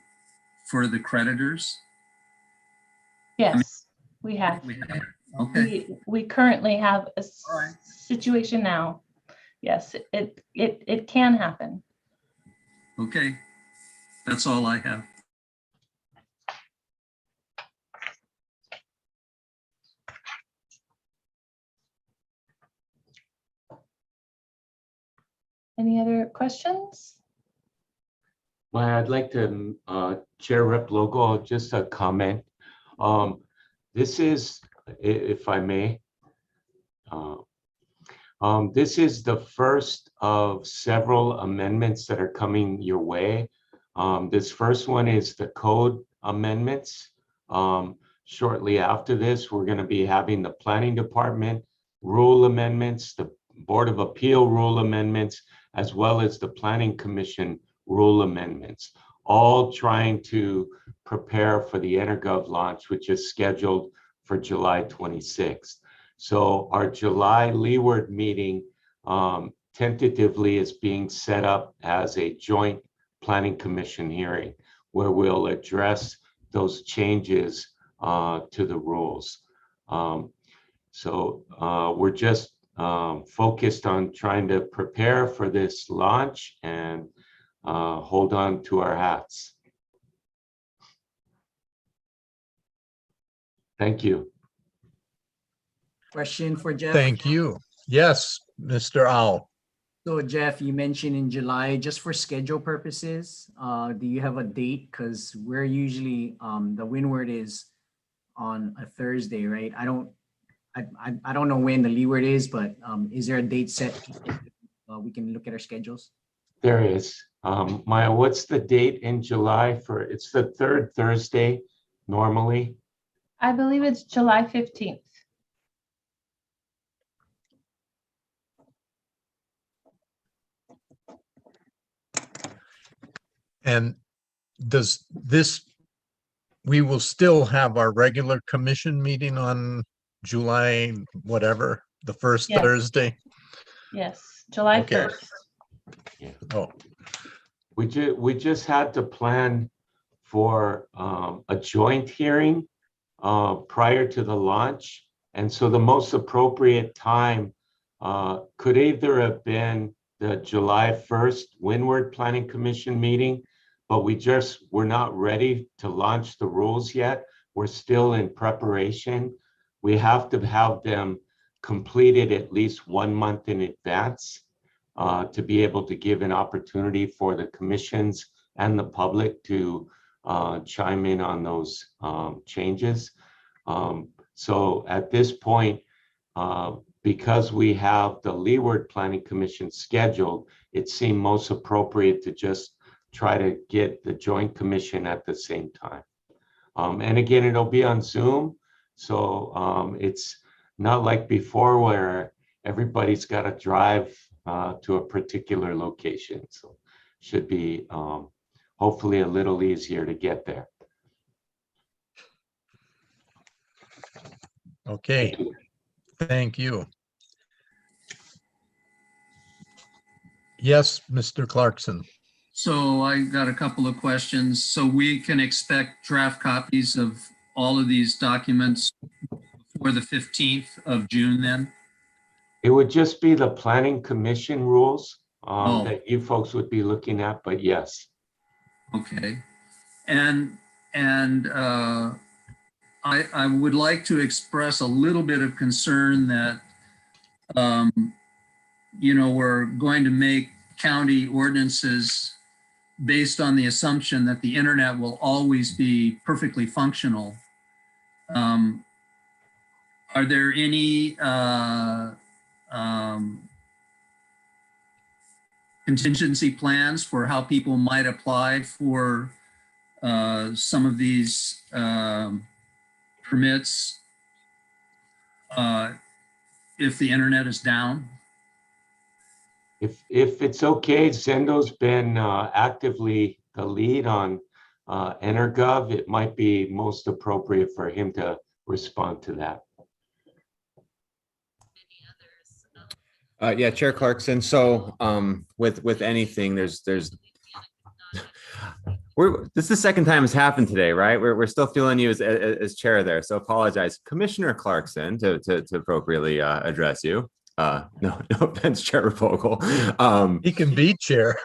for the creditors? Yes, we have. Okay. We currently have a situation now. Yes, it can happen. Okay, that's all I have. Any other questions? Well, I'd like to, Chair Rep Logo, just a comment. This is, if I may, this is the first of several amendments that are coming your way. This first one is the code amendments. Shortly after this, we're going to be having the Planning Department rule amendments, the Board of Appeal rule amendments, as well as the Planning Commission rule amendments, all trying to prepare for the EnerGov launch, which is scheduled for July 26th. So our July leeward meeting tentatively is being set up as a joint Planning Commission hearing where we'll address those changes to the rules. So we're just focused on trying to prepare for this launch, and hold on to our hats. Thank you. Question for Jeff. Thank you. Yes, Mr. Au. So Jeff, you mentioned in July, just for schedule purposes, do you have a date? Because we're usually, the Windward is on a Thursday, right? I don't know when the leeward is, but is there a date set? We can look at our schedules. There is. Maya, what's the date in July for, it's the third Thursday normally? I believe it's July 15th. And does this, we will still have our regular commission meeting on July, whatever, the first Yes. Thursday? Yes, July Okay. 1st. Oh, We just had to plan for a joint hearing prior to the launch. And so the most appropriate time could either have been the July 1st Windward Planning Commission meeting, but we're not ready to launch the rules yet. We're still in preparation. We have to have them completed at least 1 month in advance to be able to give an opportunity for the commissions and the public to chime in on those changes. So at this point, because we have the Leeward Planning Commission scheduled, it seemed most appropriate to just try to get the Joint Commission at the same time. And again, it'll be on Zoom. So it's not like before where everybody's got to drive to a particular location. So should be hopefully a little easier to get there. okay. Thank you. Yes, Mr. Clarkson. So I got a couple of questions. So we can expect draft copies of all of these documents before the 15th of June then? It would just be the Planning Commission rules that you folks would be looking at, but yes. Okay. And I would like to express a little bit of concern that, you know, we're going to make county ordinances based on the assumption that the internet will always be perfectly functional. Are there any contingency plans for how people might apply for some of these permits if the internet is down? If it's okay, Zendo's been actively the lead on EnerGov. It might be most appropriate for him to respond to that. Yeah, Chair Clarkson. So with anything, there's this is the second time it's happened today, right? We're still feeling you as chair there. So apologize, Commissioner Clarkson, to appropriately address you. No offense, Chair Vogel. He can be chair.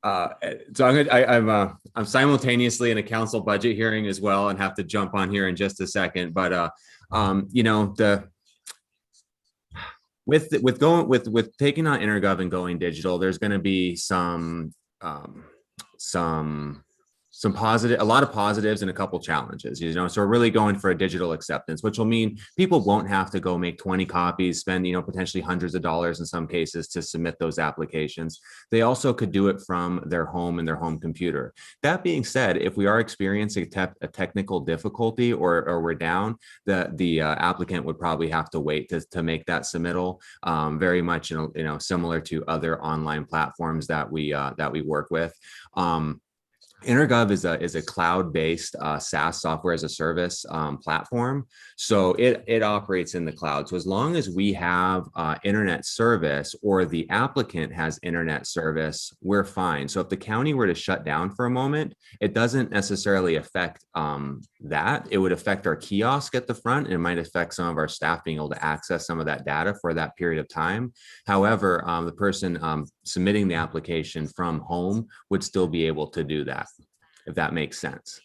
So I'm simultaneously in a council budget hearing as well, and have to jump on here in just a second. But you know, with taking on EnerGov and going digital, there's going to be a lot of positives and a couple challenges, you know. So we're really going for a digital acceptance, which will mean people won't have to go make 20 copies, spend, you know, potentially hundreds of dollars in some cases to submit those applications. They also could do it from their home and their home computer. That being said, if we are experiencing a technical difficulty or we're down, the applicant would probably have to wait to make that submittal. Very much, you know, similar to other online platforms that we work with. EnerGov is a cloud-based SaaS, software as a service platform. So it operates in the cloud. So as long as we have internet service, or the applicant has internet service, we're fine. So if the county were to shut down for a moment, it doesn't necessarily affect that. It would affect our kiosk at the front, and it might affect some of our staff being able to access some of that data for that period of time. However, the person submitting the application from home would still be able to do that, if that makes sense.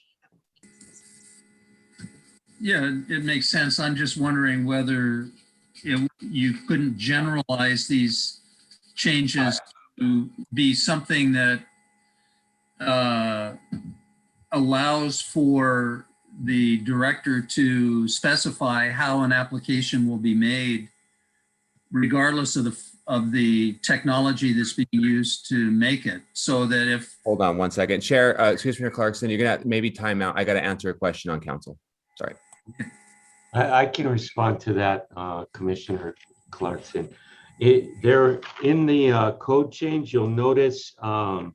Yeah, it makes sense. I'm just wondering whether you couldn't generalize these changes to be something that allows for the director to specify how an application will be made, regardless of the technology that's being used to make it. So that if Hold on one second, Chair, excuse me, Clarkson, you're gonna maybe time out. I got to answer a question on council. Sorry. I can respond to that, Commissioner Clarkson. There in the code change, you'll notice on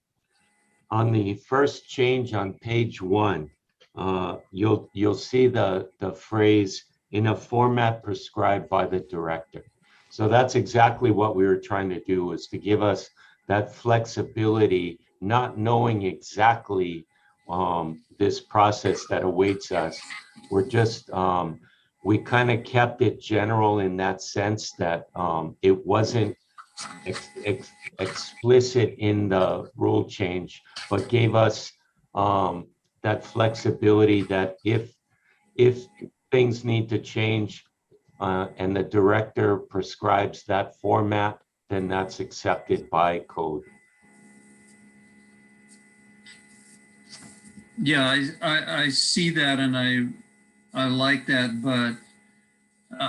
the first change on page 1, you'll see the phrase "in a format prescribed by the director." So that's exactly what we were trying to do, is to give us that flexibility, not knowing exactly this process that awaits us. We're just we kind of kept it general in that sense that it wasn't explicit in the rule change, but gave us that flexibility that if things need to change and the director prescribes that format, then that's accepted by code. Yeah, I see that, and I like that, but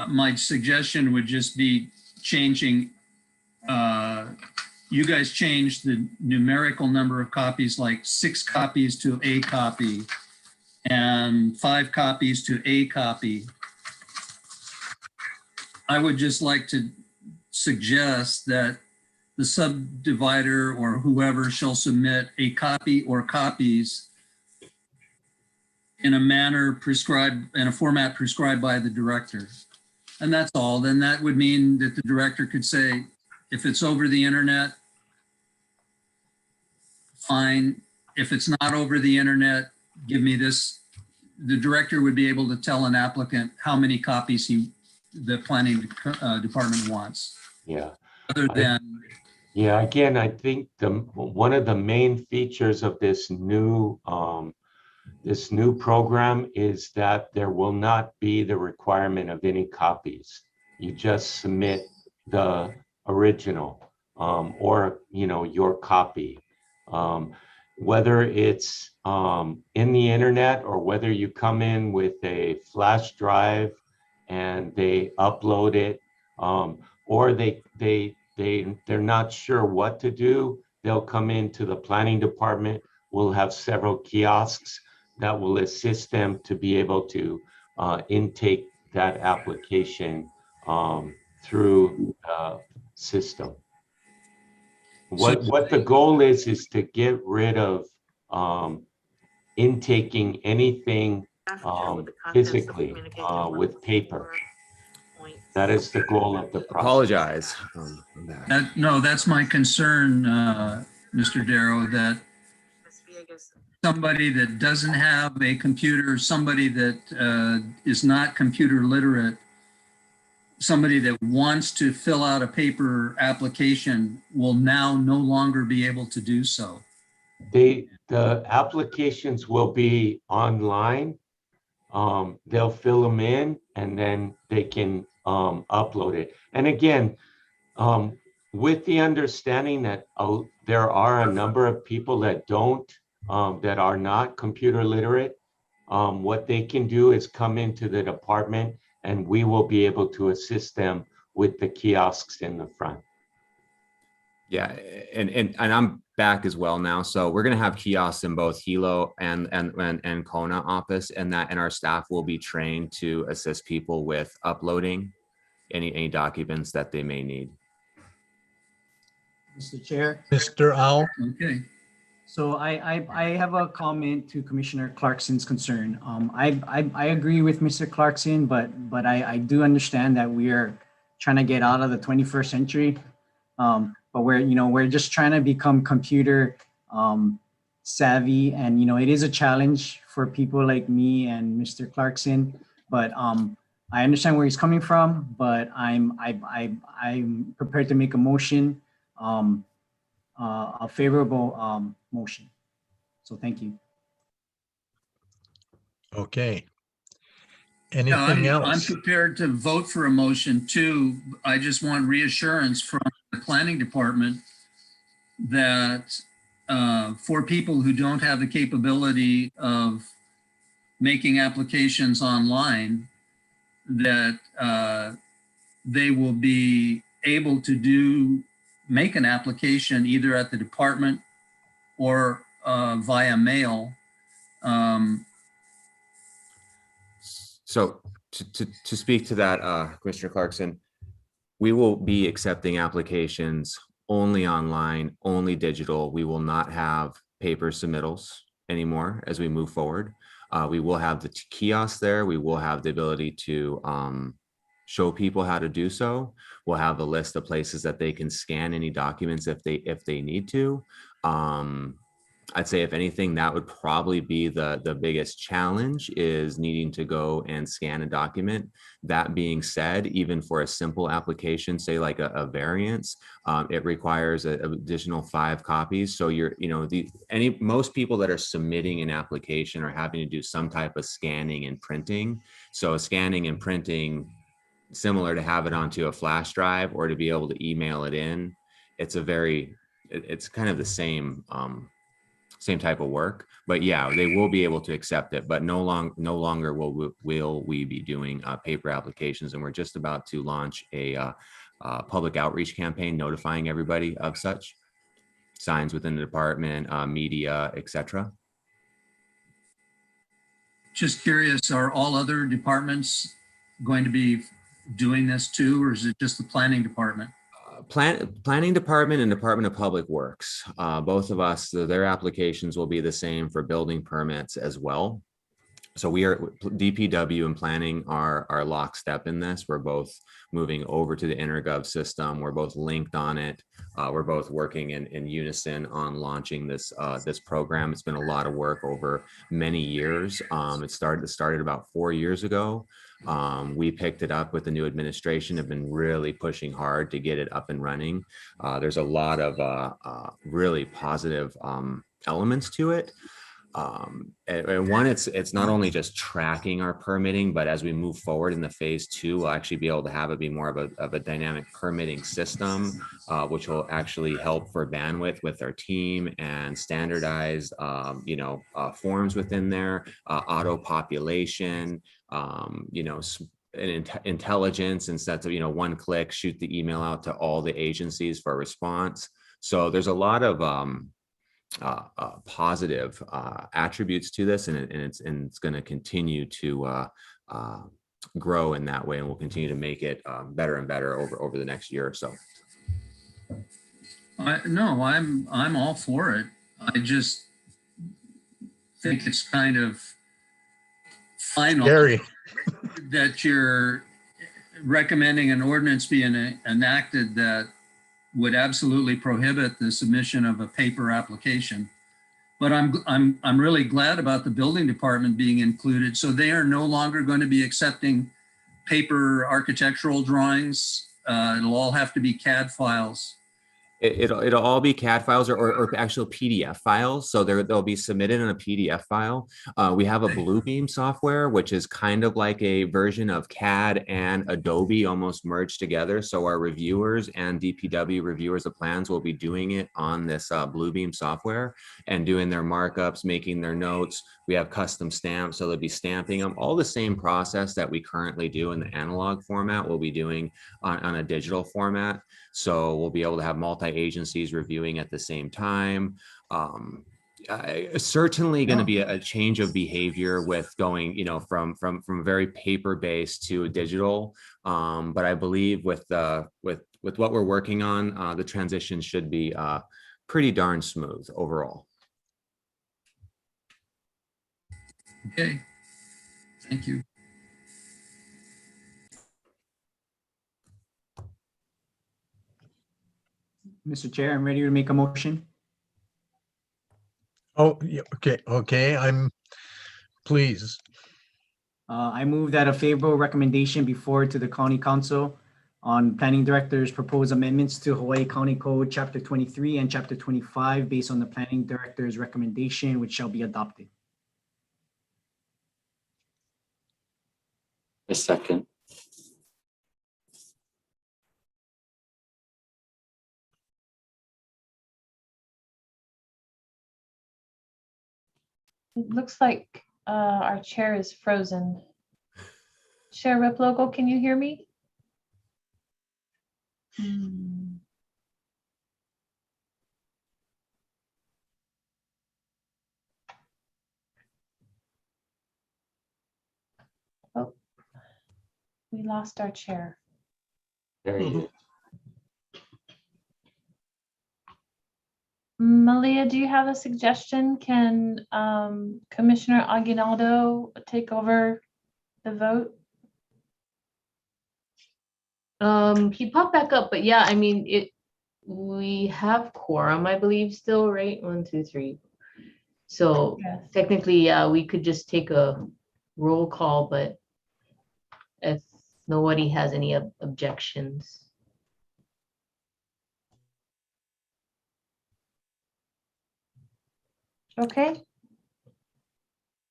my suggestion would just be changing, you guys changed the numerical number of copies, like 6 copies to a copy and 5 copies to a copy. I would just like to suggest that the subdivider or whoever shall submit a copy or copies in a manner prescribed, in a format prescribed by the director. And that's all. Then that would mean that the director could say, if it's over the internet, fine. If it's not over the internet, give me this. The director would be able to tell an applicant how many copies the planning department wants. Yeah. Other than. Yeah, again, I think one of the main features of this new program is that there will not be the requirement of any copies. You just submit the original or your copy. Whether it's in the internet or whether you come in with a flash drive and they upload it, or they're not sure what to do, they'll come into the planning department. We'll have several kiosks that will assist them to be able to intake that application through the system. What the goal is to get rid of intaking anything physically with paper. That is the goal of the process. Apologize. No, that's my concern, Mr. Darrow, that somebody that doesn't have a computer, somebody that is not computer literate, somebody that wants to fill out a paper application will now no longer be able to do so. The applications will be online. They'll fill them in and then they can upload it. And again, with the understanding that there are a number of people that that are not computer literate, what they can do is come into the department and we will be able to assist them with the kiosks in the front. Yeah, and I'm back as well now. So we're gonna have kiosks in both Hilo and Kona office, and our staff will be trained to assist people with uploading any documents that they may need. Mr. Chair. Mr. Au. Okay. So I have a comment to Commissioner Clarkson's concern. I agree with Mr. Clarkson, but I do understand that we are trying to get out of the 21st century. But we're just trying to become computer savvy, and it is a challenge for people like me and Mr. Clarkson. But I understand where he's coming from. But I'm prepared to make a motion a favorable motion. So thank you. Okay. Yeah, Anything I'm else? prepared to vote for a motion too. I just want reassurance from the planning department that for people who don't have the capability of making applications online, that they will be able to make an application either at the department or via mail. So to speak to that, Commissioner Clarkson, we will be accepting applications only online, only digital. We will not have paper submittals anymore as we move forward. We will have the kiosk there. We will have the ability to show people how to do so. We'll have a list of places that they can scan any documents if they need to. I'd say if anything, that would probably be the biggest challenge, is needing to go and scan a document. That being said, even for a simple application, say like a variance, it requires an additional 5 copies. So most people that are submitting an application are having to do some type of scanning and printing. So scanning and printing, similar to have it onto a flash drive or to be able to email it in, it's kind of the same type of work. But yeah, they will be able to accept it, but no longer will we be doing paper applications. And we're just about to launch a public outreach campaign notifying everybody of such signs within the department, media, etc. Just curious, are all other departments going to be doing this too, or is it just the planning department? Planning department and Department of Public Works, both of us, their applications will be the same for building permits as well. So we are, DPW and planning are lockstep in this. We're both moving over to the InterGov system. We're both linked on it. We're both working in unison on launching this program. It's been a lot of work over many years. It started about 4 years ago. We picked it up with the new administration, have been really pushing hard to get it up and running. There's a lot of really positive elements to it. And one, it's not only just tracking our permitting, but as we move forward in the phase 2, we'll actually be able to have it be more of a dynamic permitting system, which will actually help for bandwidth with our team and standardized, forms within there, auto population, intelligence, instead of, one click, shoot the email out to all the agencies for a response. So there's a lot of, positive attributes to this, and it's going to continue to grow in that way, and we'll continue to make it better and better over the next year or so. No, I'm all for it. I just think it's kind of final Scary that you're recommending an ordinance be enacted that would absolutely prohibit the submission of a paper application. But I'm really glad about the building department being included. So they are no longer going to be accepting paper architectural drawings. It'll all have to be CAD files. It'll all be CAD files or actual PDF files. So they'll be submitted in a PDF file. We have a Bluebeam software, which is kind of like a version of CAD and Adobe almost merged together. So our reviewers and DPW reviewers of plans will be doing it on this Bluebeam software and doing their markups, making their notes. We have custom stamps, so they'll be stamping them. All the same process that we currently do in the analog format, we'll be doing on a digital format. So we'll be able to have multi-agencies reviewing at the same time. Certainly going to be a change of behavior with going, from very paper-based to digital. But I believe with what we're working on, the transition should be pretty darn smooth overall. Okay, thank you. Mr. Chair, I'm ready to make a motion. Oh, yeah, okay, please. I move that a favorable recommendation be forwarded to the county council on Planning Director's proposed amendments to Hawaii County Code Chapter 23 and Chapter 25 based on the Planning Director's recommendation, which shall be adopted. A second. It looks like our chair is frozen. Chair Replogle, can you hear me? Oh, we lost our chair. There he is. Malia, do you have a suggestion? Can Commissioner Aguinaldo take over the vote? He popped back up, but yeah, I mean, we have quorum, I believe, still, right? 1, 2, 3. So Yes. technically, we could just take a roll call, but if nobody has any objections. Okay.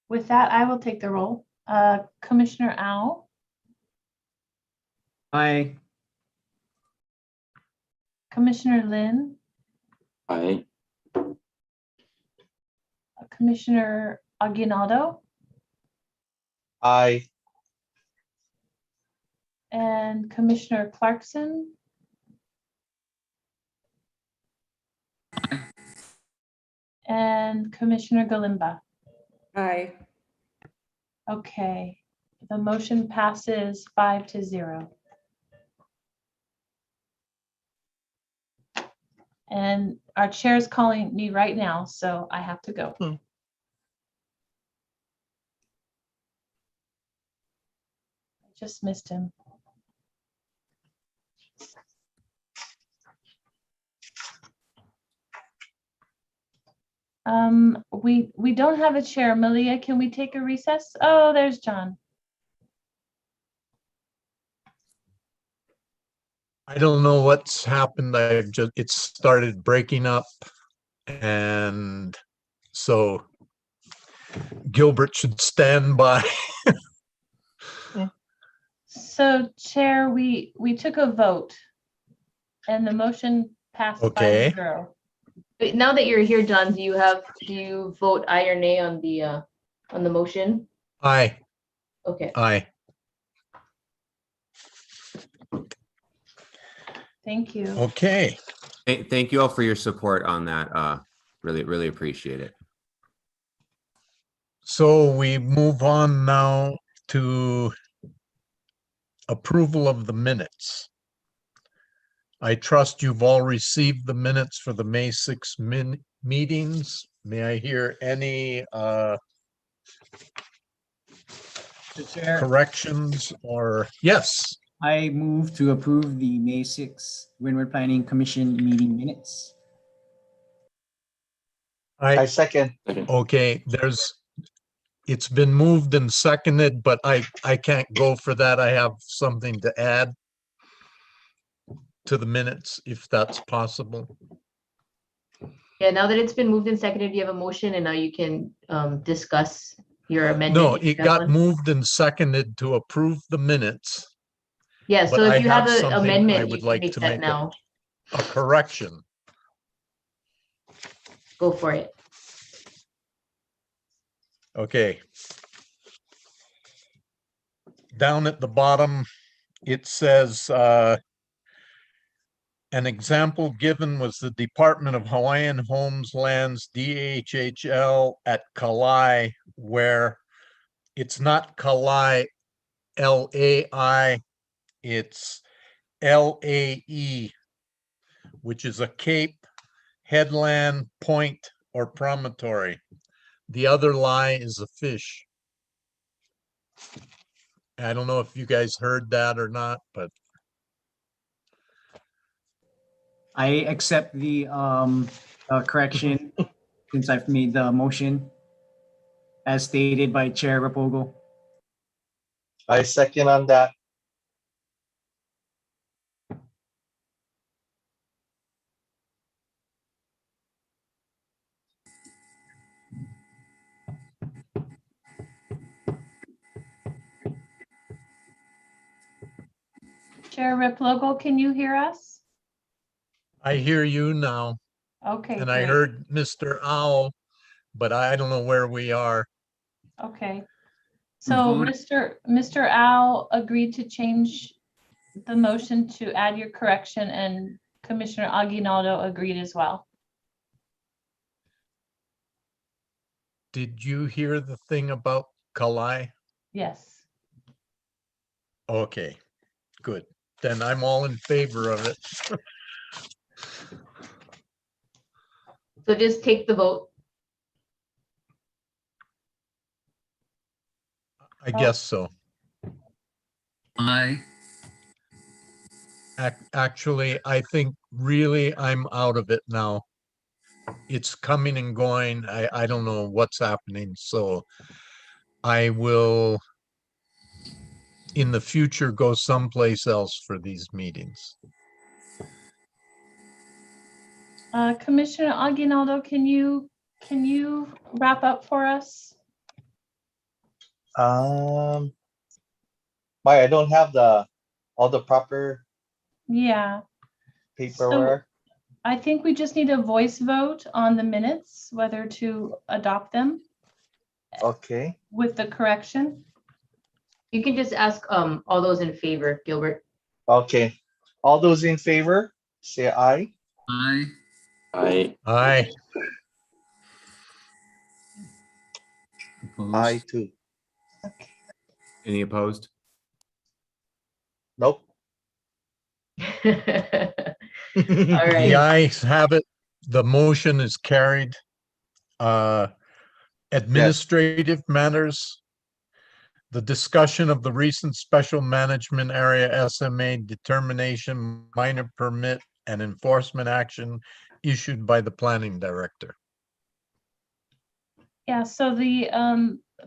With that, I will take the roll. Commissioner Au, Aye. Commissioner Lin, Aye. Commissioner Aguinaldo, Aye. and Commissioner Clarkson. And Commissioner Galimba. Aye. Okay, the motion passes 5-0. And our chair is calling me right now, so I have to go. I just missed him. We don't have a chair. Malia, can we take a recess? Oh, there's John. I don't know what's happened. It started breaking up. And so Gilbert should stand by. So Chair, we took a vote and the motion passed Okay. 5-0. But now that you're here, John, do you vote aye or nay on the motion? Aye. Okay. Aye. Thank you. Okay. Thank you all for your support on that. Really appreciate it. So we move on now to approval of the minutes. I trust you've all received the minutes for the May 6 meetings. May I hear any Chair, corrections or, yes, I move to approve the May 6 Windward Planning Commission meeting minutes. I second. okay, it's been moved and seconded, but I can't go for that. I have something to add to the minutes, if that's possible. Yeah, now that it's been moved and seconded, you have a motion and now you can discuss your amendment. No, if you it have got one. moved and seconded to approve the minutes. Yeah, but so I if you have an something I amendment, you would can like make to that make now. a correction. Go for it. Okay. Down at the bottom, it says, an example given was the Department of Hawaiian Homes Lands, DHHL at Kalai, where it's not Kalai, LAI, it's LAE, which is a cape, headland, point, or promontory. The other lie is a fish. I don't know if you guys heard that or not, but I accept the correction since I've made the motion as stated by Chair Rapogo. I second on that. Chair Replogle, can you hear us? I hear you now, Okay, and I great. heard Mr. Owl, but I don't know where we are. Okay. So Vote. Mr. Al agreed to change the motion to add your correction, and Commissioner Aguinaldo agreed as well. Did you hear the thing about Kalai? Yes. Okay, good. Then I'm all in favor of it. So just take the vote. I guess so. Aye. Actually, I think really I'm out of it now. It's coming and going. I don't know what's happening, so I will in the future go someplace else for these meetings. Commissioner Aguinaldo, can you wrap up for us? Maya, I don't have all the proper Yeah. paperwork. I think we just need a voice vote on the minutes, whether to adopt them Okay. with the correction. You can just ask all those in favor, Gilbert. Okay. All those in favor, say aye. Aye. Aye. Aye. Opposed? Aye too. Any opposed? Nope. All The right. ayes have it. The motion is carried. Administrative matters. The discussion of the recent special management area SMA determination, minor permit, and enforcement action issued by the planning director. Yeah, so the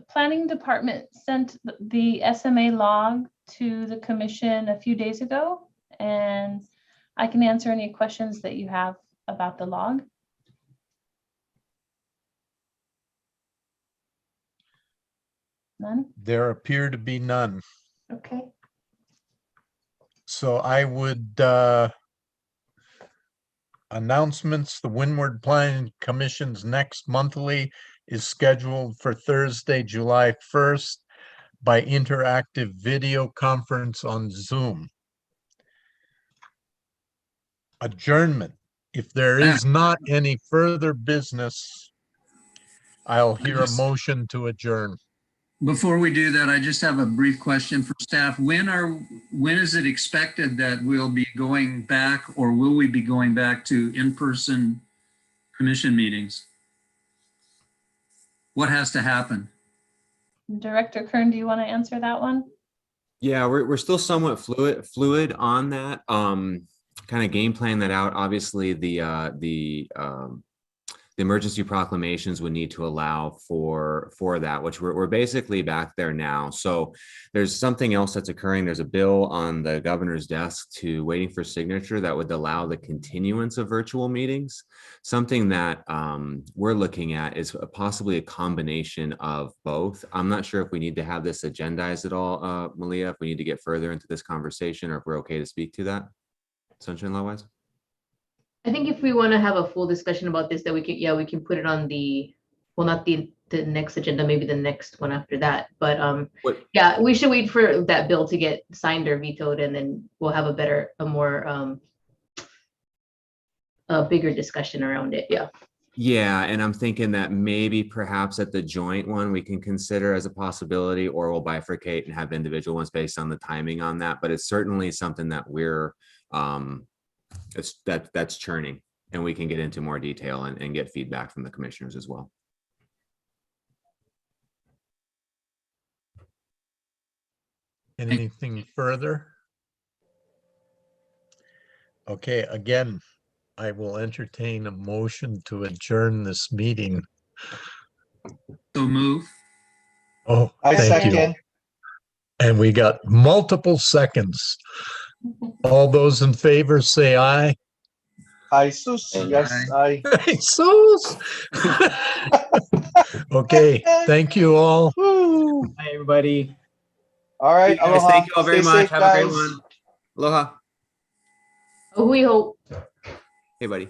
planning department sent the SMA log to the commission a few days ago, and I can answer any questions that you have about the log. None? There appear to be none. Okay. So I would announcements, the Windward Planning Commission's next monthly is scheduled for Thursday, July 1st by interactive video conference on Zoom. Adjournment. If there is not any further business, I'll hear a motion to adjourn. Before we do that, I just have a brief question for staff. When is it expected that we'll be going back, or will we be going back to in-person commission meetings? What has to happen? Director Kern, do you want to answer that one? Yeah, we're still somewhat fluid on that. Kind of game playing that out. Obviously, the emergency proclamations would need to allow for that, which we're basically back there now. So there's something else that's occurring. There's a bill on the governor's desk waiting for signature that would allow the continuance of virtual meetings. Something that we're looking at is possibly a combination of both. I'm not sure if we need to have this agendized at all, Malia, if we need to get further into this conversation, or if we're okay to speak to that, Sunshine Law-wise. I think if we want to have a full discussion about this, that we can put it on the, well, not the next agenda, maybe the next one after that. But yeah, we should wait for that bill to get signed or vetoed, and then we'll have a more bigger discussion around it. Yeah. Yeah, and I'm thinking that maybe perhaps at the joint one we can consider as a possibility, or we'll bifurcate and have individual ones based on the timing on that. But it's certainly something that we're that's churning, and we can get into more detail and get feedback from the commissioners as well. Anything further? Okay, again, I will entertain a motion to adjourn this meeting. So move. Oh, I thank you. second. And we got multiple seconds. All those in favor say aye. Aye, Sus. Yes, aye. Sus. Okay, thank you all. Hi, everybody. All right. Guys, Aloha. thank you all very Stay much. safe, Have a great guys. one. Aloha. Oh, we hope. Hey, buddy.